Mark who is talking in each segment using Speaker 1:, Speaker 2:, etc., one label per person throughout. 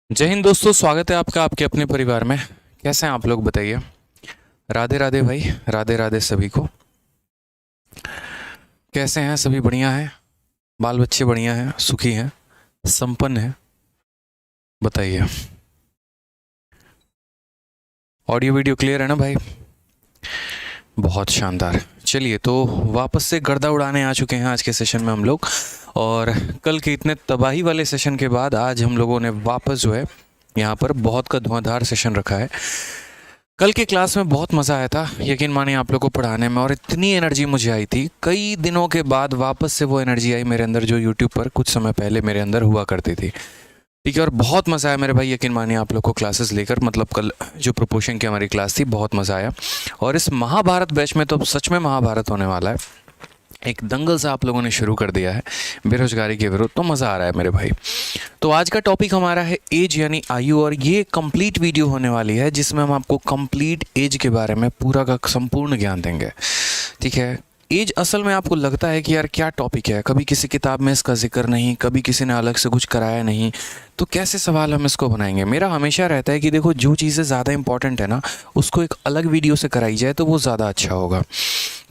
Speaker 1: जय हिंद दोस्तों, स्वागत है आपका आपके अपने परिवार में। कैसे हैं आप लोग, बताइए। राधे राधे भाई, राधे राधे सभी को। कैसे हैं सभी? बढ़िया हैं? बाल बच्चे बढ़िया हैं, सुखी हैं, संपन्न हैं? बताइए। ऑडियो वीडियो क्लियर है ना भाई? बहुत शानदार। चलिए, तो वापस से गर्दा उड़ाने आ चुके हैं आज के सेशन में हम लोग। और कल के इतने तबाही वाले सेशन के बाद आज हम लोगों ने वापस जो है यहाँ पर बहुत का धुआंधार सेशन रखा है। कल की क्लास में बहुत मज़ा आया था, यकीन मानिए आप लोगों को पढ़ाने में, और इतनी एनर्जी मुझे आई थी। कई दिनों के बाद वापस से वो एनर्जी आई मेरे अंदर जो यूट्यूब पर कुछ समय पहले मेरे अंदर हुआ करती थी। ठीक है, और बहुत मज़ा आया मेरे भाई, यकीन मानिए आप लोग को क्लासेस लेकर। मतलब कल जो प्रोपोर्शन की हमारी क्लास थी, बहुत मज़ा आया। और इस महाभारत बैच में तो अब सच में महाभारत होने वाला है। एक दंगल सा आप लोगों ने शुरू कर दिया है बेरोजगारी के विरुद्ध, तो मज़ा आ रहा है मेरे भाई। तो आज का टॉपिक हमारा है एज यानी आयु, और ये कंप्लीट वीडियो होने वाली है जिसमें हम आपको कंप्लीट एज के बारे में पूरा का संपूर्ण ज्ञान देंगे। ठीक है, एज असल में आपको लगता है कि यार क्या टॉपिक है, कभी किसी किताब में इसका जिक्र नहीं, कभी किसी ने अलग से कुछ कराया नहीं, तो कैसे सवाल हम इसको बनाएंगे। मेरा हमेशा रहता है कि देखो, जो चीज़ें ज़्यादा इंपॉर्टेंट है ना, उसको एक अलग वीडियो से कराई जाए तो वो ज़्यादा अच्छा होगा।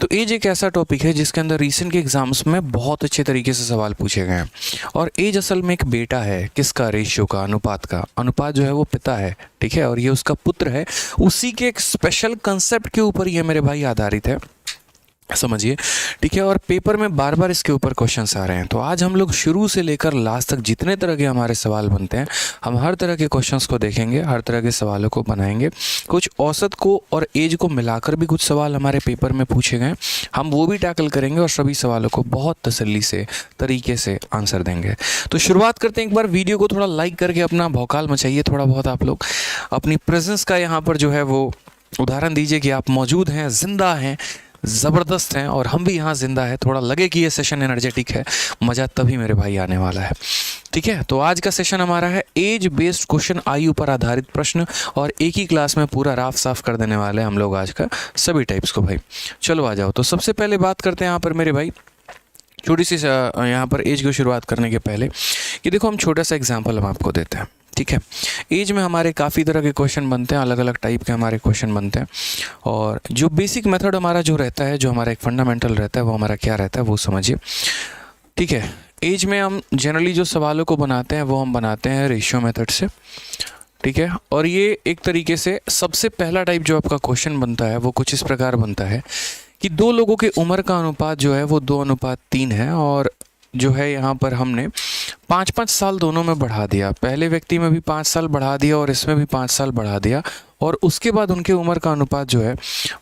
Speaker 1: तो एज एक ऐसा टॉपिक है जिसके अंदर रिसेंट के एग्जाम्स में बहुत अच्छे तरीके से सवाल पूछे गए हैं। और एज असल में एक बेटा है, किसका? रेशियो का, अनुपात का। अनुपात जो है वो पिता है, ठीक है, और ये उसका पुत्र है। उसी के एक स्पेशल कंसेप्ट के ऊपर ये मेरे भाई आधारित है, समझिए। ठीक है, और पेपर में बार बार इसके ऊपर क्वेश्चंस आ रहे हैं। तो आज हम लोग शुरू से लेकर लास्ट तक जितने तरह के हमारे सवाल बनते हैं, हम हर तरह के क्वेश्चंस को देखेंगे, हर तरह के सवालों को बनाएंगे। कुछ औसत को और एज को मिलाकर भी कुछ सवाल हमारे पेपर में पूछे गए, हम वो भी टैकल करेंगे और सभी सवालों को बहुत तसल्ली से तरीके से आंसर देंगे। तो शुरुआत करते हैं। एक बार वीडियो को थोड़ा लाइक करके अपना भौकाल मचाइए थोड़ा बहुत। आप लोग अपनी प्रेजेंस का यहाँ पर जो है वो उदाहरण दीजिए कि आप मौजूद हैं, जिंदा हैं, ज़बरदस्त हैं, और हम भी यहाँ ज़िंदा है। थोड़ा लगे कि ये सेशन एनर्जेटिक है, मज़ा तभी मेरे भाई आने वाला है। ठीक है, तो आज का सेशन हमारा है एज बेस्ड क्वेश्चन, आयु पर आधारित प्रश्न, और एक ही क्लास में पूरा राफ साफ कर देने वाले हैं हम लोग आज का सभी टाइप्स को भाई। चलो आ जाओ। तो सबसे पहले बात करते हैं यहाँ पर मेरे भाई, छोटी सी यहाँ पर एज की शुरुआत करने के पहले कि देखो, हम छोटा सा एग्जाम्पल हम आपको देते हैं। ठीक है, एज में हमारे काफ़ी तरह के क्वेश्चन बनते हैं, अलग अलग टाइप के हमारे क्वेश्चन बनते हैं। और जो बेसिक मेथड हमारा जो रहता है, जो हमारा एक फंडामेंटल रहता है, वो हमारा क्या रहता है वो समझिए। ठीक है, एज में हम जनरली जो सवालों को बनाते हैं वो हम बनाते हैं रेशियो मेथड से। ठीक है, और ये एक तरीके से सबसे पहला टाइप जो आपका क्वेश्चन बनता है वो कुछ इस प्रकार बनता है कि दो लोगों के उम्र का अनुपात जो है वो 2:3 है, और जो है यहाँ पर हमने 5-5 साल दोनों में बढ़ा दिया। पहले व्यक्ति में भी 5 साल बढ़ा दिया और इसमें भी 5 साल बढ़ा दिया, और उसके बाद उनके उम्र का अनुपात जो है,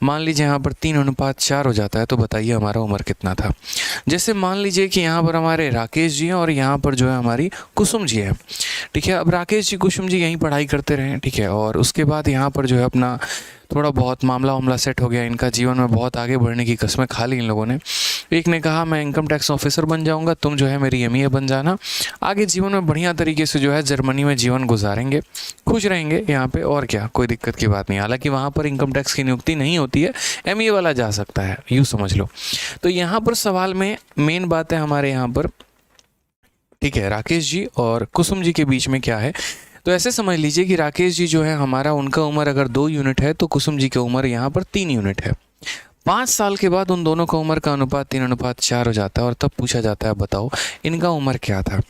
Speaker 1: मान लीजिए यहाँ पर 3:4 हो जाता है। तो बताइए हमारा उम्र कितना था। जैसे मान लीजिए कि यहाँ पर हमारे राकेश जी हैं और यहाँ पर जो है हमारी कुसुम जी है। ठीक है, अब राकेश जी कुसुम जी यहीं पढ़ाई करते रहे, ठीक है, और उसके बाद यहाँ पर जो है अपना थोड़ा बहुत मामला सेट हो गया, इनका जीवन में बहुत आगे बढ़ने की कस्में खा ली इन लोगों ने। एक ने कहा मैं इनकम टैक्स ऑफिसर बन जाऊंगा, तुम जो है मेरी एमईए बन जाना, आगे जीवन में बढ़िया तरीके से जो है जर्मनी में जीवन गुजारेंगे, खुश रहेंगे यहाँ पे, और क्या, कोई दिक्कत की बात नहीं। हालांकि वहाँ पर इनकम टैक्स की नियुक्ति नहीं होती है, एमईए वाला जा सकता है, यूँ समझ लो। तो यहाँ पर सवाल में मेन बात है हमारे यहाँ पर, ठीक है, राकेश जी और कुसुम जी के बीच में क्या है। तो ऐसे समझ लीजिए कि राकेश जी जो है हमारा, उनका उम्र अगर 2 यूनिट है तो कुसुम जी की उम्र यहाँ पर 3 यूनिट है। 5 साल के बाद उन दोनों का उम्र का अनुपात 3:4 हो जाता है, और तब पूछा जाता है बताओ इनका उम्र क्या था।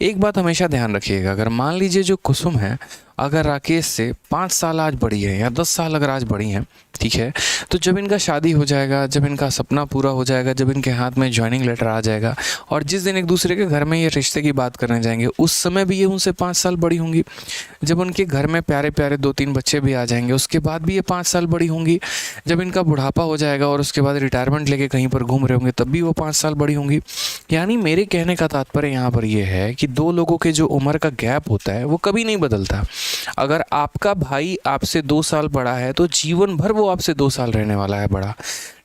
Speaker 1: एक बात हमेशा ध्यान रखिएगा, अगर मान लीजिए जो कुसुम है अगर राकेश से 5 साल आज बड़ी है या 10 साल अगर आज बड़ी हैं, ठीक है, तो जब इनका शादी हो जाएगा, जब इनका सपना पूरा हो जाएगा, जब इनके हाथ में ज्वाइनिंग लेटर आ जाएगा, और जिस दिन एक दूसरे के घर में ये रिश्ते की बात करने जाएंगे, उस समय भी ये उनसे 5 साल बड़ी होंगी। जब उनके घर में प्यारे प्यारे 2-3 बच्चे भी आ जाएंगे, उसके बाद भी ये 5 साल बड़ी होंगी। जब इनका बुढ़ापा हो जाएगा और उसके बाद रिटायरमेंट लेके कहीं पर घूम रहे होंगे, तब भी वो 5 साल बड़ी होंगी। यानी मेरे कहने का तात्पर्य यहाँ पर ये है कि दो लोगों के जो उम्र का गैप होता है वो कभी नहीं बदलता। अगर आपका भाई आपसे 2 साल बड़ा है तो जीवन भर वो आपसे 2 साल रहने वाला है बड़ा,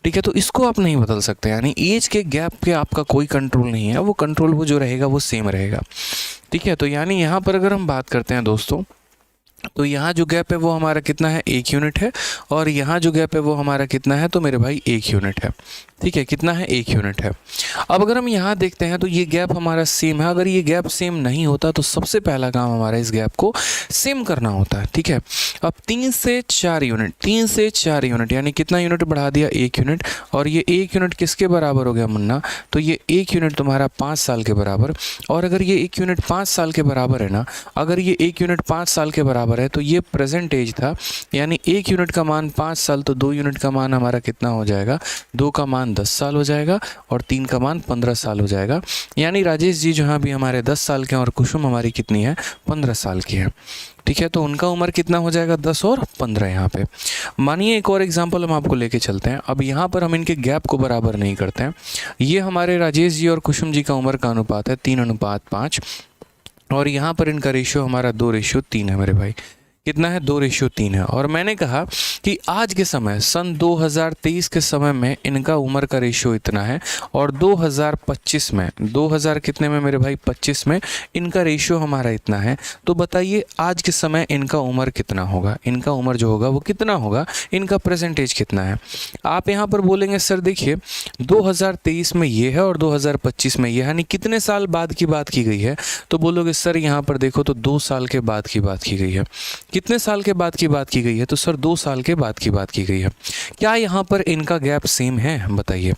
Speaker 1: ठीक है, तो इसको आप नहीं बदल सकते। यानी एज के गैप पे आपका कोई कंट्रोल नहीं है, वो कंट्रोल वो जो रहेगा वो सेम रहेगा। ठीक है, तो यानी यहाँ पर अगर हम बात करते हैं दोस्तों, तो यहाँ जो गैप है वो हमारा कितना है, 1 यूनिट है, और यहाँ जो गैप है वो हमारा कितना है, तो मेरे भाई 1 यूनिट है। ठीक है, कितना है, 1 यूनिट है। अब अगर हम यहाँ देखते हैं तो ये गैप हमारा सेम है। अगर ये गैप सेम नहीं होता तो सबसे पहला काम हमारा इस गैप को सेम करना होता है। ठीक है, अब 3 से 4 यूनिट, 3 से 4 यूनिट यानी कितना यूनिट बढ़ा दिया, 1 यूनिट। और ये 1 यूनिट किसके बराबर हो गया मुन्ना, तो ये 1 यूनिट तुम्हारा 5 साल के बराबर। और अगर ये 1 यूनिट 5 साल के बराबर है ना, अगर ये 1 यूनिट 5 साल के बराबर है तो ये प्रेजेंट एज था, यानी 1 यूनिट का मान 5 साल, तो 2 यूनिट का मान हमारा कितना हो जाएगा, 2 का मान 10 साल हो जाएगा और 3 का मान 15 साल हो जाएगा। यानी राजेश जी जहाँ भी हमारे 10 साल के हैं और कुसुम हमारी कितनी है, 15 साल की है। ठीक है, तो उनका उम्र कितना हो जाएगा, 10 और 15 यहाँ पे। मानिए एक और एग्जांपल हम आपको लेके चलते हैं। अब यहाँ पर हम इनके गैप को बराबर नहीं करते हैं। ये हमारे राजेश जी और कुसुम जी का उम्र का अनुपात है 3:5 और यहाँ पर इनका रेशियो हमारा 2:3 है मेरे भाई। कितना है, 2:3 है। और मैंने कहा कि आज के समय सन 2023 के समय में इनका उम्र का रेशियो इतना है और 2025 में, 2000 कितने में मेरे भाई, 25 में इनका रेशियो हमारा इतना है। तो बताइए आज के समय इनका उम्र कितना होगा, इनका उम्र जो होगा वो कितना होगा, इनका परसेंटेज कितना है। आप यहाँ पर बोलेंगे सर देखिए 2023 में ये है और 2025 में ये है, यानी कितने साल बाद की बात की गई है। तो बोलोगे सर यहाँ पर देखो तो 2 साल के बाद की बात की गई है। कितने साल के बाद की बात की गई है, तो सर 2 साल के बाद की बात की गई है। क्या यहाँ पर इनका गैप सेम है, बताइए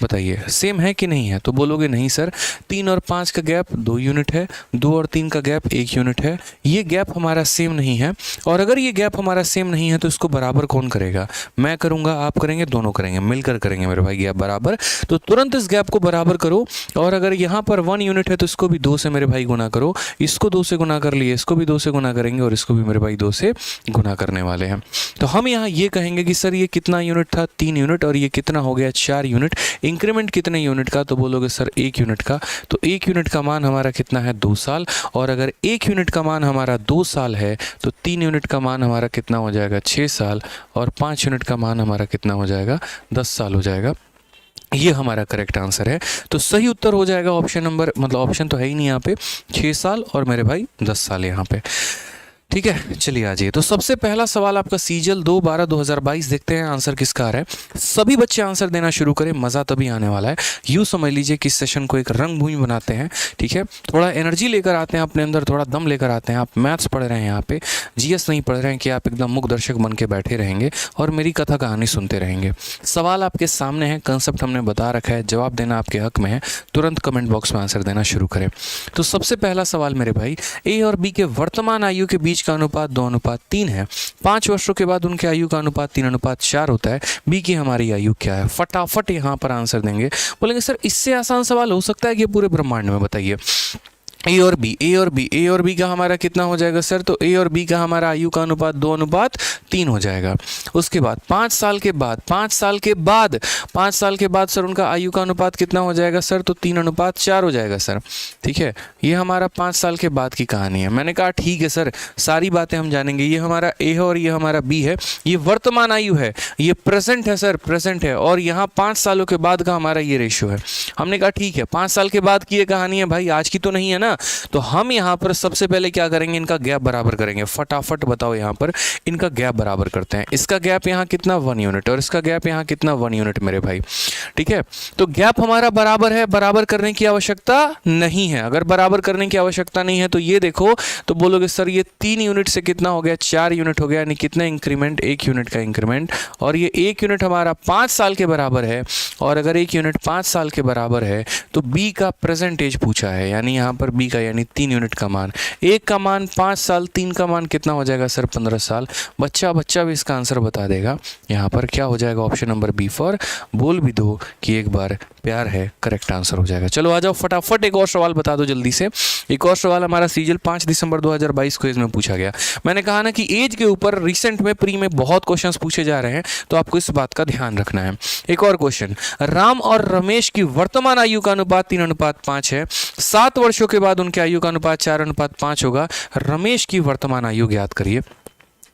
Speaker 1: बताइए, सेम है कि नहीं है। तो बोलोगे नहीं सर, 3 और 5 का गैप 2 यूनिट है, 2 और 3 का गैप 1 यूनिट है, ये गैप हमारा सेम नहीं है। और अगर ये गैप हमारा सेम नहीं है तो इसको बराबर कौन करेगा, मैं करूँगा, आप करेंगे, दोनों करेंगे, मिलकर करेंगे मेरे भाई गैप बराबर। तो तुरंत इस गैप को बराबर करो। और अगर यहाँ पर 1 यूनिट है तो इसको भी 2 से मेरे भाई गुना करो, इसको 2 से गुना कर लिए, इसको भी 2 से गुना करेंगे और इसको भी मेरे भाई 2 से गुना करने वाले हैं। तो हम यहाँ ये कहेंगे कि सर ये कितना यूनिट था, 3 यूनिट, और ये कितना हो गया, 4 यूनिट। इंक्रीमेंट कितने यूनिट का, तो बोलोगे सर 1 यूनिट का। तो 1 यूनिट का मान हमारा कितना है, 2 साल। और अगर 1 यूनिट का मान हमारा 2 साल है तो 3 यूनिट का मान हमारा कितना हो जाएगा, 6 साल। और 5 यूनिट का मान हमारा कितना हो जाएगा, 10 साल हो जाएगा। ये हमारा करेक्ट आंसर है। तो सही उत्तर हो जाएगा ऑप्शन नंबर, मतलब ऑप्शन तो है ही नहीं यहाँ पे, 6 साल और मेरे भाई 10 साल यहाँ पे। ठीक है, चलिए आ जाइए। तो सबसे पहला सवाल आपका सीजल 2/12/2022, देखते हैं आंसर किसका आ रहा है। सभी बच्चे आंसर देना शुरू करें, मज़ा तभी आने वाला है। यूँ समझ लीजिए कि इस सेशन को एक रंगभूमि बनाते हैं। ठीक है, थोड़ा एनर्जी लेकर आते हैं अपने अंदर, थोड़ा दम लेकर आते हैं। आप मैथ्स पढ़ रहे हैं यहाँ पे, जीएस नहीं पढ़ रहे हैं कि आप एकदम मुख दर्शक बन के बैठे रहेंगे और मेरी कथा कहानी सुनते रहेंगे। सवाल आपके सामने है, कंसेप्ट हमने बता रखा है, जवाब देना आपके हक में है। तुरंत कमेंट बॉक्स में आंसर देना शुरू करें। तो सबसे पहला सवाल मेरे भाई, ए और बी के वर्तमान आयु के बीच का अनुपात 2:3 है। 5 वर्षों के बाद उनके आयु का अनुपात 3:4 होता है। बी की हमारी आयु क्या है, फटाफट यहाँ पर आंसर देंगे। बोलेंगे सर इससे आसान सवाल हो सकता है कि पूरे ब्रह्मांड में, बताइए। ए और बी, ए और बी, ए और बी का हमारा कितना हो जाएगा सर, तो ए और बी का हमारा आयु का अनुपात 2:3 हो जाएगा। उसके बाद 5 साल के बाद, 5 साल के बाद, 5 साल के बाद सर उनका आयु का अनुपात कितना हो जाएगा सर, तो 3:4 हो जाएगा सर। ठीक है, ये हमारा 5 साल के बाद की कहानी है। मैंने कहा ठीक है सर, सारी बातें हम जानेंगे। ये हमारा ए है और ये हमारा बी है। ये वर्तमान आयु है, ये प्रेजेंट है सर, प्रेजेंट है। और यहाँ 5 सालों के बाद का हमारा ये रेशियो है। हमने कहा ठीक है, 5 साल के बाद की ये कहानी है भाई, आज की तो नहीं है ना। तो हम यहाँ पर सबसे पहले क्या करेंगे, इनका गैप बराबर करेंगे। फटाफट बताओ, यहाँ पर इनका गैप बराबर करते हैं। इसका गैप यहाँ कितना, 1 यूनिट, और इसका गैप यहाँ कितना, 1 यूनिट मेरे भाई। ठीक है, तो गैप हमारा बराबर है, बराबर करने की आवश्यकता नहीं है। अगर बराबर करने की आवश्यकता नहीं है तो ये देखो, तो बोलोगे सर ये 3 यूनिट से कितना हो गया, 4 यूनिट हो गया, यानी कितना इंक्रीमेंट, 1 यूनिट का इंक्रीमेंट। और ये 1 यूनिट हमारा 5 साल के बराबर है। और अगर 1 यूनिट 5 साल के बराबर है तो बी का प्रेजेंटेज पूछा है, यानी यहाँ पर बी का, यानी 3 यूनिट का मान। 1 का मान 5 साल, 3 का मान कितना हो जाएगा सर, 15 साल। बच्चा भी इसका आंसर बता देगा। यहाँ पर क्या हो जाएगा, ऑप्शन नंबर बी फॉर बोल भी दो कि एक बार प्यार है, करेक्ट आंसर हो जाएगा। चलो आ जाओ, फटाफट एक और सवाल बता दो जल्दी से। एक और सवाल हमारा सीजल 5 दिसंबर 2022 को इसमें पूछा गया। मैंने कहा ना कि एज के ऊपर रिसेंट में, प्री में बहुत क्वेश्चंस पूछे जा रहे हैं, तो आपको इस बात का ध्यान रखना है। एक और क्वेश्चन, राम और रमेश की वर्तमान आयु का अनुपात 3:5 है। 7 वर्षों के बाद उनके आयु का अनुपात 4:5 होगा। रमेश की वर्तमान आयु ज्ञात करिए।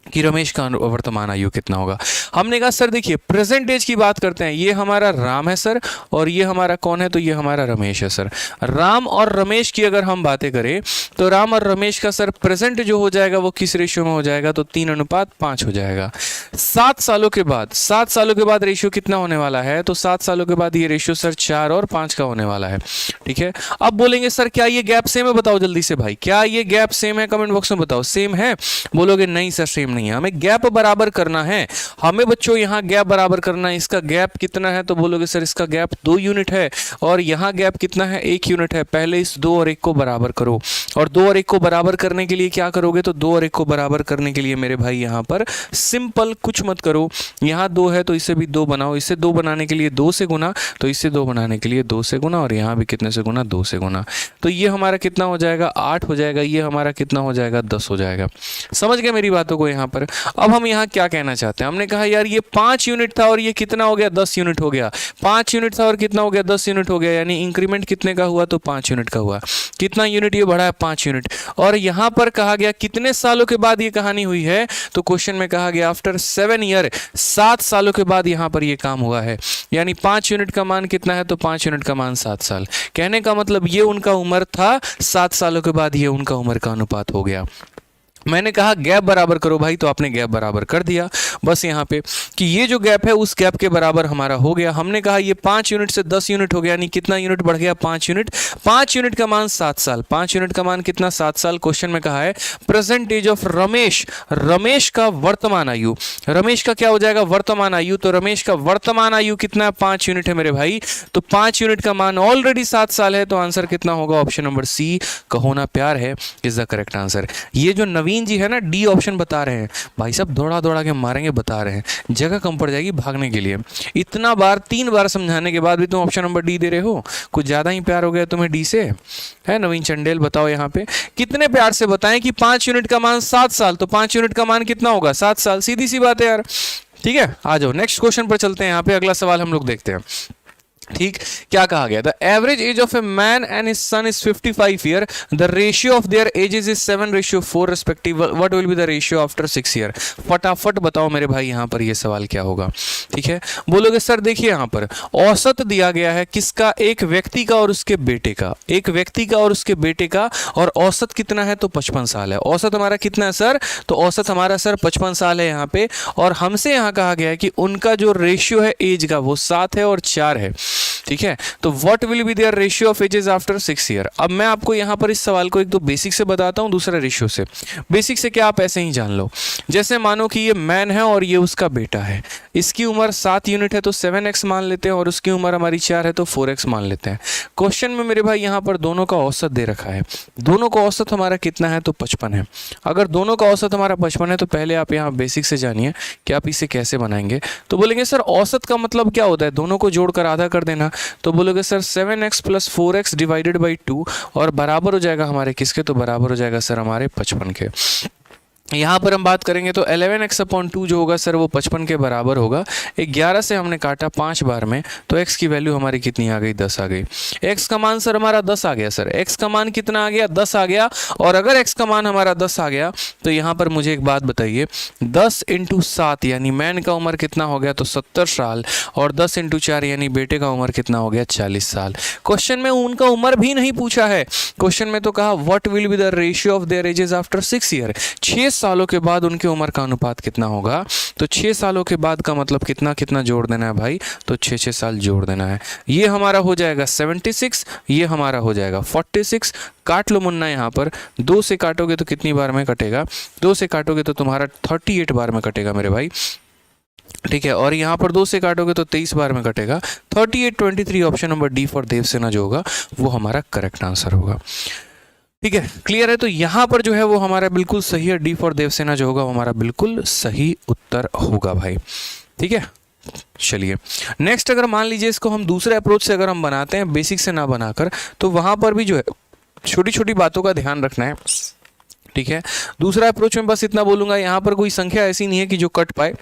Speaker 1: कि रमेश का वर्तमान आयु कितना होगा। हमने कहा सर देखिए प्रेजेंट एज की बात करते हैं, ये हमारा राम है सर और ये हमारा कौन है, तो ये हमारा रमेश है सर। राम और रमेश की अगर हम बातें करें तो राम और रमेश का सर प्रेजेंट जो हो जाएगा वो किस रेशियो में हो जाएगा, तो 3:5 हो जाएगा। 7 सालों के बाद, 7 सालों के बाद रेशियो कितना होने वाला है, तो 7 सालों के बाद ये रेशियो सर 4 और 5 का होने वाला है। ठीक है, अब बोलेंगे सर क्या ये गैप सेम है, बताओ जल्दी से भाई, क्या ये गैप सेम है, कमेंट बॉक्स में बताओ सेम है। बोलोगे नहीं सर सेम नहीं है, हमें गैप बराबर करना है। हमें बच्चों यहाँ गैप बराबर करना है। इसका गैप कितना है, तो बोलोगे सर इसका गैप 2 यूनिट है और यहाँ गैप कितना है, 1 यूनिट है। पहले इस 2 और 1 को बराबर करो और 2 और 1 को बराबर करने के लिए क्या करोगे, तो 2 और 1 को बराबर करने के लिए मेरे भाई यहाँ पर सिंपल कुछ मत करो। यहाँ 2 है तो इसे भी 2 बनाओ, इसे 2 बनाने के लिए 2 से गुना, तो इसे 2 बनाने के लिए 2 से गुना और यहाँ भी कितने से गुना, 2 से गुना। तो ये हमारा कितना हो जाएगा, 8 हो जाएगा। ये हमारा कितना हो जाएगा, 10 हो जाएगा। समझ गए मेरी बातों को यहाँ पर। अब हम यहाँ क्या कहना चाहते हैं, हमने कहा यार ये 5 यूनिट था और ये कितना हो गया, 10 यूनिट हो गया। 5 यूनिट था और कितना हो गया, 10 यूनिट हो गया, यानी इंक्रीमेंट कितने का हुआ, तो 5 यूनिट का हुआ। कितना यूनिट ये बढ़ा है, 5 यूनिट। और यहाँ पर कहा गया कितने सालों के बाद ये कहानी हुई है, तो क्वेश्चन में कहा गया आफ्टर 7 ईयर, 7 सालों के बाद यहाँ पर ये काम हुआ है। यानी 5 यूनिट का मान कितना है, तो 5 यूनिट का मान 7 साल। कहने का मतलब ये उनका उम्र था, 7 सालों के बाद ये उनका उम्र का अनुपात हो गया। मैंने कहा गैप बराबर करो भाई, तो आपने गैप बराबर कर दिया बस यहाँ पे कि ये जो गैप है उस गैप के बराबर हमारा हो गया। हमने कहा ये 5 यूनिट से 10 यूनिट हो गया, यानी कितना यूनिट बढ़ गया, 5 यूनिट। 5 यूनिट का मान 7 साल, 5 यूनिट का मान कितना, 7 साल। क्वेश्चन में कहा है present age of Ramesh, Ramesh का वर्तमान आयु, रमेश का क्या हो जाएगा, वर्तमान आयु। तो रमेश का वर्तमान आयु कितना है, 5 यूनिट है मेरे भाई। तो 5 यूनिट का मान ऑलरेडी 7 साल है, तो आंसर कितना होगा, ऑप्शन नंबर सी, कहो ना प्यार है इज द करेक्ट आंसर। ये जो नवीन जी है ना, डी ऑप्शन बता रहे हैं भाई साहब, दौड़ा दौड़ा के मारेंगे, बता रहे हैं, जगह कम पड़ जाएगी भागने के लिए। इतना बार 3 बार समझाने के बाद भी तुम ऑप्शन नंबर डी दे रहे हो, कुछ ज्यादा ही प्यार हो गया तुम्हें डी से, है नवीन चंडेल। बताओ यहाँ पे कितने प्यार से बताएं कि 5 यूनिट का मान 7 साल, तो 5 यूनिट का मान कितना होगा, 7 साल। सीधी सी बात है यार। ठीक है, आ जाओ नेक्स्ट क्वेश्चन पर चलते हैं। यहाँ पे अगला सवाल हम लोग देखते हैं। ठीक, क्या कहा गया, the average age of a man and his son is 55 year, the ratio of their edges is 7:4 respective, what will be the ratio after 6 year. फटाफट बताओ मेरे भाई यहाँ पर ये सवाल क्या होगा। ठीक है, बोलोगे सर देखिए यहाँ पर औसत दिया गया है किसका, एक व्यक्ति का और उसके बेटे का, एक व्यक्ति का और उसके बेटे का, और औसत कितना है, तो 55 साल है। औसत हमारा कितना है सर, तो औसत हमारा सर 55 साल है यहाँ पे। और हमसे यहाँ कहा गया है कि उनका जो रेशियो है एज का वो 7 है और 4 है। ठीक है, तो what will be their ratio of ages after 6 year. अब मैं आपको यहाँ पर इस सवाल को एक तो बेसिक से बताता हूँ, दूसरा रेशियो से। बेसिक से क्या आप ऐसे ही जान लो, जैसे मानो कि ये मैन है और ये उसका बेटा है, इसकी उम्र 7 यूनिट है तो 7x मान लेते हैं, और उसकी उम्र हमारी 4 है तो 4x मान लेते हैं। क्वेश्चन में मेरे भाई यहाँ पर दोनों का औसत दे रखा है, दोनों का औसत हमारा कितना है, तो 55 है। अगर दोनों का औसत हमारा 55 है तो पहले आप यहाँ बेसिक से जानिए कि आप इसे कैसे बनाएंगे। तो बोलेंगे सर औसत का मतलब क्या होता है, दोनों को जोड़कर आधा कर देना। तो बोलोगे sir 7x + 4x divided by 2, और बराबर हो जाएगा हमारे किसके, तो बराबर हो जाएगा सर हमारे 55 के। यहाँ पर हम बात करेंगे तो 11x/2 जो होगा सर वो 55 के बराबर होगा। 11 से हमने काटा 5 बार में, तो x की वैल्यू हमारी कितनी आ गई, 10 आ गई। x का मान सर हमारा 10 आ गया, सर x का मान कितना आ गया, 10 आ गया। और अगर x का मान हमारा 10 आ गया तो यहाँ पर मुझे एक बात बताइए, 10 × 7 यानी मैन का उम्र कितना हो गया, तो 70 साल, और 10 × 4 यानी बेटे का उम्र कितना हो गया, 40 साल। क्वेश्चन में उनका उम्र भी नहीं पूछा है, क्वेश्चन में तो कहा what will be the ratio of their edges after 6 year. 6 सालों के बाद उनके उम्र का अनुपात कितना होगा, तो 6 सालों के बाद का मतलब कितना कितना जोड़ देना है भाई, तो 6 साल जोड़ देना है। ये हमारा हो जाएगा 76, ये हमारा हो जाएगा 46। काट लो मुन्ना, यहाँ पर 2 से काटोगे तो कितनी बार में कटेगा, 2 से काटोगे तो तुम्हारा 38 बार में कटेगा मेरे भाई। ठीक है, और यहाँ पर 2 से काटोगे तो 23 बार में कटेगा। 38, 23 option number D for Devsena जो होगा वो हमारा करेक्ट आंसर होगा। ठीक है, क्लियर है। तो यहाँ पर जो है वो हमारा बिल्कुल सही है, डी फॉर देवसेना जो होगा वो हमारा बिल्कुल सही उत्तर होगा भाई। ठीक है, चलिए नेक्स्ट, अगर मान लीजिए इसको हम दूसरे अप्रोच से अगर हम बनाते हैं, बेसिक से ना बनाकर, तो वहाँ पर भी जो है छोटी छोटी बातों का ध्यान रखना है। ठीक है, दूसरा अप्रोच में बस इतना बोलूँगा, यहाँ पर कोई संख्या ऐसी नहीं है कि जो कट पाए,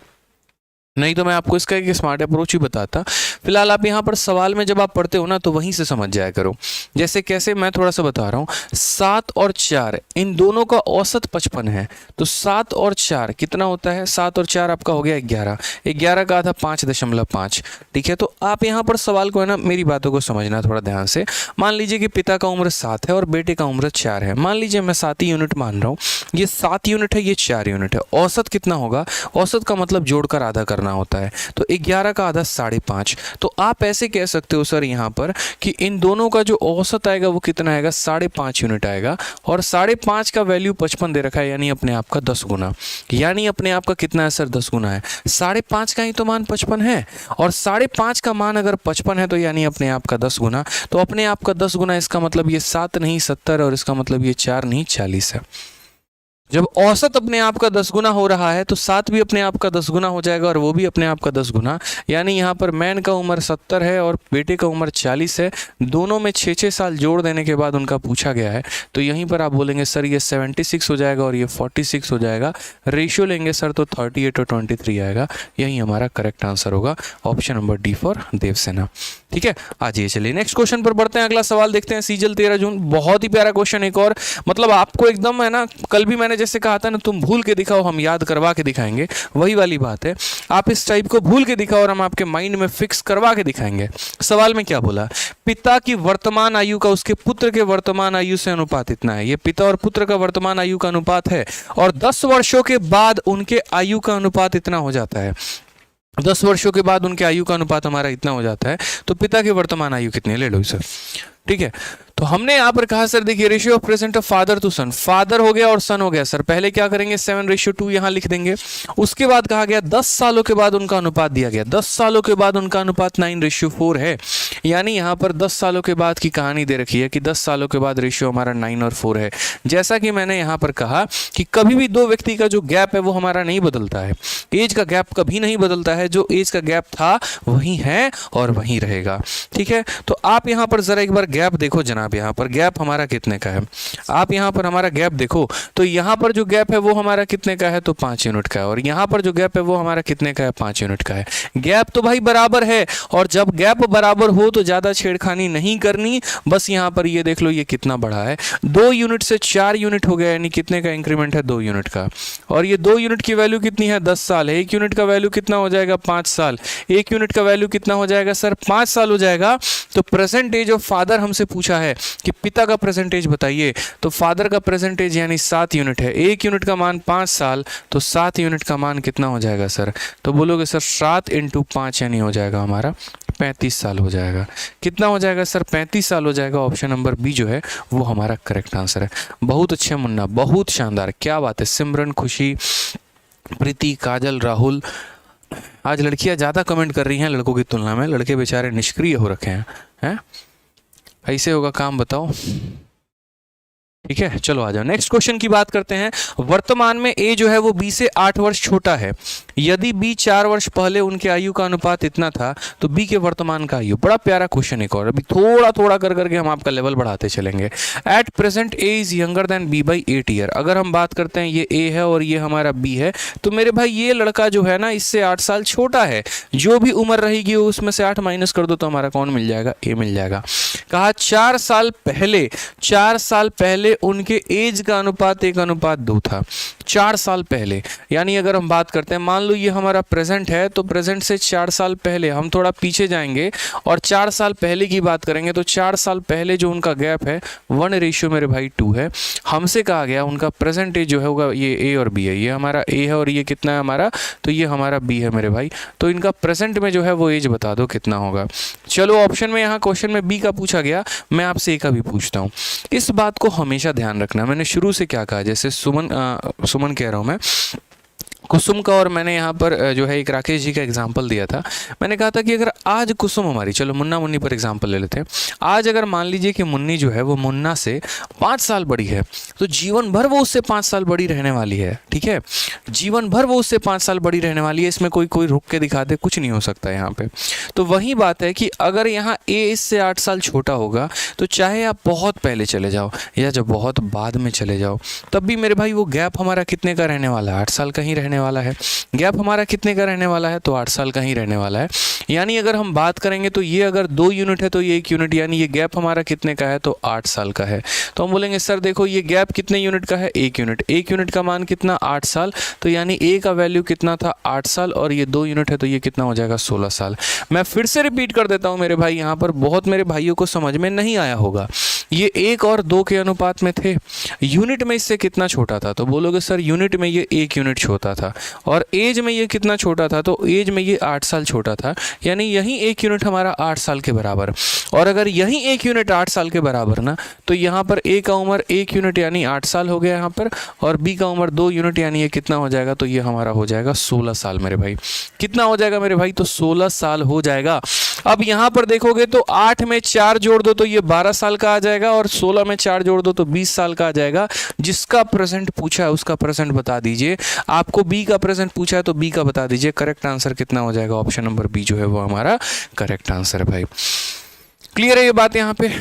Speaker 1: नहीं तो मैं आपको इसका एक स्मार्ट अप्रोच ही बताता। फिलहाल आप यहाँ पर सवाल में जब आप पढ़ते हो ना तो वहीं से समझ जाया करो। जैसे कैसे, मैं थोड़ा सा बता रहा हूँ। 7 और 4 इन दोनों का औसत 55 है, तो 7 और 4 कितना होता है? 7 और 4 आपका हो गया 11, 11 का आधा 5.5। ठीक है, तो आप यहाँ पर सवाल को है ना, मेरी बातों को समझना थोड़ा ध्यान से। मान लीजिए कि पिता का उम्र 7 है और बेटे का उम्र 4 है। मान लीजिए मैं 7 ही यूनिट मान रहा हूँ, ये 7 यूनिट है, ये 4 यूनिट है। औसत कितना होगा? औसत का मतलब जोड़कर आधा करना होता है, तो 11 का आधा 5.5। तो आप ऐसे कह सकते हो सर यहाँ पर कि इन दोनों का जो औसत आएगा वो कितना आएगा? 5.5 यूनिट आएगा। और 5.5 का वैल्यू 55 दे रखा है, यानी अपने आप का 10 गुना। यानी अपने आप का कितना है सर? 10 गुना है। 5.5 का ही तो मान 55 है, और 5.5 का मान अगर 55 है तो यानी अपने आप का 10 गुना। तो अपने आप का 10 गुना, इसका मतलब ये 7 नहीं 70, और इसका मतलब ये 4 नहीं 40 है। जब औसत अपने आप का 10 गुना हो रहा है तो 7 भी अपने आप का 10 गुना हो जाएगा, और वो भी अपने आप का 10 गुना। यानी यहाँ पर मैन का उम्र 70 है और बेटे का उम्र 40 है। दोनों में 6-6 साल जोड़ देने के बाद उनका पूछा गया है, तो यहीं पर आप बोलेंगे सर ये 76 हो जाएगा और ये 46 हो जाएगा। रेशियो लेंगे सर तो 38 और 23 आएगा। यही हमारा करेक्ट आंसर होगा, option number D for Devsena. ठीक है, आज ये चलिए नेक्स्ट क्वेश्चन पर बढ़ते हैं। अगला सवाल देखते हैं। सीजल 13 जून, बहुत ही प्यारा क्वेश्चन एक और, मतलब आपको एकदम है ना, कल भी मैंने जैसे कहा था ना, तुम भूल के दिखाओ हम याद करवा के दिखाएंगे, वही वाली बात है। आप इस टाइप को भूल के दिखाओ और हम आपके माइंड में फिक्स करवा के दिखाएंगे। सवाल में क्या बोला? पिता की वर्तमान आयु का उसके पुत्र के वर्तमान आयु से अनुपात इतना है। ये पिता और पुत्र का वर्तमान आयु का अनुपात है, और 10 वर्षों के बाद उनके आयु का अनुपात इतना हो जाता है। 10 वर्षों के बाद उनके आयु का अनुपात हमारा इतना हो जाता है। तो पिता की वर्तमान आयु कितनी है, ले लो सर। ठीक है, तो हमने यहाँ पर कहा सर देखिए, ratio of present of father to son, father हो गया और सन हो गया सर। पहले क्या करेंगे? 7:2 यहाँ लिख देंगे। उसके बाद कहा गया 10 सालों के बाद उनका अनुपात दिया गया। 10 सालों के बाद उनका अनुपात 9:4 है। यानी यहाँ पर 10 सालों के बाद की कहानी दे रखी है कि 10 सालों के बाद रेशियो हमारा 9 और 4 है। जैसा कि मैंने यहाँ पर कहा कि कभी भी दो व्यक्ति का जो गैप है वो हमारा नहीं बदलता है। एज का गैप कभी नहीं बदलता है, जो एज का गैप था वही है और वहीं रहेगा। ठीक है, तो आप यहाँ पर जरा एक बार गैप देखो जनाब। यहाँ पर गैप हमारा कितने का है? आप यहाँ पर हमारा गैप देखो, तो यहाँ पर जो गैप है वो हमारा कितने का है? तो 5 यूनिट का है। और यहाँ पर जो गैप है वो हमारा कितने का है? 5 यूनिट का है। गैप तो भाई बराबर है, और जब गैप बराबर हो तो ज्यादा छेड़खानी नहीं करनी। बस यहाँ पर ये देख लो ये कितना बड़ा है, 2 यूनिट से 4 यूनिट हो गया, यानी कितने का इंक्रीमेंट है? 2 यूनिट का। और ये 2 यूनिट की वैल्यू कितनी है? 10 साल है। 1 यूनिट का वैल्यू कितना हो जाएगा? 5 साल। 1 यूनिट का वैल्यू कितना हो जाएगा सर? 5 साल हो जाएगा। तो प्रेजेंट एज ऑफ फादर हमसे पूछा है कि पिता का प्रेजेंटेज बताइए, तो फादर का प्रेजेंटेज यानी 7 यूनिट है। 1 यूनिट का मान 5 साल, तो 7 यूनिट का मान कितना हो जाएगा सर? तो बोलोगे सर 7 × 5 यानी हो जाएगा हमारा 35 साल हो जाएगा। कितना हो जाएगा सर? 35 साल हो जाएगा। ऑप्शन नंबर बी जो है वो हमारा करेक्ट आंसर है। बहुत अच्छे मुन्ना, बहुत शानदार, क्या बात है। सिमरन, खुशी, प्रीति, काजल, राहुल, आज लड़कियां ज़्यादा कमेंट कर रही हैं लड़कों की तुलना में। लड़के बेचारे निष्क्रिय हो रखे हैं। ऐसे होगा काम, बताओ। ठीक है, चलो आ जाओ नेक्स्ट क्वेश्चन की बात करते हैं। वर्तमान में ए जो है वो बी से 8 वर्ष छोटा है। यदि बी 4 वर्ष पहले उनके आयु का अनुपात इतना था, तो बी के वर्तमान का आयु। बड़ा प्यारा क्वेश्चन एक और, अभी थोड़ा थोड़ा कर करके हम आपका लेवल बढ़ाते चलेंगे। At present A is younger than B by 8 year. अगर हम बात करते हैं ये ए है और ये हमारा बी है, तो मेरे भाई ये लड़का जो है ना इससे 8 साल छोटा है। जो भी उम्र रहेगी उसमें से 8 माइनस कर दो तो हमारा कौन मिल जाएगा? ए मिल जाएगा। कहा 4 साल पहले उनके एज का अनुपात 1:2 था। 4 साल पहले, यानी अगर हम बात करते हैं, मान लो ये हमारा प्रेजेंट है, तो प्रेजेंट से 4 साल पहले हम थोड़ा पीछे जाएंगे और 4 साल पहले की बात करेंगे, तो 4 साल पहले जो उनका गैप है 1:2 मेरे भाई 2 है। हमसे कहा गया उनका प्रेजेंट एज जो है होगा, ये ए और बी है, ये हमारा ए है और ये कितना है हमारा? तो ये हमारा बी है मेरे भाई। तो इनका प्रेजेंट में जो है वो एज बता दो कितना होगा। चलो ऑप्शन में, यहाँ क्वेश्चन में बी का पूछा गया, मैं आपसे ए का भी पूछता हूँ। इस बात को हमेशा ध्यान रखना। मैंने शुरू से क्या कहा, जैसे सुमन कह रहा हूँ मैं, कुसुम का, और मैंने यहाँ पर जो है एक राकेश जी का एग्जाम्पल दिया था। मैंने कहा था कि अगर आज कुसुम हमारी, चलो मुन्ना मुन्नी पर एग्जाम्पल ले लेते हैं। आज अगर मान लीजिए कि मुन्नी जो है वो मुन्ना से 5 साल बड़ी है, तो जीवन भर वो उससे 5 साल बड़ी रहने वाली है। ठीक है, जीवन भर वो उससे 5 साल बड़ी रहने वाली है। इसमें कोई रुक के दिखा दे, कुछ नहीं हो सकता यहाँ पे। तो वही बात है कि अगर यहाँ ए इससे 8 साल छोटा होगा, तो चाहे आप बहुत पहले चले जाओ या जब बहुत बाद में चले जाओ, तब भी मेरे भाई वो गैप हमारा कितने का रहने वाला है? 8 साल का ही रहने रहने वाला है, गैप हमारा कितने का रहने वाला है, तो 8 साल का ही रहने वाला है। यानी अगर हम बात करेंगे तो ये अगर 2 यूनिट है तो ये 1 यूनिट, यानी ये गैप हमारा कितने का है, तो 8 साल का है। तो हम बोलेंगे सर देखो ये गैप कितने यूनिट का है, 1 यूनिट, 1 यूनिट का मान कितना, 8 साल, तो यानी ए का वैल्यू कितना था, 8 साल, और ये 2 यूनिट है तो ये कितना हो जाएगा, 16 साल। मैं फिर से रिपीट कर देता हूँ मेरे भाई, यहाँ पर बहुत मेरे भाइयों को समझ में नहीं आया होगा, ये 1 और 2 के अनुपात में थे, यूनिट में इससे कितना छोटा था, तो बोलोगे सर यूनिट में ये 1 यूनिट छोटा था, और एज में ये कितना छोटा था, तो एज में ये 8 साल छोटा था, यानी यही 1 यूनिट हमारा 8 साल के बराबर। और अगर यही 1 यूनिट 8 साल के बराबर ना, तो यहाँ पर ए का उम्र 1 यूनिट यानी 8 साल हो गया यहाँ पर, और बी का उम्र 2 यूनिट यानी ये कितना हो जाएगा, तो ये हमारा हो जाएगा 16 साल मेरे भाई। कितना हो जाएगा मेरे भाई, तो 16 साल हो जाएगा। अब यहाँ पर देखोगे तो 8 में 4 जोड़ दो तो ये 12 साल का आ जाएगा, और 16 में 4 जोड़ दो तो 20 साल का आ जाएगा। जिसका प्रेजेंट पूछा है उसका प्रेजेंट बता दीजिए, आपको बी का प्रेजेंट पूछा है तो बी का बता दीजिए। करेक्ट आंसर कितना हो जाएगा, ऑप्शन नंबर बी जो है वो हमारा करेक्ट आंसर है भाई। क्लियर है ये बात, यहाँ पे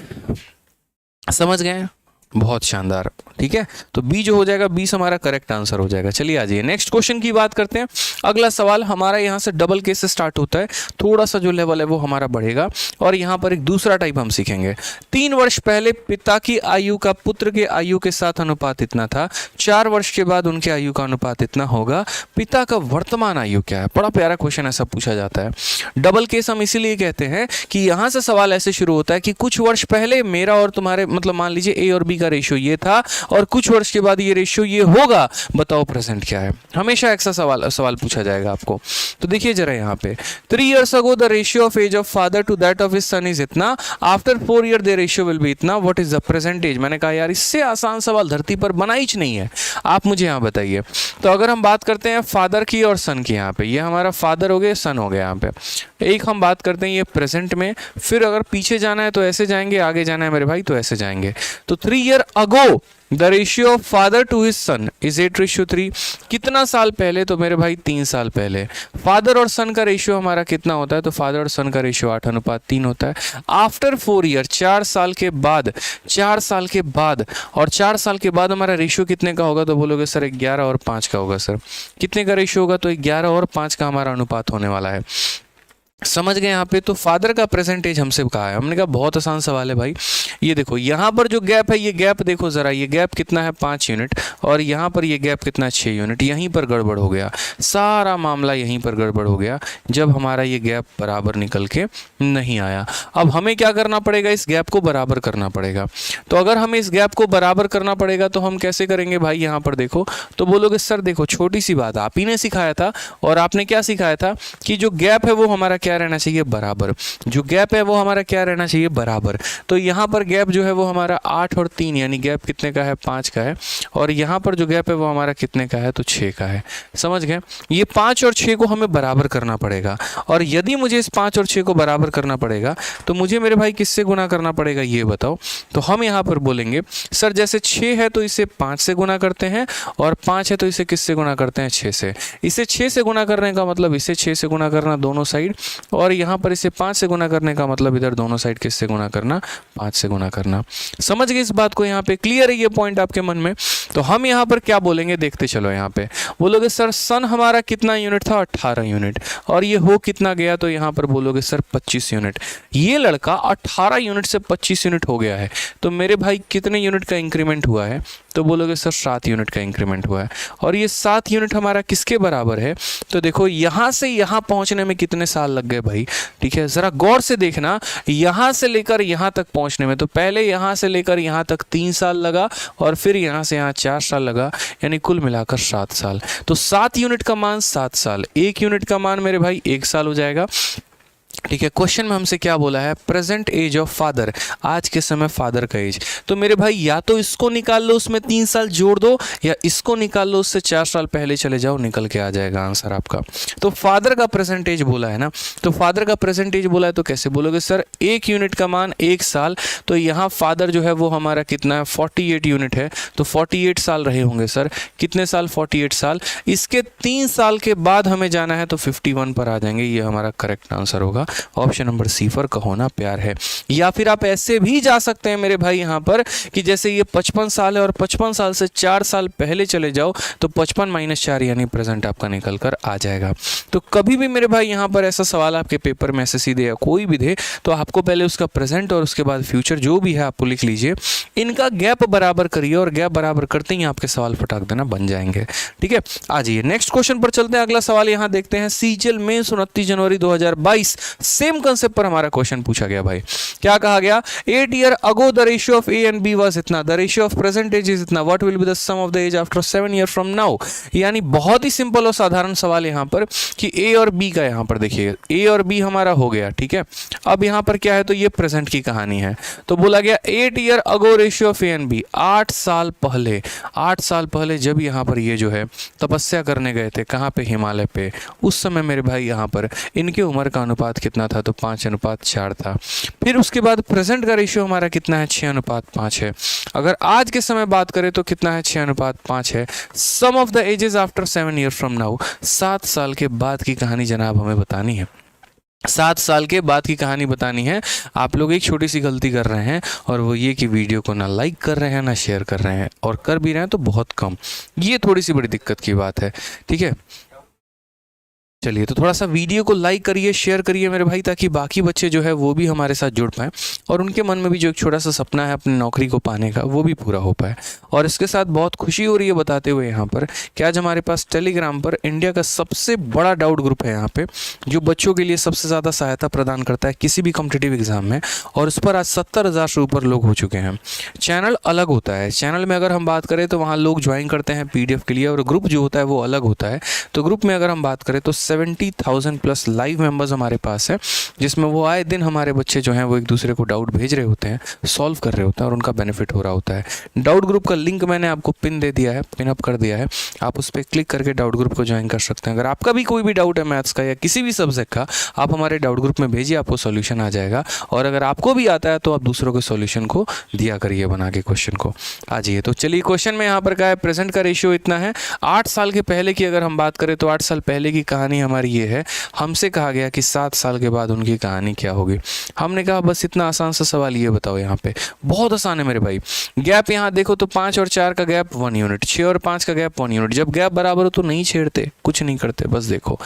Speaker 1: समझ गए, बहुत शानदार, ठीक है। तो बी जो हो जाएगा, 20 हमारा करेक्ट आंसर हो जाएगा। चलिए आ जाइए नेक्स्ट क्वेश्चन की बात करते हैं। अगला सवाल हमारा यहाँ से डबल केस से स्टार्ट होता है, थोड़ा सा जो लेवल है वो हमारा बढ़ेगा, और यहाँ पर एक दूसरा टाइप हम सीखेंगे। 3 वर्ष पहले पिता की आयु का पुत्र के आयु के साथ अनुपात इतना था, 4 वर्ष के बाद उनके आयु का अनुपात इतना होगा, पिता का वर्तमान आयु क्या है। बड़ा प्यारा क्वेश्चन ऐसा पूछा जाता है। डबल केस हम इसीलिए कहते हैं कि यहाँ से सवाल ऐसे शुरू होता है कि कुछ वर्ष पहले मेरा और तुम्हारे, मतलब मान लीजिए ए और बी का रेशियो ये था, और कुछ वर्ष के बाद ये रेशियो ये होगा, बताओ प्रेजेंट क्या है। हमेशा ऐसा सवाल पूछा जाएगा आपको। तो देखिए जरा यहाँ पे, 3 years ago the ratio of age of father to that of his son is इतना, after 4 years the ratio will be इतना, what is the present age। मैंने कहा यार इससे आसान सवाल धरती पर बना ही नहीं है, आप मुझे यहाँ बताइए। तो अगर हम बात करते हैं फादर की और सन की, यहाँ पे ये हमारा फादर हो गया, सन हो गया यहाँ पे। एक हम बात करते हैं ये प्रेजेंट में, फिर अगर पीछे जाना है तो ऐसे जाएंगे, आगे जाना है मेरे भाई तो ऐसे जाएंगे। तो 3 years ago the ratio of father to his son is 8:3। कितना साल पहले, तो मेरे भाई 3 साल पहले। फादर और सन का रेशियो हमारा कितना होता है, तो फादर और सन का रेशियो 8:3 होता है। आफ्टर 4 years 4 साल के बाद, 4 साल के बाद, और 4 साल के बाद हमारा रेशियो कितने का होगा, तो बोलोगे सर 11 और 5 का होगा। सर कितने का रेशियो होगा, तो 11 और 5 का हमारा अनुपात होने वाला है। समझ गए यहाँ पे। तो फादर का प्रेजेंटेज हमसे कहा है, हमने कहा बहुत आसान सवाल है भाई। ये देखो यहाँ पर जो गैप है, ये गैप देखो जरा, ये गैप कितना है 5 यूनिट, और यहाँ पर ये गैप कितना 6 यूनिट। यहीं पर गड़बड़ हो गया, सारा मामला यहीं पर गड़बड़ हो गया जब हमारा ये गैप बराबर निकल के नहीं आया। अब हमें क्या करना पड़ेगा, इस गैप को बराबर करना पड़ेगा। तो अगर हमें इस गैप को बराबर करना पड़ेगा तो हम कैसे करेंगे भाई, यहाँ पर देखो। तो बोलोगे सर देखो छोटी सी बात आप ही ने सिखाया था, और आपने क्या सिखाया था कि जो गैप है वो हमारा क्या रहना चाहिए, बराबर। जो गैप है वो हमारा क्या रहना चाहिए, बराबर। तो यहाँ पर गैप जो है वो हमारा 8 और 3, यानी गैप कितने का है, 5 का है। और यहाँ पर जो गैप है वो हमारा कितने का है, तो 6 का है। समझ गए। ये 5 और 6 को हमें बराबर करना पड़ेगा, और यदि मुझे इस 5 और 6 को बराबर करना पड़ेगा तो मुझे मेरे भाई किससे गुना करना पड़ेगा, ये बताओ। तो हम यहाँ पर बोलेंगे सर जैसे 6 है तो इसे 5 से गुना करते हैं, और 5 है तो इसे किससे गुना करते हैं, 6 से। इसे 6 से गुना करने का मतलब इसे 6 से गुना करना दोनों साइड, और यहाँ पर इसे 5 से गुना करने का मतलब इधर दोनों साइड किससे गुना करना, 5 से गुना करना। समझ गए इस बात को, यहाँ पे क्लियर है ये पॉइंट आपके मन में। तो हम यहाँ पर क्या बोलेंगे, देखते चलो। यहाँ पे बोलोगे सर सन हमारा कितना यूनिट था, 18 यूनिट, और ये हो कितना गया, तो यहाँ पर बोलोगे सर 25 यूनिट। ये लड़का 18 यूनिट से 25 यूनिट हो गया है, तो मेरे भाई कितने यूनिट का इंक्रीमेंट हुआ है, तो बोलोगे सर 7 यूनिट का इंक्रीमेंट हुआ है। और ये 7 यूनिट हमारा किसके बराबर है, तो देखो यहाँ से यहाँ पहुँचने में कितने साल लग गए भाई, ठीक है। ज़रा गौर से देखना, यहाँ से लेकर यहाँ तक पहुँचने में, तो पहले यहाँ से लेकर यहाँ तक 3 साल लगा, और फिर यहाँ से यहाँ 4 साल लगा, यानी कुल मिलाकर 7 साल। तो 7 यूनिट का मान 7 साल, 1 यूनिट का मान मेरे भाई 1 साल हो जाएगा, ठीक है। क्वेश्चन में हमसे क्या बोला है, प्रेजेंट एज ऑफ फादर, आज के समय फादर का एज। तो मेरे भाई या तो इसको निकाल लो, उसमें 3 साल जोड़ दो, या इसको निकाल लो, उससे 4 साल पहले चले जाओ, निकल के आ जाएगा आंसर आपका। तो फादर का प्रेजेंट एज बोला है ना, तो फादर का प्रेजेंट एज बोला है, तो कैसे बोलोगे सर 1 यूनिट का मान 1 साल, तो यहाँ फादर जो है वो हमारा कितना है, 48 यूनिट है, तो 48 साल रहे होंगे सर। कितने साल, 48 साल। इसके 3 साल के बाद हमें जाना है तो 51 पर आ जाएंगे, ये हमारा करेक्ट आंसर होगा। ऑप्शन नंबर सी पर कहो ना प्यार है। या फिर आप ऐसे भी जा सकते हैं मेरे भाई यहाँ पर कि जैसे ये 55 साल है और 55 साल से 4 साल पहले चले जाओ तो 55 - 4 यानी प्रेजेंट आपका निकल कर आ जाएगा। तो कभी भी मेरे भाई यहाँ पर ऐसा सवाल आपके पेपर में ऐसे सीधे या कोई भी दे तो आपको पहले उसका प्रेजेंट और उसके बाद फ्यूचर जो भी है आपको लिख लीजिए, इनका गैप बराबर करिए और गैप बराबर करते ही आपके सवाल फटाक देना बन जाएंगे। ठीक है, आ जाइए नेक्स्ट क्वेश्चन पर चलते हैं। अगला सवाल यहाँ देखते हैं, सीजीएल मेंस 29 जनवरी 2022 सेम कंसेप्ट पर हमारा क्वेश्चन पूछा गया भाई। क्या कहा गया? 8 year ago the ratio of A and B was इतना, the ratio of present age is इतना, what will be the sum of the age after 7 year from now. यानी बहुत ही सिंपल और साधारण सवाल यहाँ पर कि ए और बी का यहाँ पर देखिए ए और बी हमारा हो गया। ठीक है, अब यहाँ पर क्या है तो ये प्रेजेंट की कहानी है। तो बोला गया 8 year ago ratio of A and B, 8 साल पहले जब यहाँ पर ये जो है तपस्या करने गए थे कहाँ पे, हिमालय पे, उस समय मेरे भाई यहाँ पर इनके उम्र का अनुपात कितना था तो 5:4 था। फिर उसके बाद प्रेजेंट का रेशियो हमारा कितना है 6:5 है। अगर आज के समय बात करें तो कितना है 6:5 है। Sum of the ages after 7 year from now, 7 साल के बाद की कहानी जनाब हमें बतानी है। 7 साल के बाद की कहानी बतानी है। आप लोग एक छोटी सी गलती कर रहे हैं और वो ये कि वीडियो को ना लाइक कर रहे हैं ना शेयर कर रहे हैं, और कर भी रहे हैं तो बहुत कम। ये थोड़ी सी बड़ी दिक्कत की बात है। ठीक है, चलिए तो थोड़ा सा वीडियो को लाइक करिए, शेयर करिए मेरे भाई, ताकि बाकी बच्चे जो है वो भी हमारे साथ जुड़ पाएँ और उनके मन में भी जो एक छोटा सा सपना है अपनी नौकरी को पाने का वो भी पूरा हो पाए। और इसके साथ बहुत खुशी हो रही है बताते हुए यहाँ पर कि आज हमारे पास टेलीग्राम पर इंडिया का सबसे बड़ा डाउट ग्रुप है यहाँ पे, जो बच्चों के लिए सबसे ज़्यादा सहायता प्रदान करता है किसी भी कॉम्पिटिटिव एग्जाम में, और उस पर आज 70,000 से ऊपर लोग हो चुके हैं। चैनल अलग होता है, चैनल में अगर हम बात करें तो वहाँ लोग ज्वाइन करते हैं PDF के लिए, और ग्रुप जो होता है वो अलग होता है। तो ग्रुप में अगर हम बात करें तो 70,000 प्लस लाइव मेंबर्स हमारे पास है, जिसमें वो आए दिन हमारे बच्चे जो हैं वो एक दूसरे को डाउट भेज रहे होते हैं, सॉल्व कर रहे होते हैं और उनका बेनिफिट हो रहा होता है। डाउट ग्रुप का लिंक मैंने आपको पिन दे दिया है, पिन अप कर दिया है, आप उस पर क्लिक करके डाउट ग्रुप को ज्वाइन कर सकते हैं। अगर आपका भी कोई भी डाउट है मैथ्स का या किसी भी सब्जेक्ट का, आप हमारे डाउट ग्रुप में भेजिए, आपको सॉल्यूशन आ जाएगा। और अगर आपको भी आता है तो आप दूसरों के सॉल्यूशन को दिया करिए बना के क्वेश्चन को। आ जाइए तो चलिए, क्वेश्चन में यहाँ पर क्या है, प्रेजेंट का रेशियो इतना है। 8 साल के पहले की अगर हम बात करें तो 8 साल पहले की कहानी हमारी ये है। हमसे कहा गया कि 7 साल के बाद उनकी कहानी क्या होगी। हमने कहा बस इतना आसान सा सवाल ये बताओ, यहाँ पे बहुत आसान है मेरे भाई। गैप यहाँ देखो तो 5 और 4 का गैप 1 यूनिट, 6 और 5 का गैप 1 यूनिट। जब गैप बराबर हो तो नहीं छेड़ते, कुछ नहीं करते, बस देखो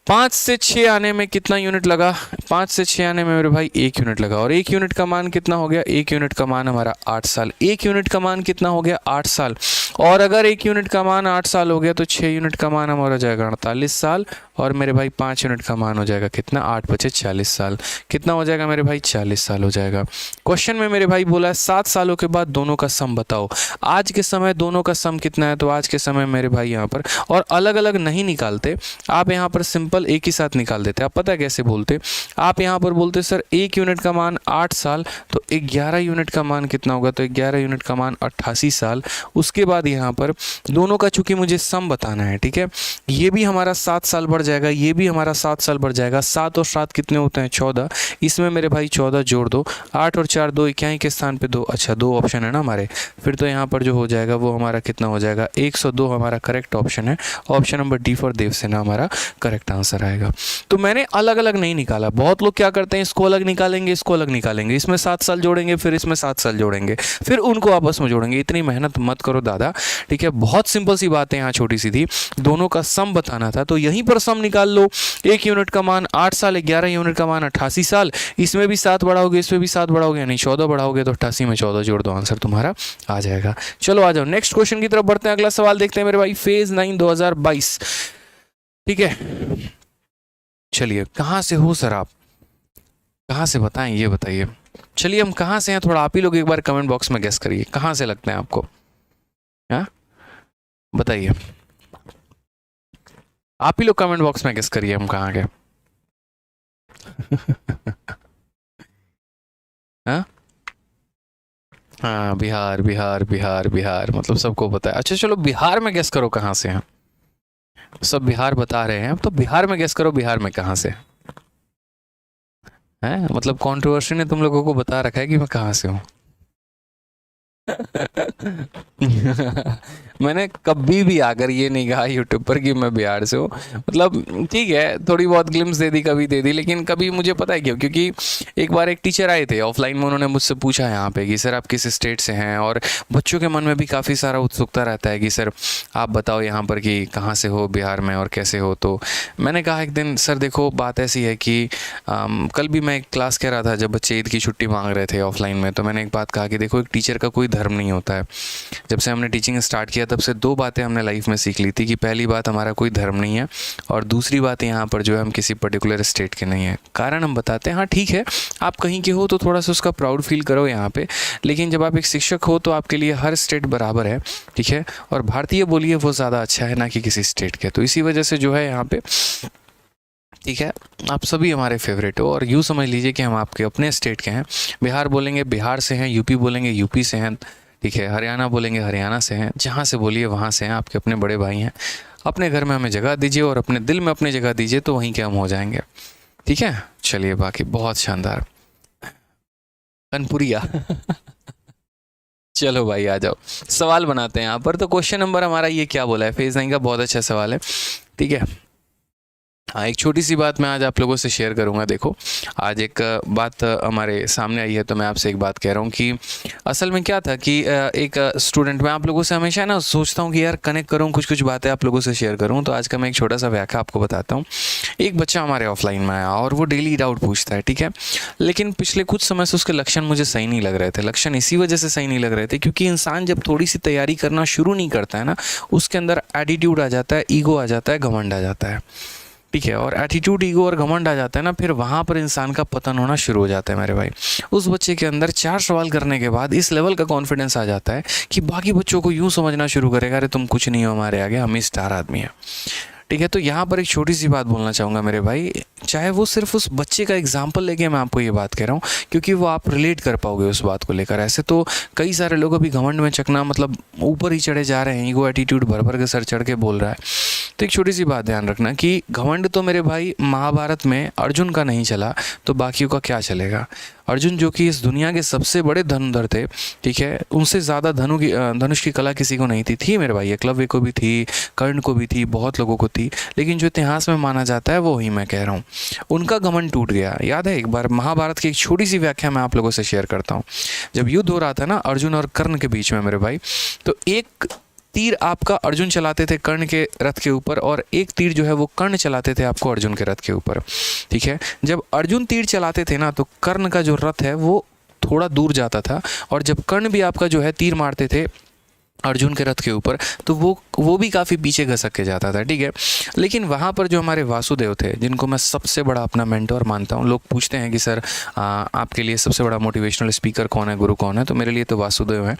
Speaker 1: 5 से 6 आने में कितना यूनिट लगा, 5 से 6 आने में मेरे भाई 1 यूनिट लगा, और 1 यूनिट का मान कितना हो गया, 1 यूनिट का मान हमारा 8 साल। 1 यूनिट का मान कितना हो गया, 8 साल। और अगर 1 यूनिट का मान 8 साल हो गया तो 6 यूनिट का मान हमारा हो जाएगा 48 साल, और मेरे भाई 5 यूनिट का मान हो जाएगा कितना, 8 × 5 = 40 साल। कितना हो जाएगा मेरे भाई, 40 साल हो जाएगा। क्वेश्चन में मेरे भाई बोला है 7 सालों के बाद दोनों का सम बताओ। आज के समय दोनों का सम कितना है, तो आज के समय मेरे भाई यहाँ पर, और अलग अलग नहीं निकालते आप, यहाँ पर सिंपल एक ही साथ निकाल देते। आप पता है कैसे बोलते, आप यहाँ पर बोलते सर 1 यूनिट का मान 8 साल, तो 11 यूनिट का मान कितना होगा, तो 11 यूनिट का मान 88 साल। उसके बाद यहाँ पर दोनों का चूंकि मुझे सम बताना है, ठीक है, ये भी हमारा 7 साल बढ़ जाएगा, ये भी हमारा 7 साल बढ़ जाएगा। 7 और 7 कितने होते हैं, 14। इसमें मेरे भाई 14 जोड़ दो, 8 और 4 2 इक्याई के स्थान पे 2, अच्छा 2 ऑप्शन है ना हमारे, फिर तो यहाँ पर जो हो जाएगा वो हमारा कितना हो जाएगा, 102 हमारा करेक्ट ऑप्शन है। Option number D for Devsena हमारा करेक्ट आंसर आएगा। तो मैंने अलग अलग नहीं निकाला। बहुत लोग क्या करते हैं, इसको अलग निकालेंगे, इसको अलग निकालेंगे, इसमें 7 साल जोड़ेंगे, फिर इसमें 7 साल जोड़ेंगे, फिर उनको आपस में जोड़ेंगे। इतनी मेहनत मत करो दादा, ठीक है। बहुत सिंपल सी बात है यहाँ, छोटी सी थी, दोनों का सम बताना था तो यहीं पर सम निकाल लो। 1 यूनिट का मान 8 साल, 11 यूनिट का मान 88 साल, इसमें भी 7 बढ़ाओगे, इसमें भी 7 बढ़ाओगे, यानी 14 बढ़ाओगे, तो 88 में 14 जोड़ दो, आंसर तुम्हारा आ जाएगा। चलो आ जाओ नेक्स्ट क्वेश्चन की तरफ बढ़ते हैं। अगला सवाल देखते हैं मेरे भाई, फेज 9 2022, ठीक है। चलिए कहाँ से हो सर आप, कहाँ से बताएं ये बताइए। चलिए हम कहाँ से हैं, थोड़ा आप ही लोग एक बार कमेंट बॉक्स में गेस करिए, कहाँ से लगते हैं आपको, हाँ बताइए, आप ही लोग कमेंट बॉक्स में गेस करिए हम कहाँ के। हाँ हाँ, बिहार बिहार बिहार बिहार, मतलब सबको पता है। अच्छा चलो बिहार में गेस करो कहाँ से हैं, सब बिहार बता रहे हैं, तो बिहार में गेस करो, बिहार में कहाँ से है, मतलब कंट्रोवर्सी ने तुम लोगों को बता रखा है कि मैं कहाँ से हूँ। मैंने कभी भी आकर ये नहीं कहा यूट्यूब पर कि मैं बिहार से हूँ। मतलब ठीक है, थोड़ी बहुत ग्लिम्स दे दी, कभी दे दी, लेकिन कभी मुझे पता है क्यों, क्योंकि एक बार एक टीचर आए थे ऑफलाइन में, उन्होंने मुझसे पूछा यहाँ पे कि सर आप किस स्टेट से हैं, और बच्चों के मन में भी काफ़ी सारा उत्सुकता रहता है कि सर आप बताओ यहाँ पर कि कहाँ से हो बिहार में और कैसे हो। तो मैंने कहा एक दिन, सर देखो बात ऐसी है कि कल भी मैं एक क्लास कह रहा था जब बच्चे ईद की छुट्टी मांग रहे थे ऑफलाइन में, तो मैंने एक बात कहा कि देखो एक टीचर का कोई धर्म नहीं होता है। जब से हमने टीचिंग स्टार्ट किया तब से दो बातें हमने लाइफ में सीख ली थी कि पहली बात हमारा कोई धर्म नहीं है, और दूसरी बात यहाँ पर जो है हम किसी पर्टिकुलर स्टेट के नहीं है। कारण हम बताते हैं, हाँ ठीक है आप कहीं के हो तो थोड़ा सा उसका प्राउड फील करो यहाँ पे, लेकिन जब आप एक शिक्षक हो तो आपके लिए हर स्टेट बराबर है, ठीक है। और भारतीय बोलिए वो ज़्यादा अच्छा है ना कि किसी स्टेट के, तो इसी वजह से जो है यहाँ पे ठीक है आप सभी हमारे फेवरेट हो। और यूँ समझ लीजिए कि हम आपके अपने स्टेट के हैं। बिहार बोलेंगे बिहार से हैं, यूपी बोलेंगे यूपी से हैं, ठीक है। हरियाणा बोलेंगे हरियाणा से हैं, जहाँ से बोलिए वहाँ से हैं, आपके अपने बड़े भाई हैं। अपने घर में हमें जगह दीजिए और अपने दिल में अपनी जगह दीजिए, तो वहीं के हम हो जाएंगे, ठीक है। चलिए बाकी बहुत शानदार कनपुरिया। चलो भाई आ जाओ, सवाल बनाते हैं यहाँ पर। तो क्वेश्चन नंबर हमारा ये क्या बोला है, फेज 9 का बहुत अच्छा सवाल है, ठीक है। हाँ एक छोटी सी बात मैं आज आप लोगों से शेयर करूंगा। देखो आज एक बात हमारे सामने आई है, तो मैं आपसे एक बात कह रहा हूँ कि असल में क्या था कि एक स्टूडेंट, मैं आप लोगों से हमेशा ना सोचता हूँ कि यार कनेक्ट करूँ, कुछ कुछ बातें आप लोगों से शेयर करूँ। तो आज का मैं एक छोटा सा व्याख्या आपको बताता हूँ। एक बच्चा हमारे ऑफलाइन में आया और वो डेली डाउट पूछता है, ठीक है। लेकिन पिछले कुछ समय से उसके लक्षण मुझे सही नहीं लग रहे थे। लक्षण इसी वजह से सही नहीं लग रहे थे क्योंकि इंसान जब थोड़ी सी तैयारी करना शुरू नहीं करता है ना, उसके अंदर एटीट्यूड आ जाता है, ईगो आ जाता है, घमंड आ जाता है, ठीक है। और एटीट्यूड, ईगो और घमंड आ जाता है ना, फिर वहाँ पर इंसान का पतन होना शुरू हो जाता है मेरे भाई। उस बच्चे के अंदर 4 सवाल करने के बाद इस लेवल का कॉन्फिडेंस आ जाता है कि बाकी बच्चों को यूँ समझना शुरू करेगा, अरे तुम कुछ नहीं हो हमारे आगे, हम ही स्टार आदमी हैं, ठीक है। तो यहाँ पर एक छोटी सी बात बोलना चाहूँगा मेरे भाई, चाहे वो सिर्फ उस बच्चे का एग्जाम्पल लेके मैं आपको ये बात कह रहा हूँ क्योंकि वो आप रिलेट कर पाओगे उस बात को लेकर। ऐसे तो कई सारे लोग अभी घमंड में चकना मतलब ऊपर ही चढ़े जा रहे हैं, ईगो एटीट्यूड भर भर के सर चढ़ के बोल रहा है। तो एक छोटी सी बात ध्यान रखना कि घमंड तो मेरे भाई महाभारत में अर्जुन का नहीं चला तो बाकियों का क्या चलेगा। अर्जुन जो कि इस दुनिया के सबसे बड़े धनुर्धर थे, ठीक है, उनसे ज़्यादा धनुष की कला किसी को नहीं थी मेरे भाई। एकलव्य को भी थी, कर्ण को भी थी, बहुत लोगों को थी, लेकिन जो इतिहास में माना जाता है वो ही मैं कह रहा हूँ। उनका घमंड टूट गया। याद है एक बार महाभारत की एक छोटी सी व्याख्या मैं आप लोगों से शेयर करता हूँ। जब युद्ध हो रहा था ना अर्जुन और कर्ण के बीच में मेरे भाई, तो एक तीर आपका अर्जुन चलाते थे कर्ण के रथ के ऊपर, और एक तीर जो है वो कर्ण चलाते थे आपको अर्जुन के रथ के ऊपर, ठीक है। जब अर्जुन तीर चलाते थे ना तो कर्ण का जो रथ है वो थोड़ा दूर जाता था, और जब कर्ण भी आपका जो है तीर मारते थे अर्जुन के रथ के ऊपर तो वो भी काफ़ी पीछे घसक के जाता था, ठीक है। लेकिन वहाँ पर जो हमारे वासुदेव थे, जिनको मैं सबसे बड़ा अपना मेंटोर मानता हूँ, लोग पूछते हैं कि सर आपके लिए सबसे बड़ा मोटिवेशनल स्पीकर कौन है, गुरु कौन है, तो मेरे लिए तो वासुदेव हैं,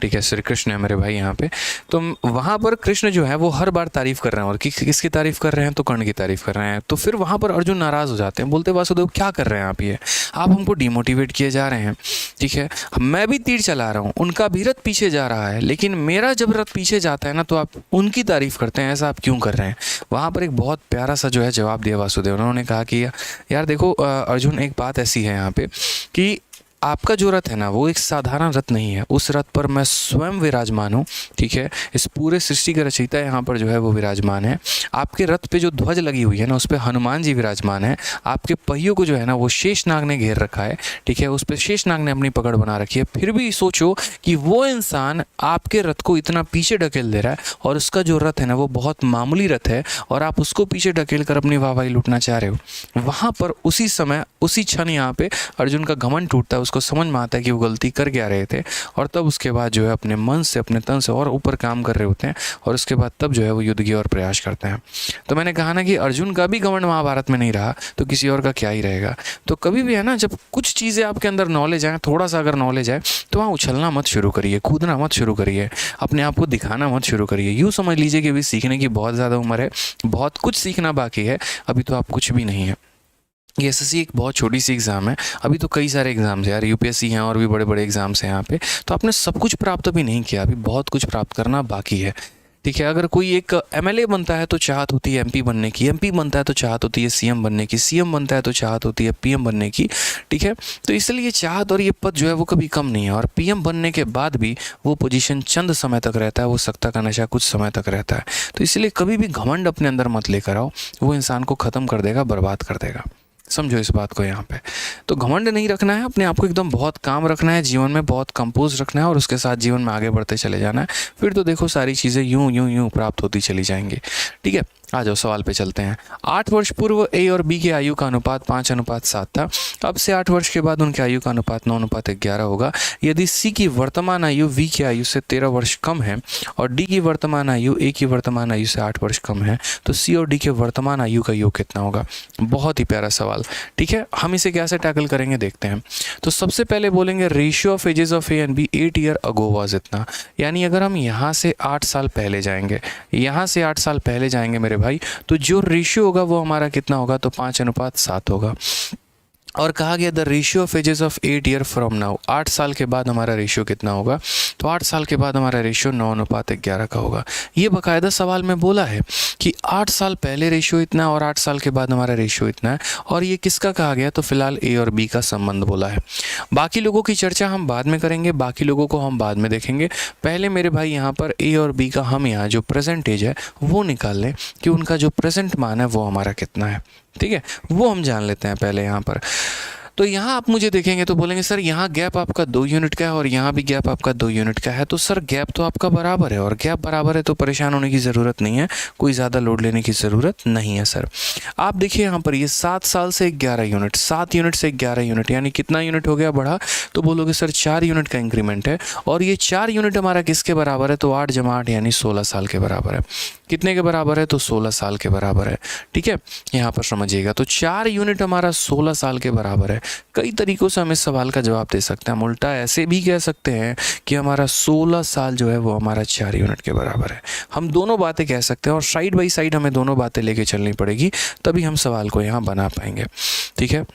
Speaker 1: ठीक है, श्री कृष्ण है मेरे भाई यहाँ पे। तो वहाँ पर कृष्ण जो है वो हर बार तारीफ़ कर रहे हैं, और किसकी तारीफ़ कर रहे हैं, तो कर्ण की तारीफ़ कर रहे हैं। तो फिर वहाँ पर अर्जुन नाराज़ हो जाते हैं, बोलते वासुदेव क्या कर रहे हैं आप, ये आप हमको डिमोटिवेट किए जा रहे हैं, ठीक है। मैं भी तीर चला रहा हूँ, उनका भी रथ पीछे जा रहा है, लेकिन मेरा जब रथ पीछे जाता है ना तो आप उनकी तारीफ़ करते हैं, ऐसा आप क्यों कर रहे हैं। वहाँ पर एक बहुत प्यारा सा जो है जवाब दिया वासुदेव। उन्होंने कहा कि यार देखो अर्जुन, एक बात ऐसी है यहाँ पे कि आपका जो रथ है ना वो एक साधारण रथ नहीं है, उस रथ पर मैं स्वयं विराजमान हूँ, ठीक है। इस पूरे सृष्टि का रचयिता यहाँ पर जो है वो विराजमान है। आपके रथ पे जो ध्वज लगी हुई है ना उस पर हनुमान जी विराजमान है। आपके पहियों को जो है ना वो शेषनाग ने घेर रखा है, ठीक है, उस पर शेषनाग ने अपनी पकड़ बना रखी है। फिर भी सोचो कि वो इंसान आपके रथ को इतना पीछे ढकेल दे रहा है, और उसका जो रथ है ना वो बहुत मामूली रथ है, और आप उसको पीछे ढकेल कर अपनी वाहवाही लूटना चाह रहे हो। वहाँ पर उसी समय उसी क्षण यहाँ पे अर्जुन का घमंड टूटता है, उसको समझ में आता है कि वो गलती कर क्या रहे थे, और तब उसके बाद जो है अपने मन से अपने तन से और ऊपर काम कर रहे होते हैं, और उसके बाद तब जो है वो युद्ध की और प्रयास करते हैं। तो मैंने कहा ना कि अर्जुन का भी घमंड महाभारत में नहीं रहा तो किसी और का क्या ही रहेगा। तो कभी भी है ना, जब कुछ चीज़ें आपके अंदर नॉलेज आए, थोड़ा सा अगर नॉलेज आए, तो वहाँ उछलना मत शुरू करिए, कूदना मत शुरू करिए, अपने आप को दिखाना मत शुरू करिए। यूँ समझ लीजिए कि अभी सीखने की बहुत ज़्यादा उम्र है, बहुत कुछ सीखना बाकी है, अभी तो आप कुछ भी नहीं है। ये एसएससी एक बहुत छोटी सी एग्ज़ाम है, अभी तो कई सारे एग्ज़ाम्स हैं यार, यूपीएससी हैं और भी बड़े बड़े एग्ज़ाम्स हैं यहाँ पे। तो आपने सब कुछ प्राप्त अभी नहीं किया, अभी बहुत कुछ प्राप्त करना बाकी है, ठीक है। अगर कोई एक एमएलए बनता है तो चाहत होती है एमपी बनने की, एमपी बनता है तो चाहत होती है सीएम बनने की, सीएम बनता है तो चाहत होती है पीएम बनने की। ठीक है, तो इसलिए चाहत और ये पद जो है वो कभी कम नहीं है, और पीएम बनने के बाद भी वो पोजीशन चंद समय तक रहता है, वो सत्ता का नशा कुछ समय तक रहता है। तो इसलिए कभी भी घमंड अपने अंदर मत लेकर आओ, वो इंसान को ख़त्म कर देगा, बर्बाद कर देगा। समझो इस बात को यहाँ पे। तो घमंड नहीं रखना है, अपने आप को एकदम बहुत काम रखना है, जीवन में बहुत कंपोज रखना है, और उसके साथ जीवन में आगे बढ़ते चले जाना है। फिर तो देखो सारी चीज़ें यूं यूं यूं प्राप्त होती चली जाएंगी। ठीक है, आ जाओ सवाल पे चलते हैं। 8 वर्ष पूर्व ए और बी की आयु का अनुपात 5:7 था। अब से 8 वर्ष के बाद उनकी आयु का अनुपात 9:11 होगा। यदि सी की वर्तमान आयु वी की आयु से 13 वर्ष कम है और डी की वर्तमान आयु ए की वर्तमान आयु से 8 वर्ष कम है, तो सी और डी के वर्तमान आयु का योग कितना होगा? बहुत ही प्यारा सवाल। ठीक है, हम इसे कैसे टैकल करेंगे देखते हैं। तो सबसे पहले बोलेंगे ratio of ages of A and B 8 year ago was इतना। यानी अगर हम यहाँ से 8 साल पहले जाएंगे, यहाँ से 8 साल पहले जाएंगे मेरे भाई, तो जो रेशियो होगा वो हमारा कितना होगा? तो 5:7 होगा। और कहा गया the ratio of ages of 8 year from now, 8 साल के बाद हमारा रेशियो कितना होगा? तो 8 साल के बाद हमारा रेशियो 9:11 का होगा। ये बाकायदा सवाल में बोला है कि 8 साल पहले रेशियो इतना और 8 साल के बाद हमारा रेशियो इतना है। और ये किसका कहा गया? तो फिलहाल ए और बी का संबंध बोला है। बाकी लोगों की चर्चा हम बाद में करेंगे, बाकी लोगों को हम बाद में देखेंगे। पहले मेरे भाई यहाँ पर ए और बी का हम यहाँ जो प्रेजेंट एज है वो निकाल लें कि उनका जो प्रेजेंट मान है वो हमारा कितना है। ठीक है, वो हम जान लेते हैं पहले यहाँ पर। तो यहाँ आप मुझे देखेंगे तो बोलेंगे सर यहाँ गैप आपका 2 यूनिट का है और यहाँ भी गैप आपका 2 यूनिट का है। तो सर गैप तो आपका बराबर है, और गैप बराबर है तो परेशान होने की ज़रूरत नहीं है, कोई ज़्यादा लोड लेने की ज़रूरत नहीं है सर। आप देखिए यहाँ पर ये 7 साल से 11 यूनिट, 7 यूनिट से 11 यूनिट, यानी कितना यूनिट हो गया बढ़ा? तो बोलोगे सर 4 यूनिट का इंक्रीमेंट है, और ये 4 यूनिट हमारा किसके बराबर है? तो 8 जमा 8 यानी 16 साल के बराबर है। कितने के बराबर है? तो 16 साल के बराबर है। ठीक है, यहाँ पर समझिएगा, तो 4 यूनिट हमारा 16 साल के बराबर है। कई तरीकों से हम इस सवाल का जवाब दे सकते हैं। हम उल्टा ऐसे भी कह सकते हैं कि हमारा 16 साल जो है वो हमारा 4 यूनिट के बराबर है। हम दोनों बातें कह सकते हैं, और साइड बाई साइड हमें दोनों बातें लेके चलनी पड़ेगी, तभी हम सवाल को यहाँ बना पाएंगे। ठीक है,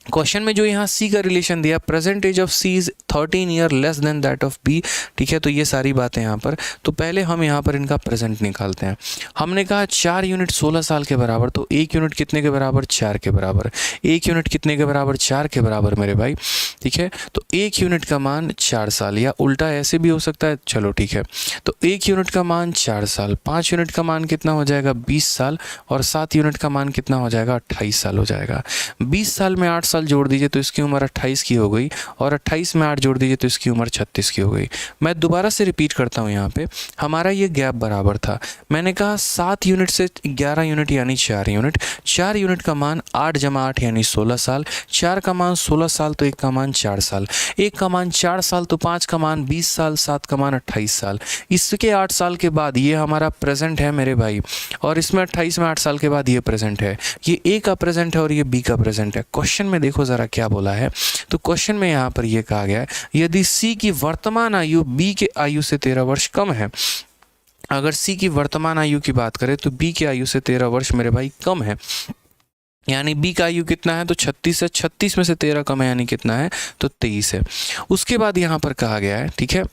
Speaker 1: क्वेश्चन में जो यहाँ सी का रिलेशन दिया, present age of C is 13 year less than that of B. ठीक है, तो ये सारी बातें यहाँ पर, तो पहले हम यहाँ पर इनका प्रेजेंट निकालते हैं। हमने कहा 4 यूनिट 16 साल के बराबर, तो 1 यूनिट कितने के बराबर? 4 के बराबर। 1 यूनिट कितने के बराबर? 4 के बराबर मेरे भाई। ठीक है, तो 1 यूनिट का मान 4 साल, या उल्टा ऐसे भी हो सकता है। चलो ठीक है, तो 1 यूनिट का मान 4 साल, 5 यूनिट का मान कितना हो जाएगा? 20 साल, और 7 यूनिट का मान कितना हो जाएगा? 28 साल हो जाएगा। 20 साल में 8 साल जोड़ दीजिए तो इसकी उम्र 28 की हो गई, और 28 में 8 जोड़ दीजिए तो इसकी उम्र 36 की हो गई। मैं दोबारा से रिपीट करता हूँ, यहाँ पे हमारा ये गैप बराबर था। मैंने कहा 7 यूनिट से 11 यूनिट यानी 4 यूनिट, 4 यूनिट का मान 8 जमा 8 यानी 16 साल, 4 का मान 16 साल तो 1 का मान 4 साल, 1 का मान 4 साल तो 5 का मान 20 साल, 7 का मान 28 साल। इसके 8 साल के बाद ये हमारा प्रेजेंट है मेरे भाई, और इसमें 28 में 8 साल के बाद ये प्रेजेंट है। ये ए का प्रेजेंट है और ये बी का प्रेजेंट है। क्वेश्चन में देखो ज़रा क्या बोला है। तो क्वेश्चन में यहाँ पर ये कहा गया है, यदि सी की वर्तमान आयु बी के आयु से 13 वर्ष कम है। अगर सी की वर्तमान आयु की बात करें तो बी की आयु से 13 वर्ष मेरे भाई कम है, यानी बी का आयु कितना है? तो 36 है। 36 में से 13 कम है, यानी कितना है? तो 23 है। उसके बाद यहाँ पर कहा गया है, ठीक है,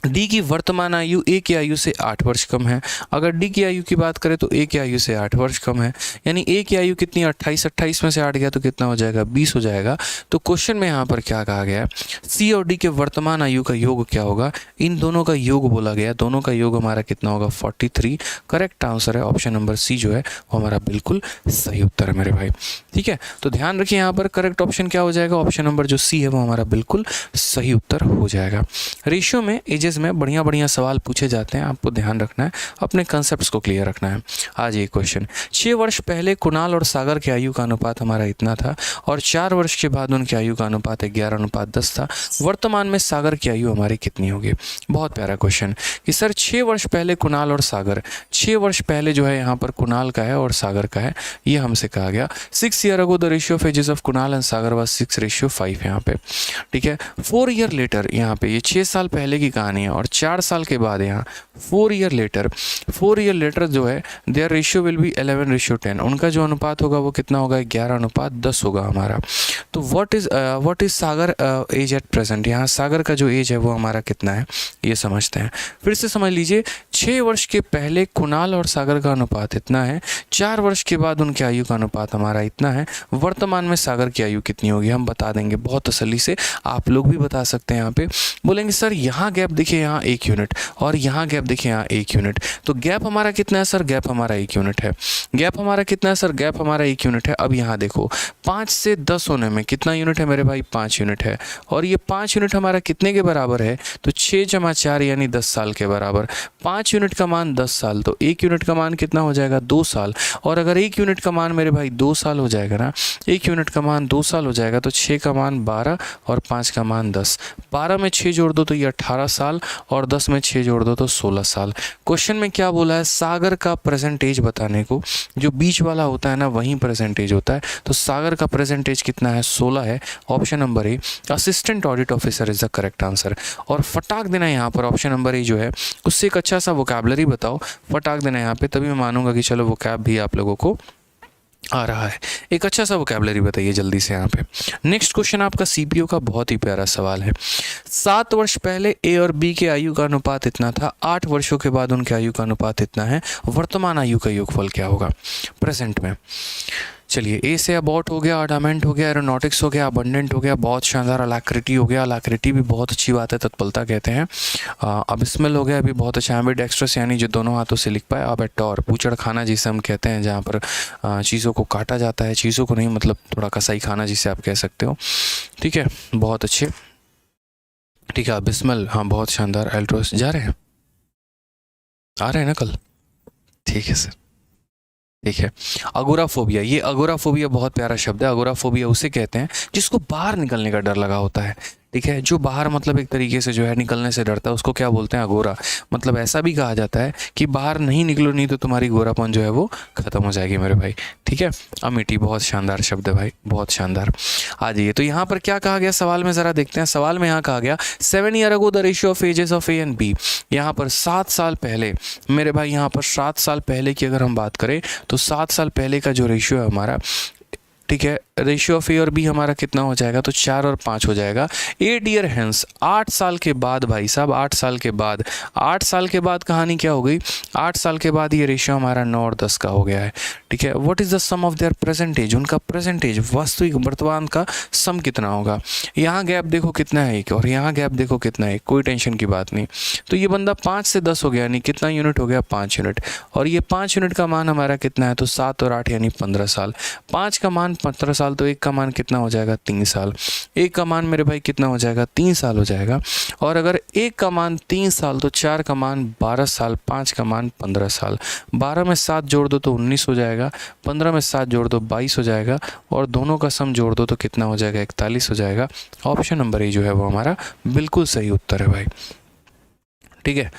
Speaker 1: डी की वर्तमान आयु ए की आयु से 8 वर्ष कम है। अगर डी की आयु की बात करें तो ए की आयु से 8 वर्ष कम है, यानी ए की आयु कितनी? 28। 28 में से 8 गया तो कितना हो जाएगा? 20 हो जाएगा। तो क्वेश्चन में यहाँ पर क्या कहा गया है? सी और डी के वर्तमान आयु का योग क्या होगा? इन दोनों का योग बोला गया, दोनों का योग हमारा कितना होगा? 43। करेक्ट आंसर है ऑप्शन नंबर सी जो है वो हमारा बिल्कुल सही उत्तर है मेरे भाई। ठीक है, तो ध्यान रखिए यहाँ पर करेक्ट ऑप्शन क्या हो जाएगा? ऑप्शन नंबर जो सी है वो हमारा बिल्कुल सही उत्तर हो जाएगा। रेशियो में एजेस में बढ़िया बढ़िया सवाल पूछे जाते हैं, आपको ध्यान रखना है, अपने कंसेप्ट्स को क्लियर रखना है। आज ये क्वेश्चन, 6 वर्ष पहले कुणाल और सागर के आयु का अनुपात हमारा इतना था, और 4 वर्ष के बाद उनकी आयु का अनुपात 11:10 था। वर्तमान में सागर की आयु हमारी कितनी होगी? बहुत प्यारा क्वेश्चन कि सर 6 वर्ष पहले कुणाल और सागर, 6 वर्ष पहले जो है यहाँ पर कुणाल का है और सागर का है, ये हमसे कहा गया। 6 year ago the ratio of ages of Kunal and Sagar was 6:5 यहाँ पे। ठीक है, 4 ईयर लेटर, यहाँ पे ये 6 साल पहले की कहानी है, और 4 साल के बाद यहाँ 4 ईयर लेटर जो है देयर रेशियो विल बी 11:10। उनका जो अनुपात होगा वो कितना होगा? 11:10 होगा हमारा। तो what is Sagar age at present? यहाँ सागर का जो एज है वो हमारा कितना है ये समझते हैं। फिर से समझ लीजिए, 6 वर्ष के पहले कुणाल और सागर का अनुपात इतना है, 4 वर्ष के बाद उनके आयु का अनुपात हमारा इतना है, वर्तमान में सागर की आयु कितनी होगी हम बता देंगे बहुत तसल्ली से। आप लोग भी बता सकते हैं। यहाँ पे बोलेंगे सर यहाँ गैप देखिए यहाँ 1 यूनिट और यहाँ गैप देखिए यहाँ 1 यूनिट, तो गैप हमारा कितना है सर, गैप हमारा 1 यूनिट है। गैप हमारा कितना है सर, गैप हमारा 1 यूनिट है। अब यहाँ देखो 5 से 10 होने में कितना यूनिट है मेरे भाई, 5 यूनिट है। और ये 5 यूनिट हमारा कितने के बराबर है, तो 6 × 4 यानी 10 साल के बराबर। 5 यूनिट का मान 10 साल, तो 1 यूनिट का मान कितना हो जाएगा, 2 साल। और अगर 1 यूनिट का मान मेरे भाई 2 साल हो जाएगा ना, 1 यूनिट का मान 2 साल हो जाएगा, तो 6 का मान 12 और 5 का मान 10। 12 में 6 जोड़ दो तो ये 18 साल और 10 में 6 जोड़ दो तो 16 साल। क्वेश्चन में क्या बोला है, सागर का प्रेजेंट एज बताने को, जो बीच वाला होता है ना वहीं प्रेजेंट एज होता है, तो सागर का प्रेजेंट एज कितना है, 16 है। Option number A assistant audit officer is the correct answer. और फटाक देना यहाँ पर ऑप्शन नंबर ए जो है उससे एक अच्छा सा वोकैबुलरी बताओ, फटाक देना यहाँ पे, तभी मैं मानूंगा कि चलो वोकैब भी आप लोगों को आ रहा है। एक अच्छा सा वोकैबुलरी बताइए जल्दी से यहाँ पे। नेक्स्ट क्वेश्चन आपका सीपीओ का बहुत ही प्यारा सवाल है। 7 वर्ष पहले ए और बी के आयु का अनुपात इतना था, 8 वर्षों के बाद उनके आयु का अनुपात इतना है, वर्तमान आयु का योगफल क्या होगा प्रेजेंट में। चलिए ए से अबाउट हो गया, ऑर्नामेंट हो गया, एरोनॉटिक्स हो गया, अबंडेंट हो गया, बहुत शानदार, अलाक्रिटी हो गया। अलाक्रिटी भी बहुत अच्छी बात है, तत्पलता कहते हैं। अबिस्मल हो गया, अभी बहुत अच्छा। एम्बिडेक्स्ट्रस यानी जो दोनों हाथों से लिख पाए। अबेटोर पूचड़ खाना जिसे हम कहते हैं, जहाँ पर चीज़ों को काटा जाता है, चीज़ों को नहीं, मतलब थोड़ा कसाई खाना जिसे आप कह सकते हो। ठीक है, बहुत अच्छे। ठीक है, अबिस्मल, हाँ बहुत शानदार। एल्ट्रोस जा रहे हैं, आ रहे हैं ना कल, ठीक है सर, ठीक है। अगोराफोबिया, ये अगोराफोबिया बहुत प्यारा शब्द है। अगोराफोबिया उसे कहते हैं जिसको बाहर निकलने का डर लगा होता है। ठीक है, जो बाहर मतलब एक तरीके से जो है निकलने से डरता है, उसको क्या बोलते हैं, अगोरा। मतलब ऐसा भी कहा जाता है कि बाहर नहीं निकलो, नहीं तो तुम्हारी गोरापन जो है वो खत्म हो जाएगी मेरे भाई। ठीक है, अमिटी बहुत शानदार शब्द है भाई, बहुत शानदार। आ जाइए, तो यहाँ पर क्या कहा गया सवाल में, ज़रा देखते हैं। सवाल में यहाँ कहा गया 7 year ago the ratio of ages of A and B. यहाँ पर 7 साल पहले मेरे भाई, यहाँ पर 7 साल पहले की अगर हम बात करें तो 7 साल पहले का जो रेशियो है हमारा, ठीक है, रेशियो ऑफ ए और बी हमारा कितना हो जाएगा, तो 4 और 5 हो जाएगा। 8 ईयर हैंस, 8 साल के बाद भाई साहब, 8 साल के बाद, 8 साल के बाद कहानी क्या हो गई, 8 साल के बाद ये रेशियो हमारा 9 और 10 का हो गया है। ठीक है, what is the sum of their present age, उनका प्रेजेंटेज वास्तविक वर्तमान का सम कितना होगा। यहाँ गैप देखो कितना है एक, और यहाँ गैप देखो कितना है, कोई टेंशन की बात नहीं। तो ये बंदा 5 से 10 हो गया, यानी कितना यूनिट हो गया, 5 यूनिट। और ये 5 यूनिट का मान हमारा कितना है, तो 7 और 8 यानी 15 साल। 5 का मान 15 साल, तो 1 का मान कितना हो जाएगा, 3 साल। 1 का मान मेरे भाई कितना हो जाएगा, 3 साल हो जाएगा। और अगर 1 का मान 3 साल, तो 4 का मान 12 साल, 5 का मान 15 साल। 12 में 7 जोड़ दो तो 19 हो जाएगा, 15 में 7 जोड़ दो 22 हो जाएगा, और दोनों का सम जोड़ दो तो कितना हो जाएगा, 41 हो जाएगा। ऑप्शन नंबर ए जो है वो हमारा बिल्कुल सही उत्तर है भाई। ठीक है,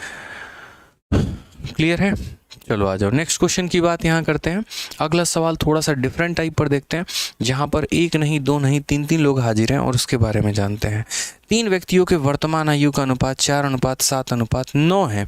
Speaker 1: क्लियर है। चलो आ जाओ, नेक्स्ट क्वेश्चन की बात यहाँ करते हैं। अगला सवाल थोड़ा सा डिफरेंट टाइप पर देखते हैं, जहाँ पर 1 नहीं 2 नहीं 3 लोग हाजिर हैं और उसके बारे में जानते हैं। 3 व्यक्तियों के वर्तमान आयु का अनुपात 4:7:9 है।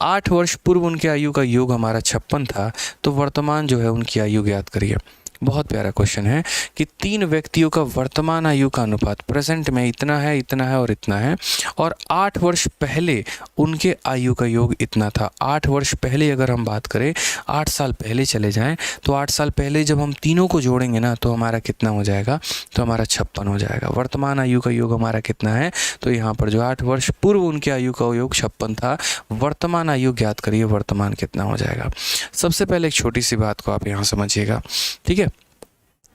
Speaker 1: 8 वर्ष पूर्व उनके आयु का योग हमारा 56 था, तो वर्तमान जो है उनकी आयु ज्ञात करिए। बहुत प्यारा क्वेश्चन है कि 3 व्यक्तियों का वर्तमान आयु का अनुपात प्रेजेंट में इतना है, इतना है और इतना है, और 8 वर्ष पहले उनके आयु का योग इतना था। 8 वर्ष पहले अगर हम बात करें, 8 साल पहले चले जाएं, तो 8 साल पहले जब हम तीनों को जोड़ेंगे ना, तो हमारा कितना हो जाएगा, तो हमारा 56 हो जाएगा। वर्तमान आयु का योग हमारा कितना है, तो यहाँ पर जो 8 वर्ष पूर्व उनके आयु का योग 56 था, वर्तमान आयु ज्ञात करिए, वर्तमान कितना हो जाएगा। सबसे पहले एक छोटी सी बात को आप यहाँ समझिएगा। ठीक है,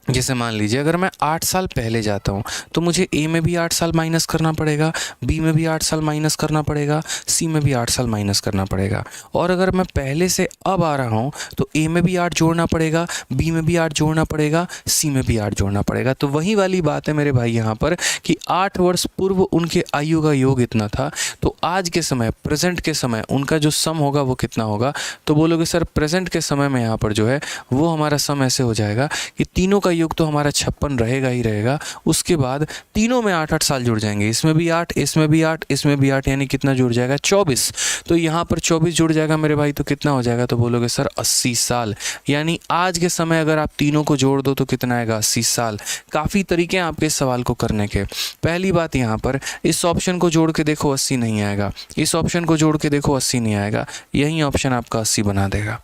Speaker 1: जैसे मान लीजिए अगर मैं 8 साल पहले जाता हूँ, तो मुझे ए में भी 8 साल माइनस करना पड़ेगा, बी में भी 8 साल माइनस करना पड़ेगा, सी में भी 8 साल माइनस करना पड़ेगा। और अगर मैं पहले से अब आ रहा हूँ, तो ए में भी 8 जोड़ना पड़ेगा, बी में भी 8 जोड़ना पड़ेगा, सी में भी 8 जोड़ना पड़ेगा। तो वही वाली बात है मेरे भाई यहाँ पर कि 8 वर्ष पूर्व उनके आयु का योग इतना था, तो आज के समय, प्रेजेंट के समय उनका जो सम होगा वो कितना होगा। तो बोलोगे सर प्रेजेंट के समय में यहाँ पर जो है वो हमारा सम ऐसे हो जाएगा कि तीनों का का योग तो हमारा 56 रहेगा ही रहेगा। उसके बाद तीनों में 8-8 साल जुड़ जाएंगे, इसमें भी 8, इसमें भी 8, इसमें भी 8, यानी कितना जुड़ जाएगा 24। तो यहाँ पर 24 जुड़ जाएगा मेरे भाई, तो कितना हो जाएगा, तो बोलोगे सर 80 साल। यानी आज के समय अगर आप तीनों को जोड़ दो तो कितना आएगा, 80 साल। काफ़ी तरीके हैं आपके इस सवाल को करने के। पहली बात यहाँ पर इस ऑप्शन को जोड़ के देखो 80 नहीं आएगा, इस ऑप्शन को जोड़ के देखो 80 नहीं आएगा, यही ऑप्शन आपका 80 बना देगा।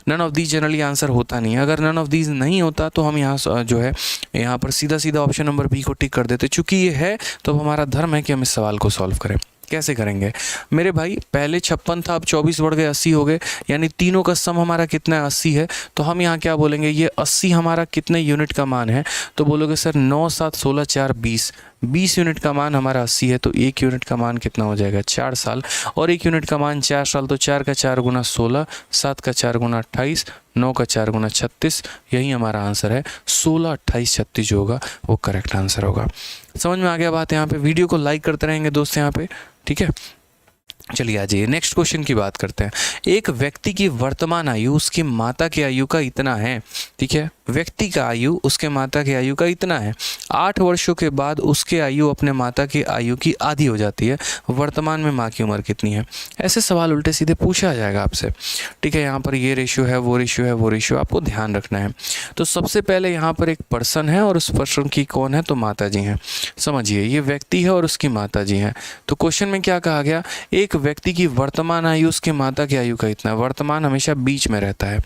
Speaker 1: None of these generally answer होता नहीं है। अगर नन ऑफ दीज नहीं होता तो हम यहाँ जो है यहाँ पर सीधा सीधा ऑप्शन नंबर बी को टिक कर देते। चूंकि ये है तो हमारा धर्म है कि हम इस सवाल को सॉल्व करें। कैसे करेंगे मेरे भाई, पहले 56 था, अब 24 बढ़ गए 80 हो गए, यानी तीनों का सम हमारा कितना है, 80 है। तो हम यहाँ क्या बोलेंगे, ये 80 हमारा कितने यूनिट का मान है, तो बोलोगे सर 9, 7, 16, 4, 20, 20 यूनिट का मान हमारा 80 है। तो 1 यूनिट का मान कितना हो जाएगा, 4 साल। और 1 यूनिट का मान 4 साल, तो 4 का 4 गुना 16, 7 का 4 गुना 28, 9 का 4 गुना 36, यही हमारा आंसर है। 16, 28, 36 जो होगा वो करेक्ट आंसर होगा। समझ में आ गया बात। यहाँ पे वीडियो को लाइक करते रहेंगे दोस्त यहाँ पे, ठीक है। चलिए आ जाइए नेक्स्ट क्वेश्चन की बात करते हैं। एक व्यक्ति की वर्तमान आयु उसकी माता की आयु का इतना है, ठीक है। व्यक्ति का आयु उसके माता की आयु का इतना है। 8 वर्षों के बाद उसके आयु अपने माता की आयु की आधी हो जाती है। वर्तमान में माँ की उम्र कितनी है। ऐसे सवाल उल्टे सीधे पूछा जाएगा आपसे, ठीक है। यहाँ पर ये रेशियो है, वो रेशियो है, वो रेशियो आपको ध्यान रखना है। तो सबसे पहले यहाँ पर एक पर्सन है और उस पर्सन की कौन है, तो माता जी हैं। समझिए ये व्यक्ति है और उसकी माता जी हैं। तो क्वेश्चन में क्या कहा गया, एक व्यक्ति की वर्तमान आयु उसके माता की आयु का इतना है। वर्तमान हमेशा बीच में रहता है,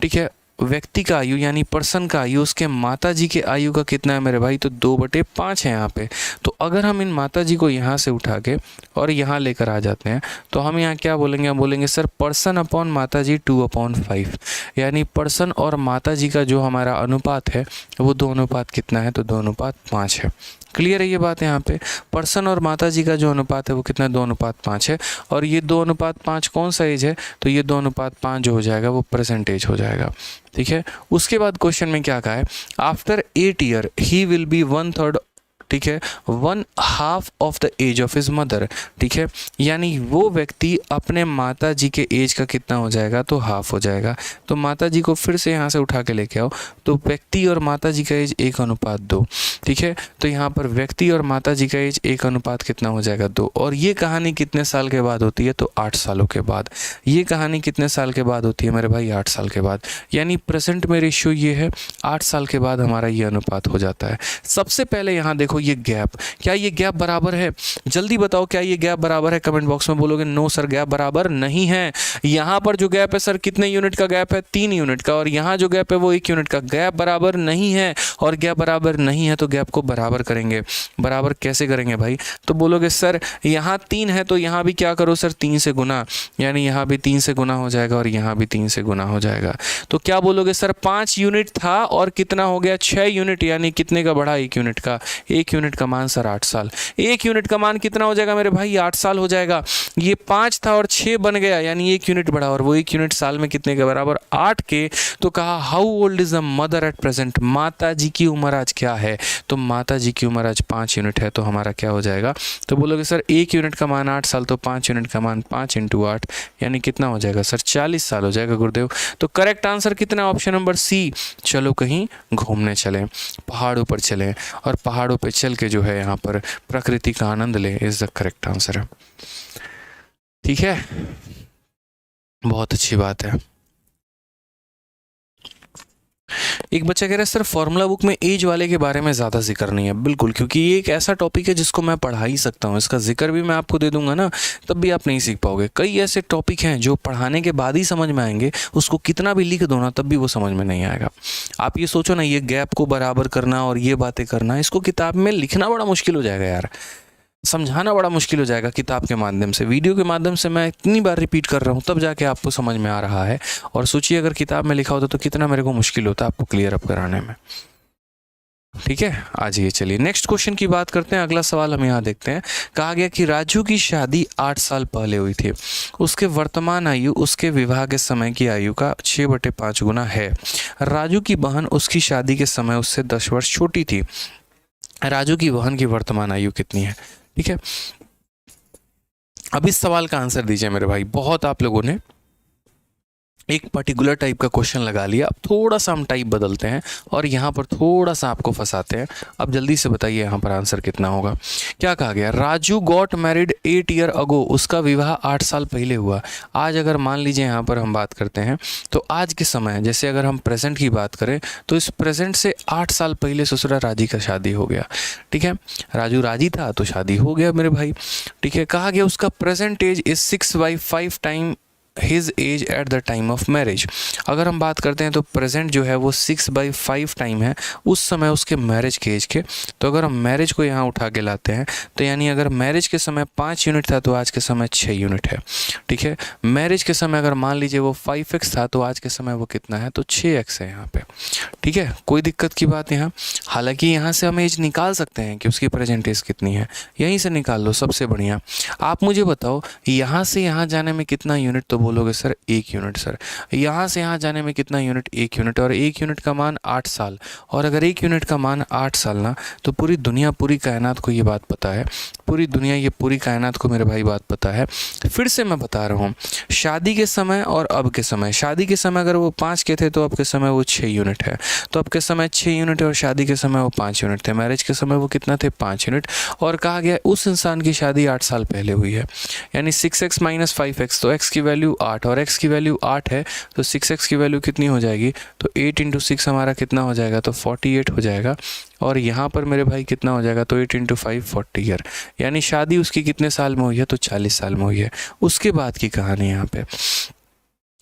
Speaker 1: ठीक है। व्यक्ति का आयु यानी पर्सन का आयु उसके माता जी के आयु का कितना है मेरे भाई, तो 2/5 है यहाँ पे। तो अगर हम इन माता जी को यहाँ से उठा के और यहाँ लेकर आ जाते हैं तो हम यहाँ क्या बोलेंगे, हम बोलेंगे सर पर्सन अपॉन माता जी 2/5, यानी पर्सन और माता जी का जो हमारा अनुपात है वो 2 अनुपात कितना है, तो 2 अनुपात 5 है। क्लियर है ये बात। यहाँ पे पर्सन और माता जी का जो अनुपात है वो कितना, 2 अनुपात 5 है। और ये 2 अनुपात 5 कौन सा एज है, तो ये 2 अनुपात 5 जो हो जाएगा वो परसेंटेज हो जाएगा, ठीक है। उसके बाद क्वेश्चन में क्या कहा है, after 8 year he will be 1/3, ठीक है, 1/2 of the age of his mother, ठीक है। यानी वो व्यक्ति अपने माता जी के एज का कितना हो जाएगा, तो हाफ हो जाएगा। तो माता जी को फिर से यहाँ से उठा के लेके आओ, तो व्यक्ति और माता जी का एज 1/2, ठीक है। तो यहाँ पर व्यक्ति और माता जी का एज 1 कितना हो जाएगा, 2। और ये कहानी कितने साल के बाद होती है, तो 8 सालों के बाद। ये कहानी कितने साल के बाद होती है मेरे भाई, 8 साल के बाद। यानी प्रेजेंट में रेशियो ये है, 8 साल के बाद हमारा ये अनुपात हो जाता है। सबसे पहले यहाँ देखो ये गैप, क्या ये गैप बराबर है, जल्दी बताओ क्या ये गैप बराबर है। कमेंट बॉक्स में बोलोगे नो सर गैप बराबर नहीं है। यहाँ पर जो गैप है सर कितने यूनिट का गैप है, 3 यूनिट का। और यहाँ जो गैप है वो 1 यूनिट का। गैप बराबर नहीं है, और गैप बराबर नहीं है तो गैप को बराबर करेंगे। बराबर कैसे करेंगे भाई, तो बोलोगे सर यहाँ 3 है तो यहाँ भी क्या करो सर, 3 से गुना, यानी यहाँ भी 3 से गुना हो जाएगा और यहाँ भी 3 से गुना हो जाएगा। तो क्या बोलोगे सर 5 यूनिट था और कितना हो गया, 6 यूनिट, यानी कितने का बढ़ा, 1 यूनिट का। 1 यूनिट का मान सर 8 साल। 1 यूनिट का मान कितना हो जाएगा मेरे भाई, 8 साल हो जाएगा। ये 5 था और 6 बन गया, यानी 1 यूनिट बढ़ा, और वो 1 यूनिट साल में कितने के बराबर, 8 के। तो कहा how old is the mother at present, माता जी की उम्र आज क्या है, तो माता जी की उम्र आज 5 यूनिट है। तो हमारा क्या हो जाएगा, तो बोलोगे सर 1 यूनिट का मान 8 साल, तो 5 यूनिट का मान 5 × 8, यानी कितना हो जाएगा सर, 40 साल हो जाएगा गुरुदेव। तो करेक्ट आंसर कितना, ऑप्शन नंबर सी। चलो कहीं घूमने चलें, पहाड़ों पर चलें, और पहाड़ों पर चल के जो है यहाँ पर प्रकृति का आनंद लें, इज द करेक्ट आंसर है, ठीक है। बहुत अच्छी बात है। एक बच्चा कह रहा है सर फॉर्मूला बुक में एज वाले के बारे में ज़्यादा जिक्र नहीं है। बिल्कुल, क्योंकि ये एक ऐसा टॉपिक है जिसको मैं पढ़ा ही सकता हूँ। इसका जिक्र भी मैं आपको दे दूंगा ना, तब भी आप नहीं सीख पाओगे। कई ऐसे टॉपिक हैं जो पढ़ाने के बाद ही समझ में आएंगे, उसको कितना भी लिख दो ना तब भी वो समझ में नहीं आएगा। आप ये सोचो ना, ये गैप को बराबर करना और ये बातें करना, इसको किताब में लिखना बड़ा मुश्किल हो जाएगा यार, समझाना बड़ा मुश्किल हो जाएगा किताब के माध्यम से। वीडियो के माध्यम से मैं इतनी बार रिपीट कर रहा हूँ तब जाके आपको समझ में आ रहा है। और सोचिए अगर किताब में लिखा होता तो कितना मेरे को मुश्किल होता आपको क्लियर अप कराने में, ठीक है। आ जाइए चलिए नेक्स्ट क्वेश्चन की बात करते हैं। अगला सवाल हम यहाँ देखते हैं। कहा गया कि राजू की शादी 8 साल पहले हुई थी। उसके वर्तमान आयु उसके विवाह के समय की आयु का 6/5 गुना है। राजू की बहन उसकी शादी के समय उससे 10 वर्ष छोटी थी। राजू की बहन की वर्तमान आयु कितनी है, ठीक है। अब इस सवाल का आंसर दीजिए मेरे भाई। बहुत आप लोगों ने एक पर्टिकुलर टाइप का क्वेश्चन लगा लिया, अब थोड़ा सा हम टाइप बदलते हैं और यहाँ पर थोड़ा सा आपको फंसाते हैं। अब जल्दी से बताइए यहाँ पर आंसर कितना होगा। क्या कहा गया, राजू गॉट मैरिड 8 ईयर अगो, उसका विवाह 8 साल पहले हुआ। आज अगर मान लीजिए यहाँ पर हम बात करते हैं तो आज के समय, जैसे अगर हम प्रेजेंट की बात करें तो इस प्रेजेंट से 8 साल पहले ससुरा राजी का शादी हो गया। ठीक है, राजू राजी था तो शादी हो गया मेरे भाई। ठीक है, कहा गया उसका present age is 6/5 time his age at the time of marriage. अगर हम बात करते हैं तो प्रेजेंट जो है वो 6/5 टाइम है उस समय उसके मैरिज के एज के। तो अगर हम मैरिज को यहाँ उठा के लाते हैं तो यानी अगर मैरिज के समय 5 यूनिट था तो आज के समय 6 यूनिट है। ठीक है, मैरिज के समय अगर मान लीजिए वो 5x था तो आज के समय वो कितना है, तो 6x है यहाँ पे। ठीक है, कोई दिक्कत की बात यहाँ, हालांकि यहाँ से हम एज निकाल सकते हैं कि उसकी प्रेजेंट एज कितनी है, यहीं से निकाल लो, सबसे बढ़िया। आप मुझे बताओ यहाँ से यहाँ जाने में कितना यूनिट, तो बोलोगे सर 1 यूनिट। सर यहाँ से यहाँ जाने में कितना यूनिट, 1 यूनिट, और 1 यूनिट का मान 8 साल, और अगर 1 यूनिट का मान 8 साल ना, तो पूरी दुनिया पूरी कायनात को ये बात पता है, पूरी दुनिया ये पूरी कायनात को मेरे भाई बात पता है। फिर से मैं बता रहा हूँ, शादी के समय और अब के समय, शादी के समय अगर वो 5 के थे तो अब के समय वो 6 यूनिट है, तो अब के समय 6 यूनिट है, और शादी के समय वो 5 यूनिट थे। मैरिज के समय वो कितना थे, 5 यूनिट। और कहा गया उस इंसान की शादी 8 साल पहले हुई है, यानी 6x - 5x, तो x की वैल्यू 8 और x की वैल्यू 8 है, तो 6x की वैल्यू कितनी हो जाएगी, तो 8 × 6 हमारा कितना हो जाएगा, तो 48 हो जाएगा। और यहाँ पर मेरे भाई कितना हो जाएगा, तो 8 × 5 40 ईयर, यानी शादी उसकी कितने साल में हुई है, तो 40 साल में हुई है। उसके बाद की कहानी यहाँ पे।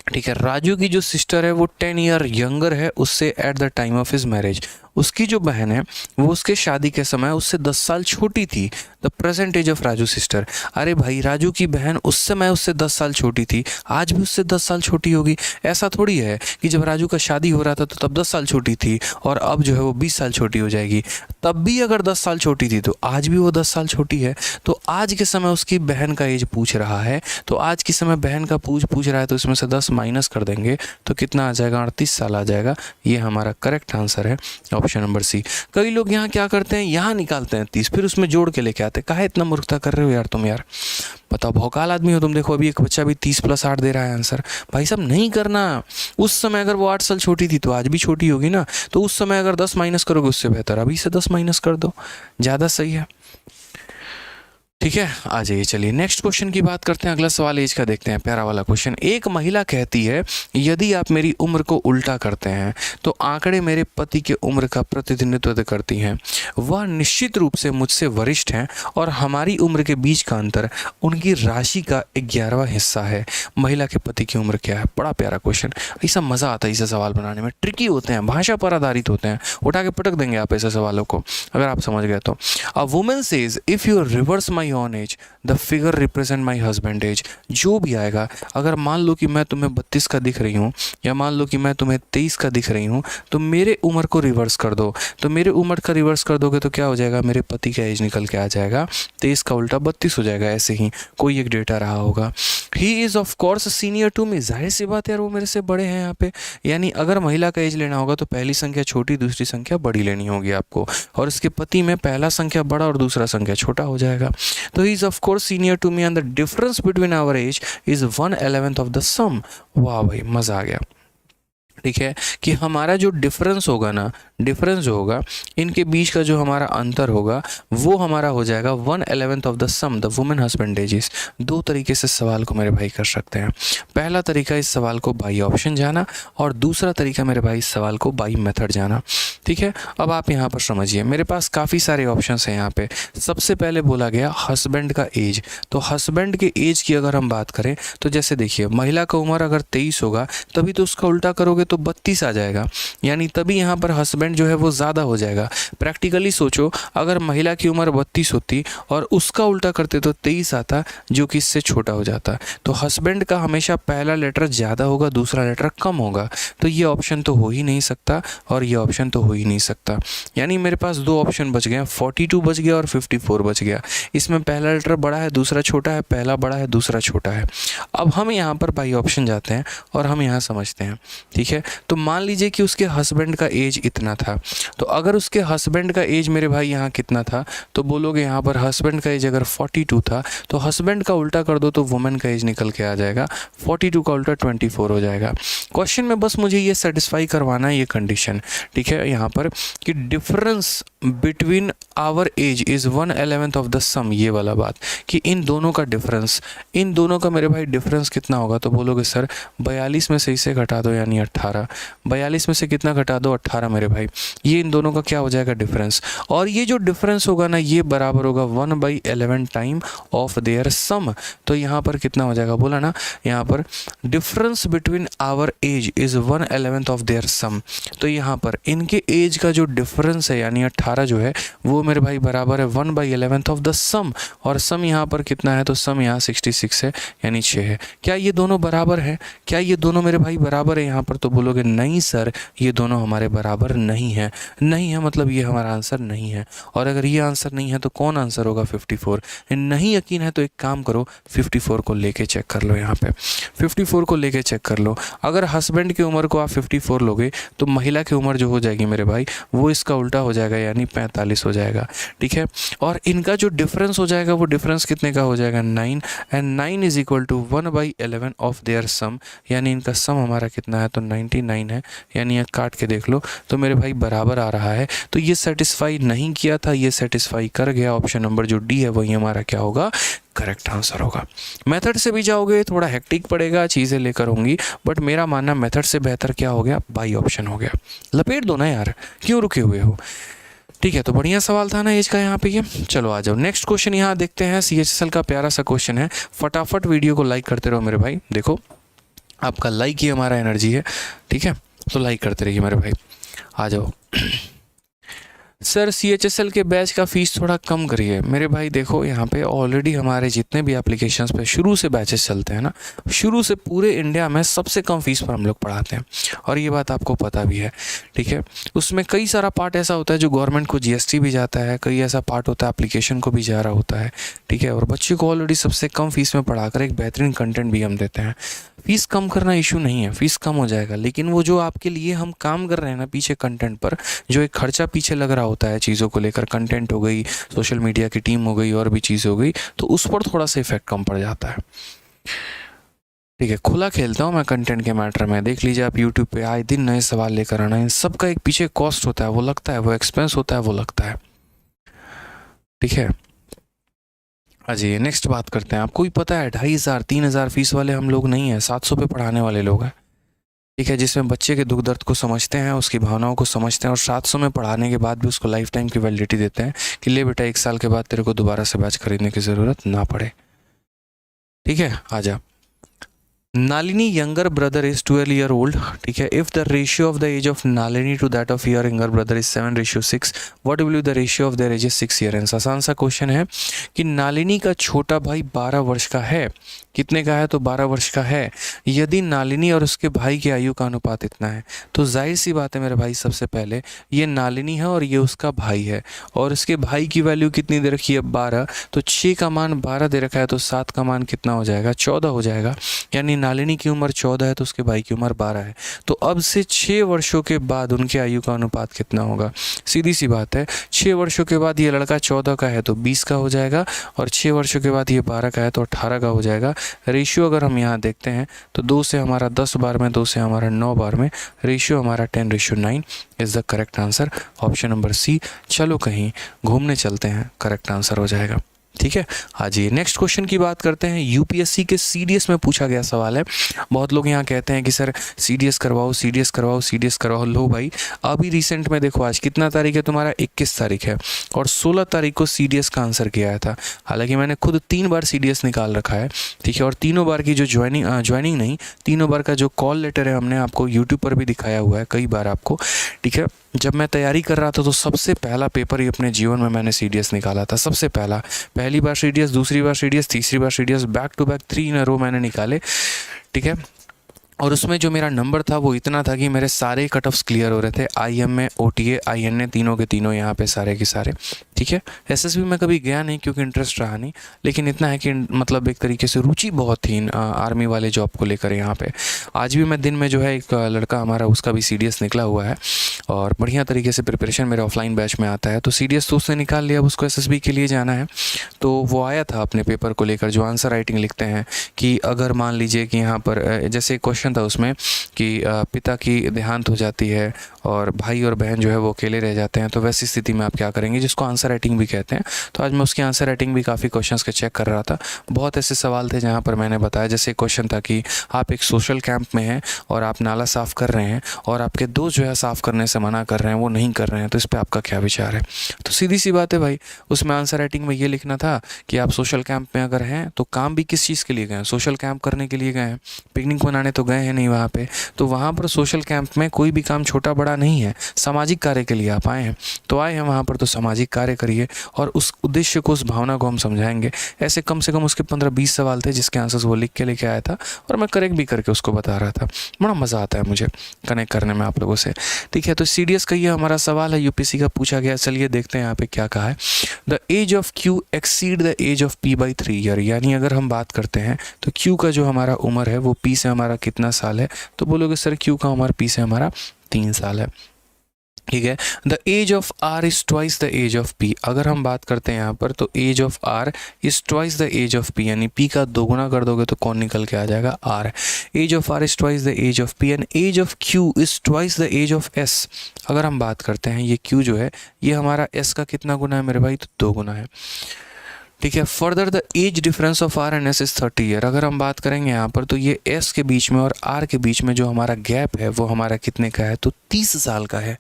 Speaker 1: ठीक है, राजू की जो सिस्टर है वो 10 ईयर यंगर है उससे eight the time of his marriage. उसकी जो बहन है वो उसके शादी के समय उससे 10 साल छोटी थी। The present age of Raju sister. अरे भाई, राजू की बहन उस समय उससे 10 साल छोटी थी, आज भी उससे 10 साल छोटी होगी। ऐसा थोड़ी है कि जब राजू का शादी हो रहा था तो तब 10 साल छोटी थी और अब जो है वो 20 साल छोटी हो जाएगी। तब भी अगर 10 साल छोटी थी तो आज भी वो 10 साल छोटी है। तो आज के समय उसकी बहन का एज पूछ रहा है, तो आज के समय बहन का पूछ रहा है, तो इसमें से 10 माइनस कर देंगे तो कितना आ जाएगा, 38 साल आ जाएगा। ये हमारा करेक्ट आंसर है, ऑप्शन नंबर सी। कई लोग यहाँ क्या करते हैं, यहाँ निकालते हैं 30, फिर उसमें जोड़ के लेके आते हैं। काहे इतना मूर्खता कर रहे हो यार तुम, यार बताओ, भौकाल आदमी हो तुम। देखो अभी एक बच्चा भी 30 + 8 दे रहा है आंसर। भाई साहब नहीं करना। उस समय अगर वो 8 साल छोटी थी तो आज भी छोटी होगी ना, तो उस समय अगर 10 माइनस करोगे उससे बेहतर अभी से 10 माइनस कर दो, ज़्यादा सही है। ठीक है, आ जाइए, चलिए नेक्स्ट क्वेश्चन की बात करते हैं। अगला सवाल एज का देखते हैं, प्यारा वाला क्वेश्चन। एक महिला कहती है, यदि आप मेरी उम्र को उल्टा करते हैं तो आंकड़े मेरे पति के उम्र का प्रतिनिधित्व करती हैं। वह निश्चित रूप से मुझसे वरिष्ठ हैं और हमारी उम्र के बीच का अंतर उनकी राशि का 11वां हिस्सा है। महिला के पति की उम्र क्या है? बड़ा प्यारा क्वेश्चन। ऐसा मज़ा आता है इसे सवाल बनाने में, ट्रिकी होते हैं, भाषा पर आधारित होते हैं, उठा के पटक देंगे आप ऐसे सवालों को अगर आप समझ गए तो। A woman says if you reverse my own age the figure represent my husband age. जो भी आएगा, अगर मान लो कि मैं तुम्हें 32 का दिख रही हूँ या मान लो कि मैं तुम्हें 23 का दिख रही हूँ, तो मेरे उम्र को रिवर्स कर दो। तो मेरे उम्र का रिवर्स कर दोगे तो क्या हो जाएगा, मेरे पति का एज निकल के आ जाएगा, 23 का उल्टा 32 हो जाएगा। ऐसे ही कोई एक डेटा रहा होगा। He is of course senior to me. जाहिर सी बात है यार, वो मेरे से बड़े हैं यहाँ पे। यानी अगर महिला का एज लेना होगा तो पहली संख्या छोटी, दूसरी संख्या बड़ी लेनी होगी आपको, और इसके पति में पहला संख्या बड़ा और दूसरा संख्या छोटा हो जाएगा। तो he is of course senior to me and the difference between our age is 1/11 of the sum. वाह भाई, मज़ा आ गया। ठीक है, कि हमारा जो डिफरेंस होगा ना, डिफरेंस जो होगा इनके बीच का जो हमारा अंतर होगा वो हमारा हो जाएगा 1/11 of the sum the women husband ages. दो तरीके से सवाल को मेरे भाई कर सकते हैं। पहला तरीका इस सवाल को बाई ऑप्शन जाना, और दूसरा तरीका मेरे भाई इस सवाल को बाई मेथड जाना। ठीक है, अब आप यहाँ पर समझिए, मेरे पास काफ़ी सारे ऑप्शंस हैं यहाँ पे। सबसे पहले बोला गया हस्बैंड का एज, तो हस्बैंड के एज की अगर हम बात करें तो जैसे देखिए, महिला का उम्र अगर 23 होगा तभी तो उसका उल्टा करोगे तो 32 आ जाएगा, यानी तभी यहाँ पर हस्बैंड जो है वो ज़्यादा हो जाएगा। प्रैक्टिकली सोचो, अगर महिला की उम्र 32 होती और उसका उल्टा करते तो 23 आता, जो कि इससे छोटा हो जाता। तो हस्बैंड का हमेशा पहला लेटर ज़्यादा होगा, दूसरा लेटर कम होगा। तो ये ऑप्शन तो हो ही नहीं सकता और ये ऑप्शन तो हो ही नहीं सकता। यानी मेरे पास दो ऑप्शन बच गए, 42 बच गया और 54 बच गया। इसमें पहला लेटर बड़ा है, दूसरा छोटा है, पहला बड़ा है, दूसरा छोटा है। अब हम यहाँ पर बाई ऑप्शन जाते हैं और हम यहाँ समझते हैं। ठीक है, तो मान लीजिए कि उसके हस्बैंड का एज इतना था। तो अगर उसके हस्बैंड का एज मेरे भाई यहाँ कितना था, तो बोलोगे यहाँ पर हस्बैंड का एज अगर 42 था तो हस्बैंड का उल्टा कर दो तो वुमेन का एज निकल के आ जाएगा, 42 का उल्टा 24 हो जाएगा। क्वेश्चन में बस मुझे ये सेटिस्फाई करवाना है ये कंडीशन, ठीक है, यहाँ पर कि difference between our age is 1/11 of the sum, ये वाला बात कि इन दोनों का डिफरेंस, इन दोनों का मेरे भाई डिफरेंस कितना होगा, तो बोलोगे सर 42 में से इसे घटा दो यानी 18, 42 में से कितना घटा दो 18 मेरे भाई, ये इन दोनों का क्या हो जाएगा डिफरेंस। और ये जो डिफरेंस होगा ना ये बराबर होगा 1/11 टाइम ऑफ देयर सम। तो यहाँ पर कितना हो जाएगा बोला ना, यहाँ पर difference between our age is 1/11 of their sum. तो यहाँ पर इनके एज का जो डिफरेंस है यानी 18 जो है वो मेरे भाई बराबर है 1/11 ऑफ द सम। और सम यहाँ पर कितना है, तो सम यहाँ 66 है यानी 6 है। क्या ये दोनों बराबर है, क्या ये दोनों मेरे भाई बराबर है यहाँ पर, तो बोलोगे नहीं सर ये दोनों हमारे बराबर नहीं है, नहीं है मतलब ये हमारा आंसर नहीं है। और अगर ये आंसर नहीं है तो कौन आंसर होगा 54। नहीं यकीन है तो एक काम करो 54 को लेके चेक कर लो, यहाँ पे 54 को लेके चेक कर लो। अगर हस्बैंड की उम्र को आप 54 लोगे तो महिला की उम्र जो हो जाएगी मेरे भाई वो इसका उल्टा हो जाएगा यानी 45 हो जाएगा, ठीक है। और इनका जो डिफरेंस हो जाएगा वो डिफरेंस कितने का हो जाएगा 9, and 9 is equal to 1/11 of their sum, यानी इनका सम हमारा कितना है तो 99 है, यानी ये काट के देख लो तो मेरे भाई बराबर आ रहा है। तो ये सेटिस्फाई नहीं किया था, ये सेटिस्फाई कर गया। ऑप्शन नंबर जो डी है वही हमारा क्या होगा, करेक्ट आंसर होगा। मेथड से भी जाओगे थोड़ा हेक्टिक पड़ेगा, चीज़ें लेकर होंगी, बट मेरा मानना मेथड से बेहतर क्या हो गया, बाई ऑप्शन हो गया। लपेट दो ना यार, क्यों रुके हुए हो, ठीक है। तो बढ़िया सवाल था ना एज का यहाँ पे ये। चलो आ जाओ नेक्स्ट क्वेश्चन यहाँ देखते हैं। CHSL का प्यारा सा क्वेश्चन है, फटाफट वीडियो को लाइक करते रहो मेरे भाई, देखो आपका लाइक ही हमारा एनर्जी है, ठीक है, तो लाइक करते रहिए मेरे भाई। आ जाओ सर CHSL के बैच का फ़ीस थोड़ा कम करिए मेरे भाई। देखो यहाँ पे ऑलरेडी हमारे जितने भी एप्लीकेशंस पे शुरू से बैचेस चलते हैं ना, शुरू से पूरे इंडिया में सबसे कम फ़ीस पर हम लोग पढ़ाते हैं, और ये बात आपको पता भी है, ठीक है। उसमें कई सारा पार्ट ऐसा होता है जो गवर्नमेंट को GST भी जाता है, कई ऐसा पार्ट होता है एप्लीकेशन को भी जा रहा होता है, ठीक है। और बच्चे को ऑलरेडी सबसे कम फ़ीस में पढ़ाकर एक बेहतरीन कंटेंट भी हम देते हैं। फ़ीस कम करना इशू नहीं है, फ़ीस कम हो जाएगा, लेकिन वो जो आपके लिए हम काम कर रहे हैं ना पीछे कंटेंट पर, जो एक खर्चा पीछे लग रहा होता है चीज़ों को लेकर, कंटेंट हो गई, सोशल मीडिया की टीम हो गई और भी चीज़ हो गई, तो उस पर थोड़ा सा इफेक्ट कम पड़ जाता है, ठीक है। खुला खेलता हूँ मैं कंटेंट के मैटर में, देख लीजिए आप यूट्यूब पे आए दिन नए सवाल लेकर आना, इन सब का एक पीछे कॉस्ट होता है, वो लगता है, वो एक्सपेंस होता है, वो लगता है, ठीक है। अजी नेक्स्ट बात करते हैं। आपको भी पता है 2500 3000 फीस वाले हम लोग नहीं हैं, 700 पे पढ़ाने वाले लोग हैं, ठीक है, जिसमें बच्चे के दुख दर्द को समझते हैं, उसकी भावनाओं को समझते हैं, और 700 में पढ़ाने के बाद भी उसको लाइफ टाइम की वैलिडिटी देते हैं कि ले बेटा 1 साल के बाद तेरे को दोबारा से बैच खरीदने की ज़रूरत ना पड़े, ठीक है। आजा Nalini younger brother is 12 year old, ठीक है। If the ratio of the age of Nalini to that of your younger brother is 7:6, what will be the ratio of their ages 6 years? आसान सा क्वेश्चन है कि नालिनी का छोटा भाई 12 वर्ष का है, कितने का है तो 12 वर्ष का है। यदि नालिनी और उसके भाई की आयु का अनुपात इतना है तो जाहिर सी बात है मेरे भाई, सबसे पहले ये नालिनी है और ये उसका भाई है, और इसके भाई की वैल्यू कितनी दे रखी है 12, तो 6 का मान 12 दे रखा है, तो 7 का मान कितना हो जाएगा 14 हो जाएगा, यानी नालिनी की उम्र 14 है तो उसके भाई की उम्र 12 है। तो अब से 6 वर्षों के बाद उनके आयु का अनुपात कितना होगा, सीधी सी बात है, 6 वर्षों के बाद ये लड़का 14 का है तो 20 का हो जाएगा, और 6 वर्षों के बाद ये 12 का है तो 18 का हो जाएगा। रेशियो अगर हम यहाँ देखते हैं तो 2 से हमारा 10 बार में, 2 से हमारा 9 बार में, रेशियो हमारा 10:9 is the correct answer, option number C. चलो कहीं घूमने चलते हैं, करेक्ट आंसर हो जाएगा, ठीक है। हाँ जी नेक्स्ट क्वेश्चन की बात करते हैं। यूपीएससी के सीडीएस में पूछा गया सवाल है। बहुत लोग यहाँ कहते हैं कि सर सीडीएस करवाओ, सीडीएस करवाओ, सीडीएस करवाओ। लो भाई, अभी रिसेंट में देखो आज कितना तारीख है तुम्हारा, 21 तारीख है, और 16 तारीख को सीडीएस का आंसर किया था। हालांकि मैंने खुद 3 बार सीडीएस निकाल रखा है, ठीक है, और तीनों बार की जो ज्वाइनिंग नहीं, तीनों बार का जो कॉल लेटर है हमने आपको यूट्यूब पर भी दिखाया हुआ है कई बार आपको, ठीक है। जब मैं तैयारी कर रहा था तो सबसे पहला पेपर ही अपने जीवन में मैंने सीडीएस निकाला था, सबसे पहली बार सीडीएस, दूसरी बार सीडीएस, तीसरी बार सीडीएस, बैक टू बैक 3 इन अ रो मैंने निकाले, ठीक है। और उसमें जो मेरा नंबर था वो इतना था कि मेरे सारे कट ऑफ्स क्लियर हो रहे थे, IM में, OTA, IN तीनों के तीनों यहाँ पे सारे के सारे, ठीक है। एसएसबी में कभी गया नहीं क्योंकि इंटरेस्ट रहा नहीं, लेकिन इतना है कि मतलब एक तरीके से रुचि बहुत थी आर्मी वाले जॉब को लेकर यहाँ पे। आज भी मैं दिन में जो है एक लड़का हमारा उसका भी सीडीएस निकला हुआ है और बढ़िया तरीके से प्रिपरेशन मेरे ऑफलाइन बैच में आता है, तो सीडीएस तो उसने निकाल लिया, अब उसको एसएसबी के लिए जाना है। तो वो आया था अपने पेपर को लेकर, जो आंसर राइटिंग लिखते हैं कि अगर मान लीजिए कि यहाँ पर जैसे एक क्वेश्चन था उसमें कि पिता की देहांत हो जाती है और भाई और बहन जो है वो अकेले रह जाते हैं, तो वैसी स्थिति में आप क्या करेंगे, जिसको आंसर राइटिंग भी कहते हैं। तो आज मैं उसकी आंसर राइटिंग भी काफ़ी क्वेश्चंस के चेक कर रहा था। बहुत ऐसे सवाल थे जहाँ पर मैंने बताया, जैसे क्वेश्चन था कि आप एक सोशल कैंप में हैं और आप नाला साफ़ कर रहे हैं और आपके दोस्त जो है साफ़ करने से मना कर रहे हैं, वो नहीं कर रहे हैं, तो इस पर आपका क्या विचार है। तो सीधी सी बात है भाई, उसमें आंसर राइटिंग में ये लिखना था कि आप सोशल कैंप में अगर हैं तो काम भी किस चीज़ के लिए गए हैं, सोशल कैंप करने के लिए गए हैं, पिकनिक मनाने तो गए हैं नहीं वहाँ पे। तो वहाँ पर सोशल कैंप में कोई भी काम छोटा बड़ा नहीं है, सामाजिक कार्य के लिए आप आए हैं, तो आए हैं वहाँ पर तो सामाजिक कार्य करिए और उस उद्देश्य को, उस भावना को हम समझाएंगे। ऐसे कम से कम उसके 15-20 सवाल थे जिसके आंसर्स वो लिख के लेके आया था और मैं करेक्ट भी करके उसको बता रहा था। बड़ा मज़ा आता है मुझे कनेक्ट करने में आप लोगों से, ठीक है। तो सीडीएस का ये हमारा सवाल है, यूपीएससी का पूछा गया। चलिए देखते हैं यहाँ पे क्या कहा है। The age of Q exceed the age of P by 3 year, यानी अगर हम बात करते हैं तो क्यू का जो हमारा उम्र है वो पी से हमारा कितना साल है, तो बोलोगे सर क्यू का उम्र पी से हमारा 3 साल है, ठीक है। The age of R is twice the age of P, अगर हम बात करते हैं यहाँ पर तो age of R is twice the age of P, यानी पी का दोगुना कर दोगे तो कौन निकल के आ जाएगा, R. Age of R is twice the age of P and age of Q is twice the age of S. अगर हम बात करते हैं ये क्यू जो है ये हमारा एस का कितना गुना है मेरे भाई, तो 2 गुना है, ठीक है। Further the age difference of R and S is 30 year, अगर हम बात करेंगे यहाँ पर तो ये एस के बीच में और आर के बीच में जो हमारा गैप है वो हमारा कितने का है, तो 30 साल का है,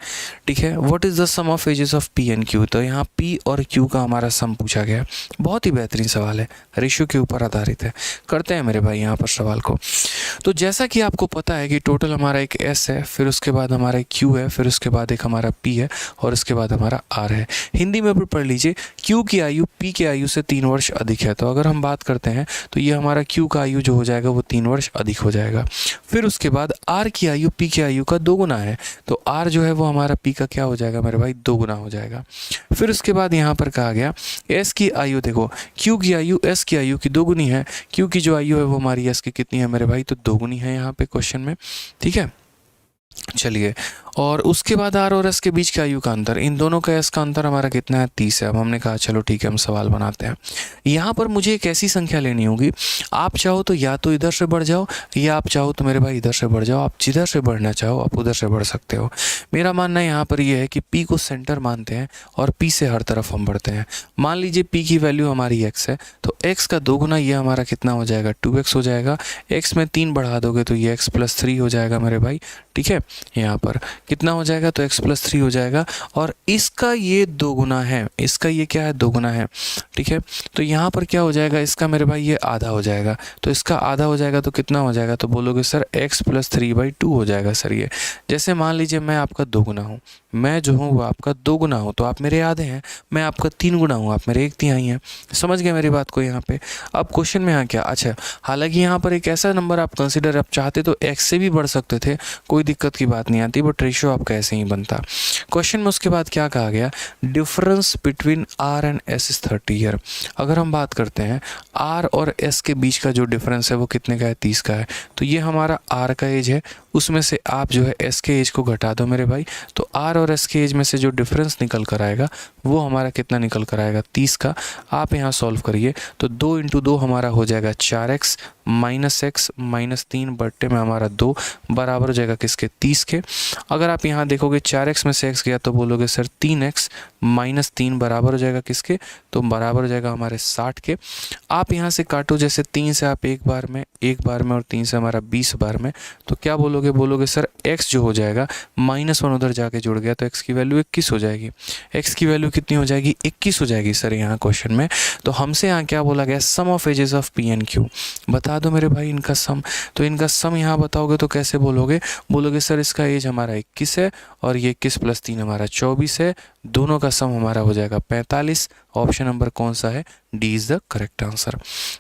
Speaker 1: ठीक है। What is the sum of ages of P and Q, तो यहाँ पी और क्यू का हमारा सम पूछा गया। बहुत ही बेहतरीन सवाल है, रेशियो के ऊपर आधारित है। करते हैं मेरे भाई यहाँ पर सवाल को। तो जैसा कि आपको पता है कि टोटल हमारा एक एस है, फिर उसके बाद हमारा एक क्यू है, फिर उसके बाद एक हमारा पी है और उसके बाद हमारा आर है। हिंदी में भी पढ़ लीजिए, क्यू की आयु पी की आयु से 3 वर्ष अधिक है, तो अगर हम बात करते हैं तो ये हमारा क्यू का आयु जो हो जाएगा वो 3 वर्ष अधिक हो जाएगा। फिर उसके बाद आर की आयु पी की आयु का 2 गुना है, तो आर जो है वो हमारा पी का क्या हो जाएगा मेरे भाई, 2 गुना हो जाएगा। फिर उसके बाद यहाँ पर कहा गया एस की आयु, देखो क्यू की आयु एस की आयु की 2 गुनी है, क्यू की जो आयु है वो हमारी एस की कितनी है मेरे भाई, तो 2 गुनी है यहाँ पे क्वेश्चन में, ठीक है। चलिए, और उसके बाद आर और एस के बीच की आयु का अंतर, इन दोनों का एस का अंतर हमारा कितना है, 30 है। अब हमने कहा चलो ठीक है हम सवाल बनाते हैं। यहाँ पर मुझे एक ऐसी संख्या लेनी होगी, आप चाहो तो या तो इधर से बढ़ जाओ या आप चाहो तो मेरे भाई इधर से बढ़ जाओ, आप जिधर से बढ़ना चाहो आप उधर से बढ़ सकते हो। मेरा मानना यहाँ पर यह है कि पी को सेंटर मानते हैं और पी से हर तरफ हम बढ़ते हैं। मान लीजिए पी की वैल्यू हमारी एक्स है, तो एक्स का 2 गुना ये हमारा कितना हो जाएगा, 2x हो जाएगा। एक्स में 3 बढ़ा दोगे तो ये x + 3 हो जाएगा मेरे भाई, ठीक है। यहाँ पर कितना हो जाएगा, तो x + 3 हो जाएगा और इसका ये 2 गुना है, इसका ये क्या है, 2 गुना है, ठीक है। तो यहाँ पर क्या हो जाएगा, इसका मेरे भाई ये आधा हो जाएगा, तो इसका आधा हो जाएगा तो कितना हो जाएगा, तो बोलोगे सर x + 3/2 हो जाएगा सर। ये जैसे मान लीजिए मैं आपका 2 गुना हूँ, मैं जो हूँ वो आपका 2 गुना हूँ, तो आप मेरे आधे हैं, मैं आपका 3 गुना हूँ, आप मेरे 1/3 हैं। समझ गए मेरी बात को यहाँ पे। अब क्वेश्चन में यहाँ क्या, अच्छा हालांकि यहाँ पर एक ऐसा नंबर आप कंसिडर, आप चाहते तो x से भी बढ़ सकते थे, कोई दिक्कत की बात नहीं आती, बट रेशियो आपका ऐसे ही बनता। क्वेश्चन में उसके बाद क्या कहा गया, difference between R and S is 30 year. अगर हम बात करते हैं आर और एस के बीच का जो डिफरेंस है वो कितने का है, 30 का है। तो ये हमारा आर का एज है, उसमें से आप जो है एस के एज को घटा दो मेरे भाई, तो आर और एस के एज में से जो डिफरेंस निकल कर आएगा वो हमारा कितना निकल कर आएगा, 30 का। आप यहाँ सॉल्व करिए तो 2 × 2 हमारा हो जाएगा 4x -x -3 बट्टे में हमारा 2 बराबर हो जाएगा किसके, 30 के। अगर आप यहाँ देखोगे 4x में से x गया तो बोलोगे सर 3x -3 बराबर हो जाएगा किसके, तो बराबर हो जाएगा हमारे 60 के। आप यहाँ से काटो, जैसे 3 से आप एक बार में और 3 से हमारा 20 बार में, तो क्या बोलोगे सर x जो हो जाएगा -1 उधर जाके जुड़ गया तो x की वैल्यू 21 हो जाएगी। x की वैल्यू कितनी हो जाएगी, 21 हो जाएगी सर यहाँ क्वेश्चन में। तो हमसे यहाँ क्या बोला गया, sum of ages of P and Q, बता दो मेरे भाई इनका सम। तो इनका सम यहाँ बताओगे तो कैसे बोलोगे सर इसका एज हमारा 21 है और ये 21 + 3 हमारा 24 है, दोनों का सम हमारा हो जाएगा 45 ऑप्शन नंबर कौन सा है, D is the correct answer.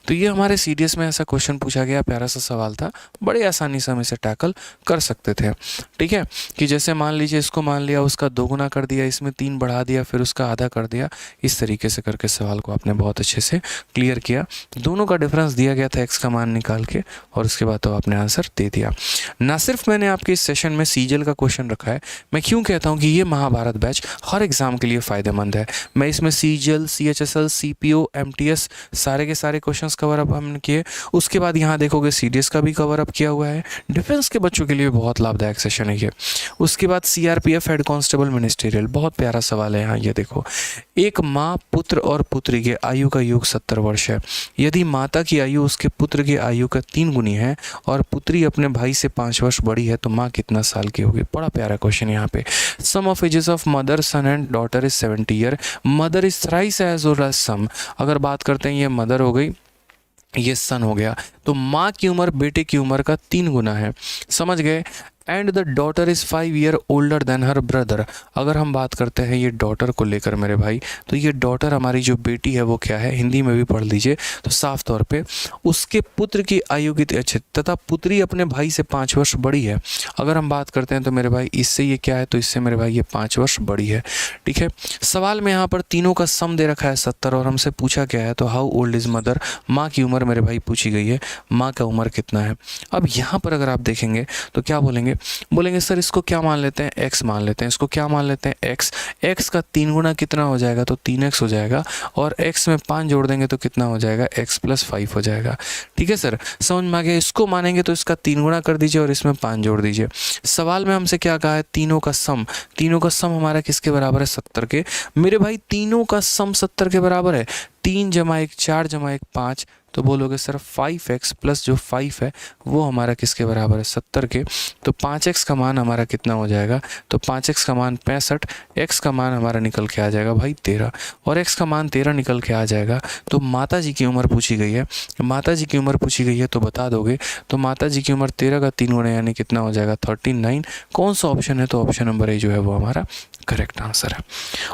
Speaker 1: तो ये हमारे सीडीएस में ऐसा क्वेश्चन पूछा गया, प्यारा सा सवाल था, बड़े आसानी से हम इसे टैकल कर सकते थे। ठीक है, कि जैसे मान लीजिए इसको मान लिया, उसका 2 गुना कर दिया, इसमें 3 बढ़ा दिया, फिर उसका आधा कर दिया, इस तरीके से करके सवाल को आपने बहुत अच्छे से क्लियर किया। दोनों का डिफरेंस दिया गया था एक्स का मान निकाल के, और उसके बाद तो आपने आंसर दे दिया। ना सिर्फ मैंने आपके इस सेशन में सीजीएल का क्वेश्चन रखा है, मैं क्यों कहता हूँ कि ये महाभारत बैच हर एग्जाम के लिए फ़ायदेमंद है। मैं इसमें सीजीएल, सीएचएसएल, सीपीओ, एमटीएस सारे के सारे क्वेश्चंस कवर अप हमने किए। उसके बाद यहाँ देखोगे सीडीएस का भी कवर अप किया हुआ है। डिफेंस के बच्चों के लिए बहुत लाभदायक सेशन है ये। उसके बाद सीआरपीएफ, हेड कांस्टेबल, मिनिस्ट्रियल, बहुत प्यारा सवाल है यहाँ, ये देखो। एक माँ, पुत्र और पुत्री के आयु का योग 70 वर्ष है। यदि माता की आयु उसके पुत्र की आयु का 3 गुनी है और पुत्री अपने भाई से 5 वर्ष बड़ी है, तो माँ कितना साल की होगी। बड़ा प्यारा क्वेश्चन यहाँ पे। Sum of ages of mother, son and daughter is 70 year. Mother is thrice as old as sum. अगर बात करते हैं, ये मदर हो गई, ये सन हो गया, तो माँ की उम्र बेटे की उम्र का 3 गुना है। समझ गए। And the daughter is 5 year older than her brother. अगर हम बात करते हैं ये डॉटर को लेकर मेरे भाई, तो ये डॉटर हमारी जो बेटी है वो क्या है, हिंदी में भी पढ़ लीजिए तो साफ तौर पे उसके पुत्र की आयु की अच्छे, तथा पुत्री अपने भाई से 5 वर्ष बड़ी है। अगर हम बात करते हैं तो मेरे भाई इससे ये क्या है, तो इससे मेरे भाई ये 5 वर्ष बड़ी है। ठीक है, सवाल में यहाँ पर तीनों का सम दे रखा है 70, और हमसे पूछा क्या है, तो हाउ ओल्ड इज़ मदर, माँ की उम्र मेरे भाई पूछी गई है, माँ का उम्र कितना है। अब यहाँ पर अगर आप देखेंगे तो क्या बोलेंगे, बोलेंगे सर इसको क्या मान लेते हैं, एक्स मान लेते हैं। इसको क्या मान लेते हैं, एक्स। एक्स का 3 गुना कितना हो जाएगा, तो 3x हो जाएगा, और x में 5 जोड़ देंगे तो कितना हो जाएगा, x + 5 हो जाएगा। ठीक है सर, समझ में आ गया। इसको मानेंगे तो इसका 3 गुना कर दीजिए और इसमें 5 जोड़ दीजिए। सवाल में हमसे क्या कहा है, तीनों का सम। तीनों का सम हमारा किसके बराबर है, 70 के। मेरे भाई तीनों का सम 70 के बराबर है। 3 + 1 4 + 1 5, तो बोलोगे सर 5x प्लस जो 5 है वो हमारा किसके बराबर है, 70 के। तो 5x का मान हमारा कितना हो जाएगा, तो 5x का मान 65, x का मान हमारा निकल के आ जाएगा भाई 13, और x का मान 13 निकल के आ जाएगा। तो माता जी की उम्र पूछी गई है, माता जी की उम्र पूछी गई है तो बता दोगे, तो माता जी की उम्र 13 का 3 गुना यानी कितना हो जाएगा, 39। कौन सा ऑप्शन है, तो ऑप्शन नंबर ए जो है वो हमारा करेक्ट आंसर है।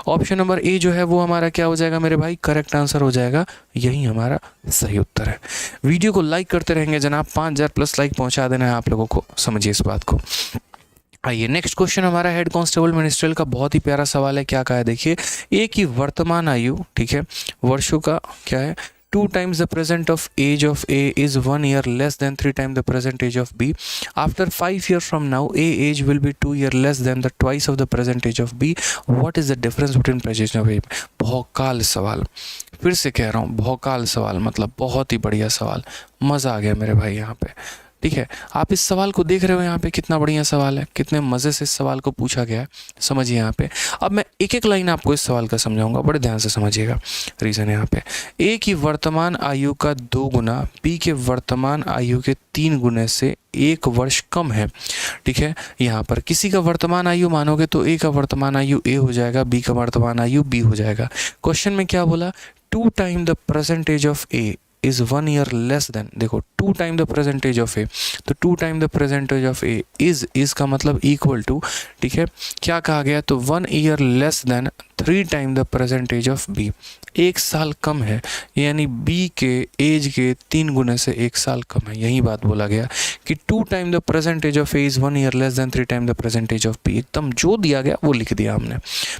Speaker 1: ऑप्शन नंबर ए जो है वो हमारा क्या हो जाएगा मेरे भाई, करेक्ट आंसर हो जाएगा। यही हमारा सही उत्तर है। वीडियो को लाइक करते रहेंगे जनाब, 5000+ लाइक पहुंचा देना है आप लोगों को, समझिए इस बात को। आइए नेक्स्ट क्वेश्चन हमारा हेड कांस्टेबल मिनिस्ट्रियल का बहुत ही प्यारा सवाल है। क्या कहा है देखिए, ए की वर्तमान आयु, ठीक है, वर्षों का क्या है, 2 times the present of age of A is 1 year less than 3 times the present age of B. After 5 years from now, A age will be 2 year less than the twice of the present age of B. What is the difference between present of A? भौकाल सवाल, फिर से कह रहा हूँ भौकाल सवाल, मतलब बहुत ही बढ़िया सवाल, मज़ा आ गया मेरे भाई यहाँ पे। ठीक है, आप इस सवाल को देख रहे हो यहाँ पे, कितना बढ़िया सवाल है, कितने मज़े से इस सवाल को पूछा गया है, समझिए यहाँ पे। अब मैं एक एक लाइन आपको इस सवाल का समझाऊंगा, बड़े ध्यान से समझिएगा। रीज़न यहाँ पे, ए की वर्तमान आयु का 2 गुना बी के वर्तमान आयु के 3 गुने से 1 वर्ष कम है। ठीक है, यहाँ पर किसी का वर्तमान आयु मानोगे तो ए का वर्तमान आयु ए हो जाएगा, बी का वर्तमान आयु बी हो जाएगा। क्वेश्चन में क्या बोला, 2 times the present age of A is 1 year less than, देखो 2 times the present age of A, तो 2 times the present age of A is का मतलब इक्वल टू, ठीक है, क्या कहा गया, तो 1 year less than 3 times the present age of B. 1 साल कम है, यानी बी के एज के 3 गुने से 1 साल कम है। यही बात बोला गया कि 2 times the present age of A is 1 year less than 3 times the present age of B. एकदम जो दिया गया वो लिख दिया हमने।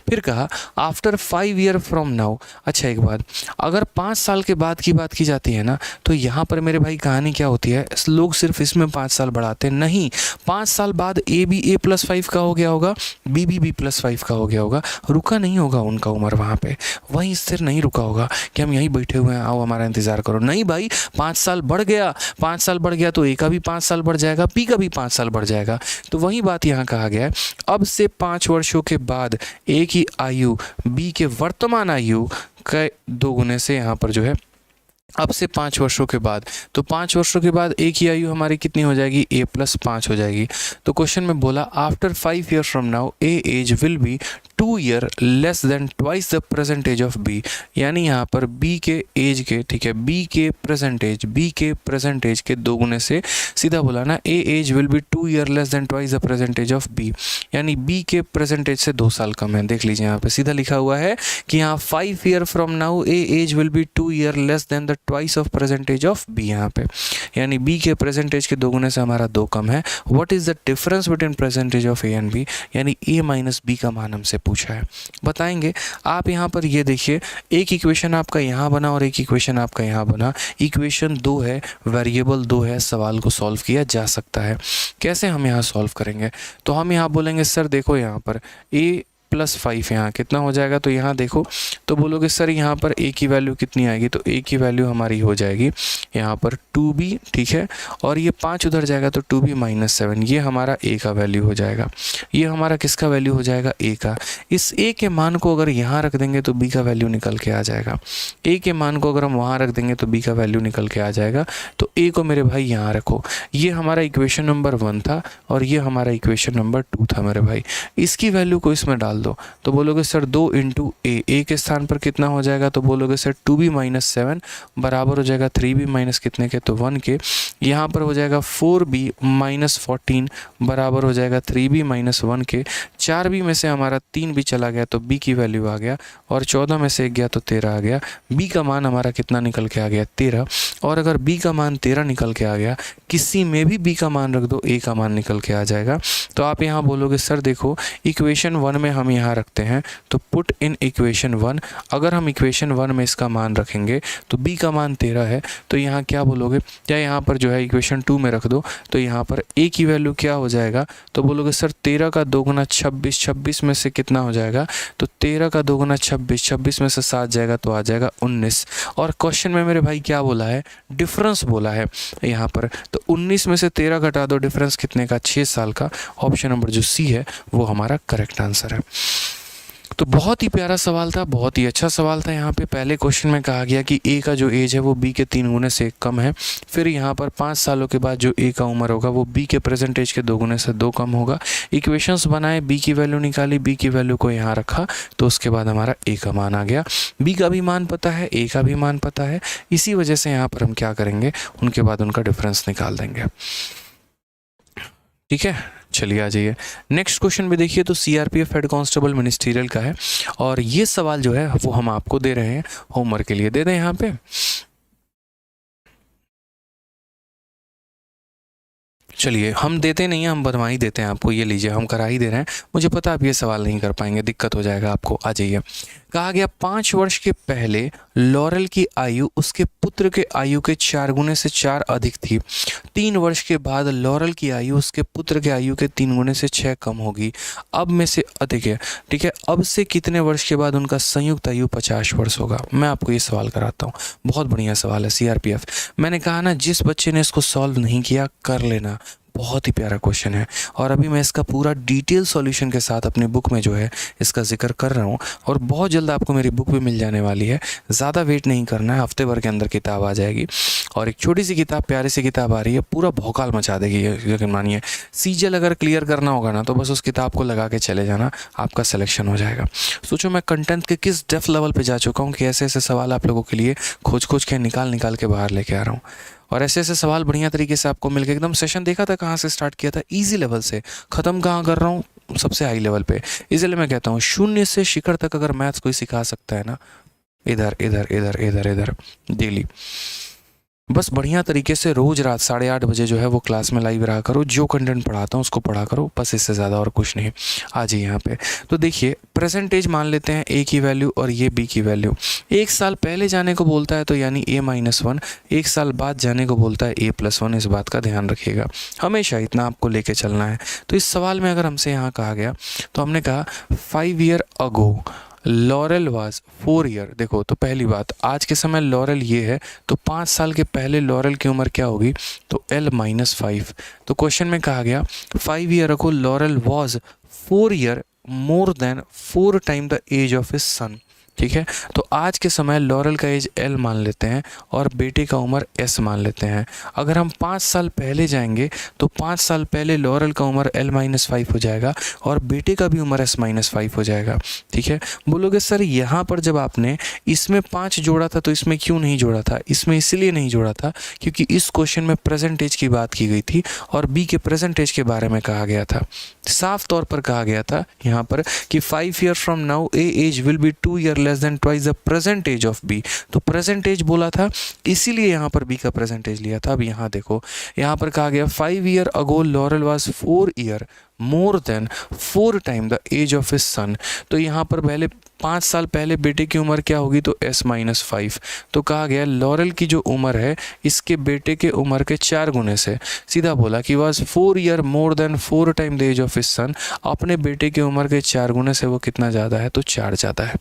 Speaker 1: फिर कहा आफ्टर 5 year फ्रॉम नाउ। अच्छा एक बात, अगर 5 साल के बाद की बात की जाती है ना, तो यहाँ पर मेरे भाई कहानी क्या होती है, लोग सिर्फ इसमें 5 साल बढ़ाते नहीं, 5 साल बाद ए भी A+5 का हो गया होगा, बी भी B+5 का हो गया होगा, रुका नहीं होगा उनका उम्र वहाँ पे, वहीं स्थिर नहीं रुका होगा कि हम यहीं बैठे हुए हैं, आओ हमारा इंतजार करो। नहीं भाई, 5 साल बढ़ गया, 5 साल बढ़ गया तो ए का भी 5 साल बढ़ जाएगा, बी का भी 5 साल बढ़ जाएगा। तो वही बात यहाँ कहा गया है, अब से 5 वर्षों के बाद ए की आयु बी के वर्तमान आयु के 2 गुने से यहाँ पर जो है अब से 5 वर्षों के बाद, तो 5 वर्षों के बाद ए की आयु हमारी कितनी हो जाएगी, a+5 हो जाएगी। तो क्वेश्चन में बोला after 5 year from now A age will be 2 year less than twice the present age of B. यानी यहाँ पर बी के एज के, ठीक है, बी के प्रेजेंट एज के 2 गुने से सीधा बोला ना, A age will be 2 year less than twice the present age of B, यानी बी के प्रेजेंट एज से 2 साल कम है। देख लीजिए यहाँ पे सीधा लिखा हुआ है कि यहाँ 5 year from now A age will be 2 year less than the twice of present age of B, यहाँ पे यानी बी के प्रेजेंट एज के 2 गुने से हमारा 2 कम है। What is the difference between present age of A and B, यानी ए माइनस बी का मान हमसे पूछा है, बताएंगे। आप यहाँ पर ये देखिए, एक इक्वेशन आपका यहाँ बना और एक इक्वेशन आपका यहाँ बना, इक्वेशन 2 है, वेरिएबल 2 है, सवाल को सॉल्व किया जा सकता है। कैसे हम यहाँ सॉल्व करेंगे, तो हम यहाँ बोलेंगे सर देखो यहाँ पर a+5 यहाँ कितना हो जाएगा, तो यहाँ देखो, तो बोलोगे सर यहाँ पर a की वैल्यू कितनी आएगी, तो a की वैल्यू हमारी हो जाएगी यहाँ पर 2b, ठीक है, और ये 5 उधर जाएगा तो 2b-7, ये हमारा a का वैल्यू हो जाएगा। ये हमारा किसका वैल्यू हो जाएगा, a का। इस a के मान को अगर यहाँ रख देंगे तो b का वैल्यू निकल के आ जाएगा। a के मान को अगर हम वहाँ रख देंगे तो b का वैल्यू निकल के आ जाएगा। तो a को मेरे भाई यहाँ रखो, ये हमारा इक्वेशन नंबर 1 था और ये हमारा इक्वेशन नंबर 2 था मेरे भाई। इसकी वैल्यू को इसमें डाल दो, तो बोलोगे सर 2 इंटू ए के स्थान पर कितना हो जाएगा, तो बोलोगे सर 2b-7 बराबर हो जाएगा 3b माइनस कितने के, तो 1 के। यहाँ पर हो जाएगा 4b-14 बराबर हो जाएगा 3b-1 के। 4b में से हमारा 3b चला गया तो b की वैल्यू आ गया, और 14 में से 1 गया तो 13 आ गया। b का मान हमारा कितना निकल के आ गया, 13। और अगर b का मान 13 निकल के आ गया, किसी में भी b का मान रख दो, a का मान निकल के आ जाएगा। तो आप यहाँ बोलोगे सर देखो इक्वेशन 1 में हम यहाँ रखते हैं, तो पुट इन इक्वेशन 1। अगर हम इक्वेशन 1 में इसका मान रखेंगे तो b का मान 13 है, तो यहाँ क्या बोलोगे, या यहाँ पर जो है इक्वेशन 2 में रख दो, तो यहाँ पर a की वैल्यू क्या हो जाएगा, तो बोलोगे सर 13 का 2 गुना 26, 26 में से कितना हो जाएगा, तो 13 का 2 गुना 26, 26 में से 7 जाएगा तो आ जाएगा 19। और क्वेश्चन में मेरे भाई क्या बोला है, डिफरेंस बोला है यहाँ पर, तो 19 में से 13 घटा दो, डिफरेंस कितने का, 6 साल का। ऑप्शन नंबर जो सी है वो हमारा करेक्ट आंसर है। तो बहुत ही प्यारा सवाल था, बहुत ही अच्छा सवाल था। यहाँ पे पहले क्वेश्चन में कहा गया कि ए का जो एज है वो बी के 3 गुने से कम है। फिर यहाँ पर 5 सालों के बाद जो ए का उम्र होगा वो बी के प्रेजेंट एज के 2 गुने से 2 कम होगा। इक्वेशंस बनाए, बी की वैल्यू निकाली, बी की वैल्यू को यहाँ रखा, तो उसके बाद हमारा ए का मान आ गया। बी का भी मान पता है, ए का भी मान पता है, इसी वजह से यहाँ पर हम क्या करेंगे, उनके बाद उनका डिफरेंस निकाल देंगे। ठीक है, चलिए आ जाइए नेक्स्ट क्वेश्चन भी देखिए। तो सीआरपीएफ हेड कांस्टेबल मिनिस्ट्रियल का है, और ये सवाल जो है वो हम आपको दे रहे हैं होमवर्क के लिए। दे दें यहाँ पे, चलिए हम देते नहीं हैं, हम बनवा देते हैं आपको। ये लीजिए, हम करा ही दे रहे हैं। मुझे पता आप ये सवाल नहीं कर पाएंगे, दिक्कत हो जाएगा आपको। आ जाइए, कहा गया 5 वर्ष के पहले लॉरेल की आयु उसके पुत्र के आयु के 4 गुने से 4 अधिक थी। 3 वर्ष के बाद लॉरेल की आयु उसके पुत्र के आयु के 3 गुने से 6 कम होगी, अब में से अधिक है। ठीक है, अब से कितने वर्ष के बाद उनका संयुक्त आयु 50 वर्ष होगा। मैं आपको ये सवाल कराता हूँ, बहुत बढ़िया सवाल है सीआरपीएफ। मैंने कहा ना, जिस बच्चे ने इसको सॉल्व नहीं किया कर लेना, बहुत ही प्यारा क्वेश्चन है। और अभी मैं इसका पूरा डिटेल सॉल्यूशन के साथ अपनी बुक में जो है इसका जिक्र कर रहा हूँ, और बहुत जल्द आपको मेरी बुक भी मिल जाने वाली है। ज़्यादा वेट नहीं करना है, हफ्ते भर के अंदर किताब आ जाएगी। और एक छोटी सी किताब, प्यारी सी किताब आ रही है, पूरा भौकाल मचा देगी। यकीन मानिए, सीजल अगर क्लियर करना होगा ना, तो बस उस किताब को लगा के चले जाना, आपका सिलेक्शन हो जाएगा। सोचो मैं कंटेंट के किस डेप्थ लेवल पे जा चुका हूँ कि ऐसे ऐसे सवाल आप लोगों के लिए खोज के निकाल के बाहर लेके आ रहा हूँ। और ऐसे ऐसे सवाल बढ़िया तरीके से आपको मिल गए। एकदम सेशन देखा था कहाँ से स्टार्ट किया था, इजी लेवल से, ख़त्म कहाँ कर रहा हूँ, सबसे हाई लेवल पे। इसलिए मैं कहता हूँ, शून्य से शिखर तक अगर मैथ्स कोई सिखा सकता है ना, इधर इधर इधर इधर इधर डेली, बस बढ़िया तरीके से रोज़ रात 8:30 बजे जो है वो क्लास में लाइव रहा करो। जो कंटेंट पढ़ाता हूँ उसको पढ़ा करो, बस इससे ज़्यादा और कुछ नहीं। आ जाइए यहाँ पे, तो देखिए परसेंटेज मान लेते हैं, ए की वैल्यू और ये बी की वैल्यू। 1 साल पहले जाने को बोलता है तो यानी a-1, 1 साल बाद जाने को बोलता है a+1। इस बात का ध्यान रखिएगा, हमेशा इतना आपको लेके चलना है। तो इस सवाल में अगर हमसे यहाँ कहा गया, तो हमने कहा 5 year ago Laurel was 4 year. देखो, तो पहली बात, आज के समय लॉरेल ये है, तो 5 साल के पहले लॉरेल की उम्र क्या होगी, तो L-5। तो क्वेश्चन में कहा गया 5 year ago Laurel was 4 year more than 4 time the age of his son. ठीक है। तो आज के समय लॉरेल का एज एल मान लेते हैं और बेटे का उम्र एस मान लेते हैं। अगर हम 5 साल पहले जाएंगे तो 5 साल पहले लॉरेल का उम्र L-5 हो जाएगा और बेटे का भी उम्र S-5 हो जाएगा। ठीक है। बोलोगे सर यहाँ पर जब आपने इसमें 5 जोड़ा था तो इसमें क्यों नहीं जोड़ा था? इसमें इसलिए नहीं जोड़ा था क्योंकि इस क्वेश्चन में प्रेजेंट एज की बात की गई थी और बी के प्रेजेंट एज के बारे में कहा गया था। साफ तौर पर कहा गया था यहाँ पर कि 5 year from now A age will be 2 year less than twice the present age of B. तो प्रेजेंट एज बोला था, इसीलिए यहाँ पर बी का प्रेजेंट एज लिया था। अब यहाँ देखो, यहाँ पर कहा गया 5 year ago Laurel was 4 year more than 4 time the age of his son. तो यहाँ पर पहले 5 साल पहले बेटे की उम्र क्या होगी? तो S-5। तो कहा गया लॉरेल की जो उम्र है इसके बेटे के उम्र के 4 गुने से, सीधा बोला कि was 4 year more than 4 time the age of his son. अपने बेटे की उम्र के 4 गुने से वो कितना ज़्यादा है? तो 4 ज़्यादा है।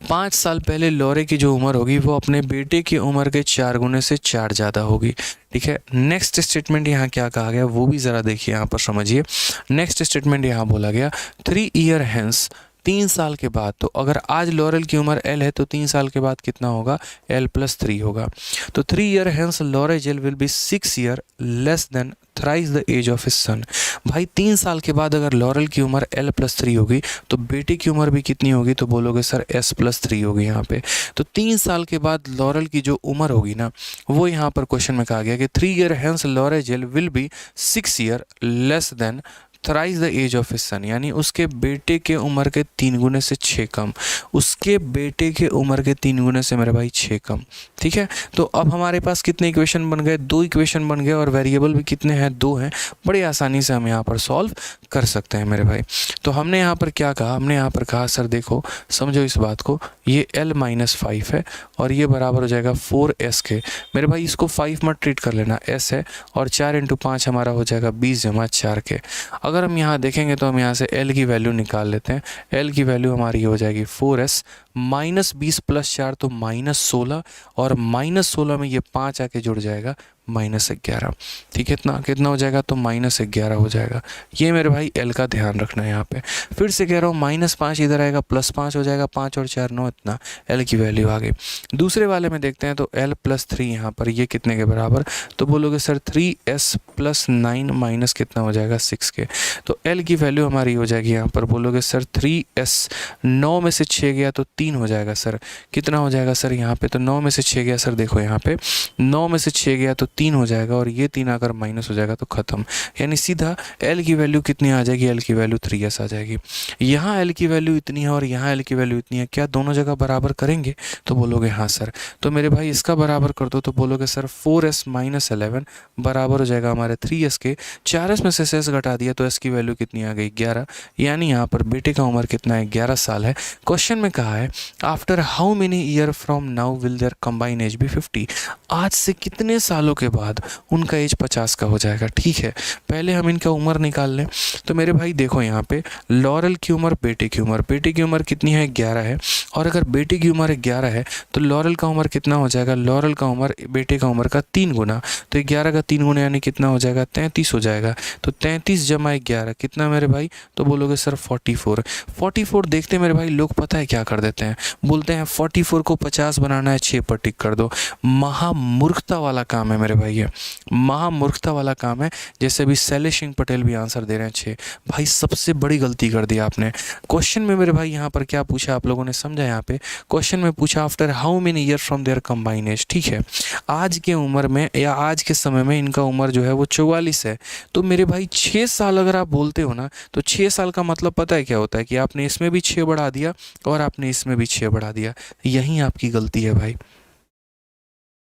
Speaker 1: 5 साल पहले लॉरे की जो उम्र होगी वो अपने बेटे की उम्र के 4 गुने से 4 ज़्यादा होगी। ठीक है। नेक्स्ट स्टेटमेंट यहाँ क्या कहा गया वो भी ज़रा देखिए, यहाँ पर समझिए। नेक्स्ट स्टेटमेंट यहाँ बोला गया 3 ईयर हेंस, 3 साल के बाद। तो अगर आज लॉरेल की उम्र L है तो 3 साल के बाद कितना होगा? L+3 होगा। तो 3 year hence Laurel will be 6 year less than thrice the age of his son. भाई 3 साल के बाद अगर लॉरेल की उम्र L+3 होगी तो बेटे की उम्र भी कितनी होगी? तो बोलोगे सर S+3 होगी यहाँ पे। तो 3 साल के बाद लॉरेल की जो उम्र होगी ना वो यहाँ पर क्वेश्चन में कहा गया कि 3 year hence Laurel will be 6 year less than thrice the age of his son, यानी उसके बेटे के उम्र के 3 गुने से 6 कम। उसके बेटे के उम्र के 3 गुने से मेरे भाई 6 कम। ठीक है। तो अब हमारे पास कितने इक्वेशन बन गए? 2 इक्वेशन बन गए और वेरिएबल भी कितने हैं? 2 हैं। बड़ी आसानी से हम यहाँ पर सॉल्व कर सकते हैं मेरे भाई। तो हमने यहाँ पर क्या कहा? हमने यहाँ पर कहा सर देखो समझो इस बात को, ये L-5 है और ये बराबर हो जाएगा 4S के। मेरे भाई इसको 5 मत ट्रीट कर लेना, S है और 4 × 5 हमारा हो जाएगा 20-4 के। अगर हम यहाँ देखेंगे तो हम यहाँ से L की वैल्यू निकाल लेते हैं। L की वैल्यू हमारी हो जाएगी 4S, -20 + 4 तो -16 और -16 में ये 5 आके जुड़ जाएगा -11। ठीक है। कितना हो जाएगा? तो -11 हो जाएगा। ये मेरे भाई L का ध्यान रखना है यहाँ पे। फिर से कह रहा हूँ -5 इधर आएगा, +5 हो जाएगा, 5 और 4 9, इतना L की वैल्यू आ गई। दूसरे वाले में देखते हैं तो L+3 यहाँ पर ये कितने के बराबर? तो बोलोगे सर 3S + 9 माइनस कितना हो जाएगा? 6 के। तो L की वैल्यू हमारी हो जाएगी यहाँ पर, बोलोगे सर 3S, 9 में से 6 गया तो 3 हो जाएगा सर। कितना हो जाएगा सर यहाँ पे? तो 9 में से 6 गया सर, देखो यहाँ पे 9 में से 6 गया तो 3 हो जाएगा और ये 3 अगर माइनस हो जाएगा तो ख़त्म। यानी सीधा L की वैल्यू कितनी आ जाएगी? L की वैल्यू 3S आ जाएगी। यहाँ L की वैल्यू इतनी है और यहाँ L की वैल्यू इतनी है, क्या दोनों जगह बराबर करेंगे? तो बोलोगे हाँ सर। तो मेरे भाई इसका बराबर कर दो तो बोलोगे सर 4S - 11 बराबर हो जाएगा हमारे 3S के। 4S में से S घटा दिया तो S की वैल्यू कितनी आ गई? 11। यानी यहाँ पर बेटे का उम्र कितना है? 11 साल है। क्वेश्चन में कहा है after how many year from now will there combine age be 50। आज से कितने सालों के बाद उनका एज 50 का हो जाएगा। ठीक है। पहले हम इनका उम्र निकाल लें। तो मेरे भाई देखो यहाँ पे लॉरेल की उम्र, बेटे की उम्र कितनी है? 11 है। और अगर बेटे की उम्र 11 है तो लॉरेल का उम्र कितना हो जाएगा? लॉरेल का उम्र बेटे का उम्र का 3 गुना। तो 11 का 3 गुना यानी कितना हो जाएगा? 33 हो जाएगा। तो 33 + 11 कितना मेरे भाई? तो बोलोगे सर 44। 44 देखते मेरे भाई लोग पता है क्या कर देते हैं? बोलते हैं 44 को 50 बनाना है, 6 पर टिक कर दो। महामूर्खता वाला काम है मेरे भाई, ये महामूर्खता वाला काम है। जैसे अभी शैलेश सिंह पटेल भी आंसर दे रहे हैं 6। भाई सबसे बड़ी गलती कर दी आपने। क्वेश्चन में मेरे भाई यहाँ पर क्या पूछा आप लोगों ने समझा? यहाँ पे क्वेश्चन में पूछा after how many year from there combine age. ठीक है। आज के उम्र में या आज के समय में इनका उम्र जो है वो 44 है। तो मेरे भाई 6 साल अगर आप बोलते हो ना तो 6 साल का मतलब पता है क्या होता है? कि आपने इसमें भी 6 बढ़ा दिया और आपने इसमें भी 6 बढ़ा दिया। यही आपकी गलती है भाई,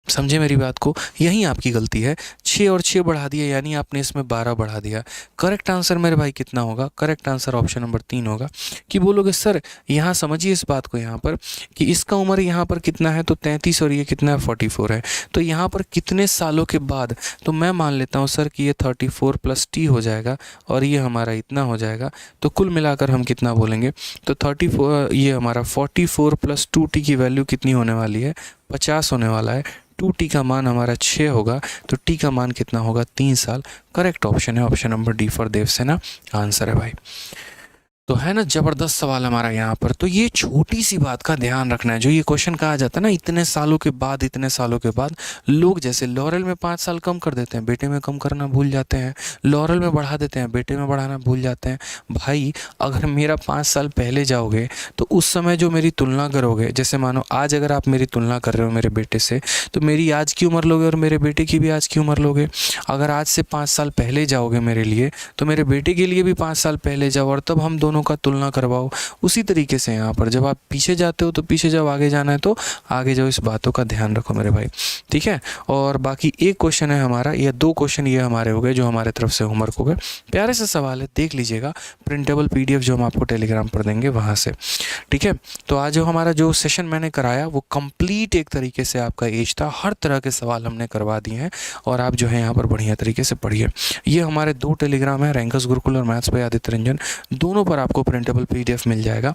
Speaker 1: समझे मेरी बात को? यही आपकी गलती है। 6 और 6 बढ़ा दिया यानी आपने इसमें 12 बढ़ा दिया। करेक्ट आंसर मेरे भाई कितना होगा? करेक्ट आंसर ऑप्शन नंबर 3 होगा। कि बोलोगे सर यहाँ समझिए इस बात को यहाँ पर कि इसका उम्र यहाँ पर कितना है? तो 33 और ये कितना है? 44 है। तो यहाँ पर कितने सालों के बाद? तो मैं मान लेता हूँ सर कि ये 34 + T हो जाएगा और ये हमारा इतना हो जाएगा। तो कुल मिलाकर हम कितना बोलेंगे? तो 34, ये हमारा 44 + 2T की वैल्यू कितनी होने वाली है? 50 होने वाला है। 2T का मान हमारा 6 होगा तो T का मान कितना होगा? 3 साल। करेक्ट ऑप्शन है option number D for Devsena answer है भाई। तो है ना ज़बरदस्त सवाल हमारा यहाँ पर। तो ये छोटी सी बात का ध्यान रखना है, जो ये क्वेश्चन कहा जाता है ना, इतने सालों के बाद लोग जैसे लॉरेल में 5 साल कम कर देते हैं, बेटे में कम करना भूल जाते हैं, लॉरेल में बढ़ा देते हैं, बेटे में बढ़ाना भूल जाते हैं। भाई अगर मेरा 5 साल पहले जाओगे तो उस समय जो मेरी तुलना करोगे, जैसे मानो आज अगर आप मेरी तुलना कर रहे हो मेरे बेटे से, तो मेरी आज की उम्र लोगे और मेरे बेटे की भी आज की उम्र लोगे। अगर आज से 5 साल पहले जाओगे मेरे लिए, तो मेरे बेटे के लिए भी 5 साल पहले जाओ और तब हम दोनों का तुलना करवाओ। उसी तरीके से यहाँ पर जब आप पीछे जाते हो तो पीछे, जब आगे जाना है तो आगे जाओ। इस बातों का ध्यान रखो मेरे भाई, ठीक है। और बाकी एक क्वेश्चन है हमारा, या 2 क्वेश्चन ये हमारे हो गए जो हमारे तरफ से होमवर्क हो गए। प्यारे से सवाल है, देख लीजिएगा, प्रिंटेबल PDF जो हम आपको टेलीग्राम पर देंगे वहाँ से, ठीक है। तो आज जो हमारा जो सेशन मैंने कराया वो कंप्लीट एक तरीके से आपका एज था, हर तरह के सवाल हमने करवा दिए हैं और आप जो है यहाँ पर बढ़िया तरीके से पढ़िए। ये हमारे 2 टेलीग्राम है, रैंकर्स गुरुकुल और मैथ्स बाय आदित्य रंजन, दोनों पर आपको प्रिंटेबल PDF मिल जाएगा।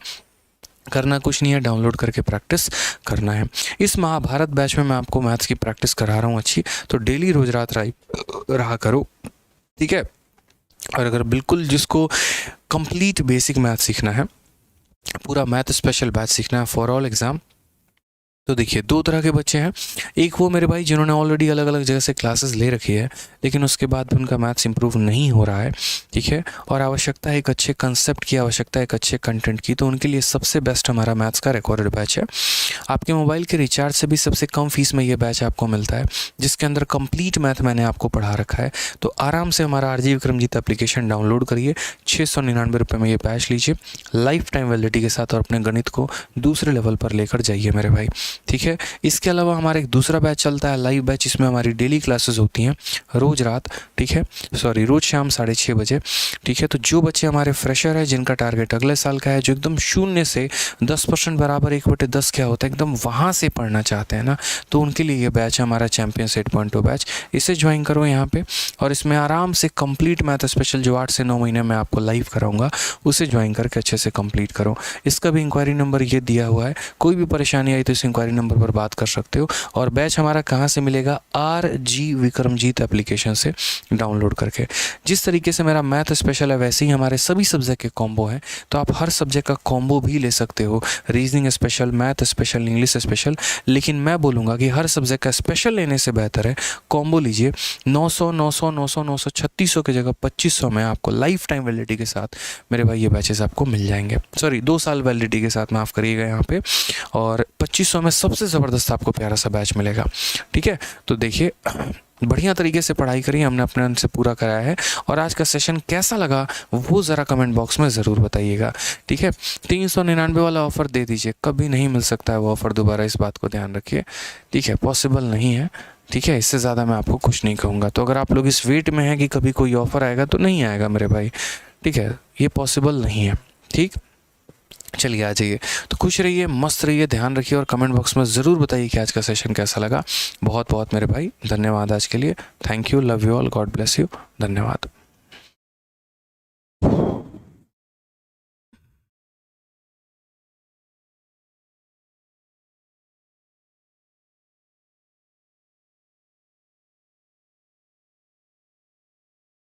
Speaker 1: करना कुछ नहीं है, डाउनलोड करके प्रैक्टिस करना है। इस महाभारत बैच में मैं आपको मैथ्स की प्रैक्टिस करा रहा हूँ अच्छी, तो डेली रोज रात रहा करो, ठीक है। और अगर बिल्कुल जिसको कंप्लीट बेसिक मैथ सीखना है, पूरा मैथ स्पेशल बैच सीखना है फॉर ऑल एग्ज़ाम, तो देखिए 2 तरह के बच्चे हैं। एक वो मेरे भाई जिन्होंने ऑलरेडी अलग अलग जगह से क्लासेस ले रखी है, लेकिन उसके बाद भी उनका मैथ्स इंप्रूव नहीं हो रहा है, ठीक है, और आवश्यकता है एक अच्छे कंसेप्ट की, आवश्यकता है एक अच्छे कंटेंट की। तो उनके लिए सबसे बेस्ट हमारा मैथ्स का रिकॉर्डेड बैच है। आपके मोबाइल के रिचार्ज से भी सबसे कम फीस में ये बैच आपको मिलता है, जिसके अंदर कंप्लीट मैथ मैंने आपको पढ़ा रखा है। तो आराम से हमारा RG विक्रमजीत एप्लीकेशन डाउनलोड करिए, 699 रुपये में ये बैच लीजिए लाइफ टाइम वैलिडिटी के साथ, और अपने गणित को दूसरे लेवल पर लेकर जाइए मेरे भाई, ठीक है। इसके अलावा हमारा एक दूसरा बैच चलता है, लाइव बैच, इसमें हमारी डेली क्लासेस होती हैं रोज रात, ठीक है, रोज शाम 6:30 बजे, ठीक है। तो जो बच्चे हमारे फ्रेशर है, जिनका टारगेट अगले साल का है, जो एकदम 0 से 10% बराबर 1/10 क्या होता है, एकदम वहाँ से पढ़ना चाहते हैं ना, तो उनके लिए ये बैच है हमारा चैंपियंस 8.0 बैच। इसे ज्वाइन करो यहाँ पे, और इसमें आराम से कंप्लीट मैथ स्पेशल जो 8 से 9 महीने में आपको लाइव कराऊंगा, उसे ज्वाइन करके अच्छे से कंप्लीट करो। इसका भी इंक्वायरी नंबर ये दिया हुआ है, कोई भी परेशानी आई तो इस इंक्वायरी नंबर पर बात कर सकते हो। और बैच हमारा कहाँ से मिलेगा, RG विक्रमजीत एप्लीकेशन से डाउनलोड करके। जिस तरीके से मेरा मैथ स्पेशल है, वैसे ही हमारे सभी सब्जेक्ट के कॉम्बो हैं, तो आप हर सब्जेक्ट का कॉम्बो भी ले सकते हो, reasoning special, math special, English special. लेकिन मैं बोलूँगा कि हर सब्जेक्ट का स्पेशल लेने से बेहतर है कॉम्बो लीजिए। 900 900 900 900 3600 की जगह 2500 में आपको लाइफ टाइम वैलिडिटी के साथ मेरे भाई ये बैचेस आपको मिल जाएंगे। 2 साल वैलिडिटी के साथ, माफ़ करिएगा यहाँ पे, और 2500 में सबसे ज़बरदस्त आपको प्यारा सा बैच मिलेगा, ठीक है। तो देखिए बढ़िया तरीके से पढ़ाई करी, हमने अपने अंत से पूरा कराया है। और आज का सेशन कैसा लगा वो ज़रा कमेंट बॉक्स में ज़रूर बताइएगा, ठीक है। 399 वाला ऑफ़र दे दीजिए, कभी नहीं मिल सकता है वो ऑफ़र दोबारा, इस बात को ध्यान रखिए, ठीक है, पॉसिबल नहीं है, ठीक है। इससे ज़्यादा मैं आपको कुछ नहीं कहूँगा। तो अगर आप लोग इस वेट में हैं कि कभी कोई ऑफ़र आएगा, तो नहीं आएगा मेरे भाई, ठीक है, ये पॉसिबल नहीं है, ठीक। चलिए आ जाइए, तो खुश रहिए, मस्त रहिए, ध्यान रखिए, और कमेंट बॉक्स में ज़रूर बताइए कि आज का सेशन कैसा लगा। बहुत बहुत मेरे भाई धन्यवाद आज के लिए। Thank you, love you all, God bless you, धन्यवाद।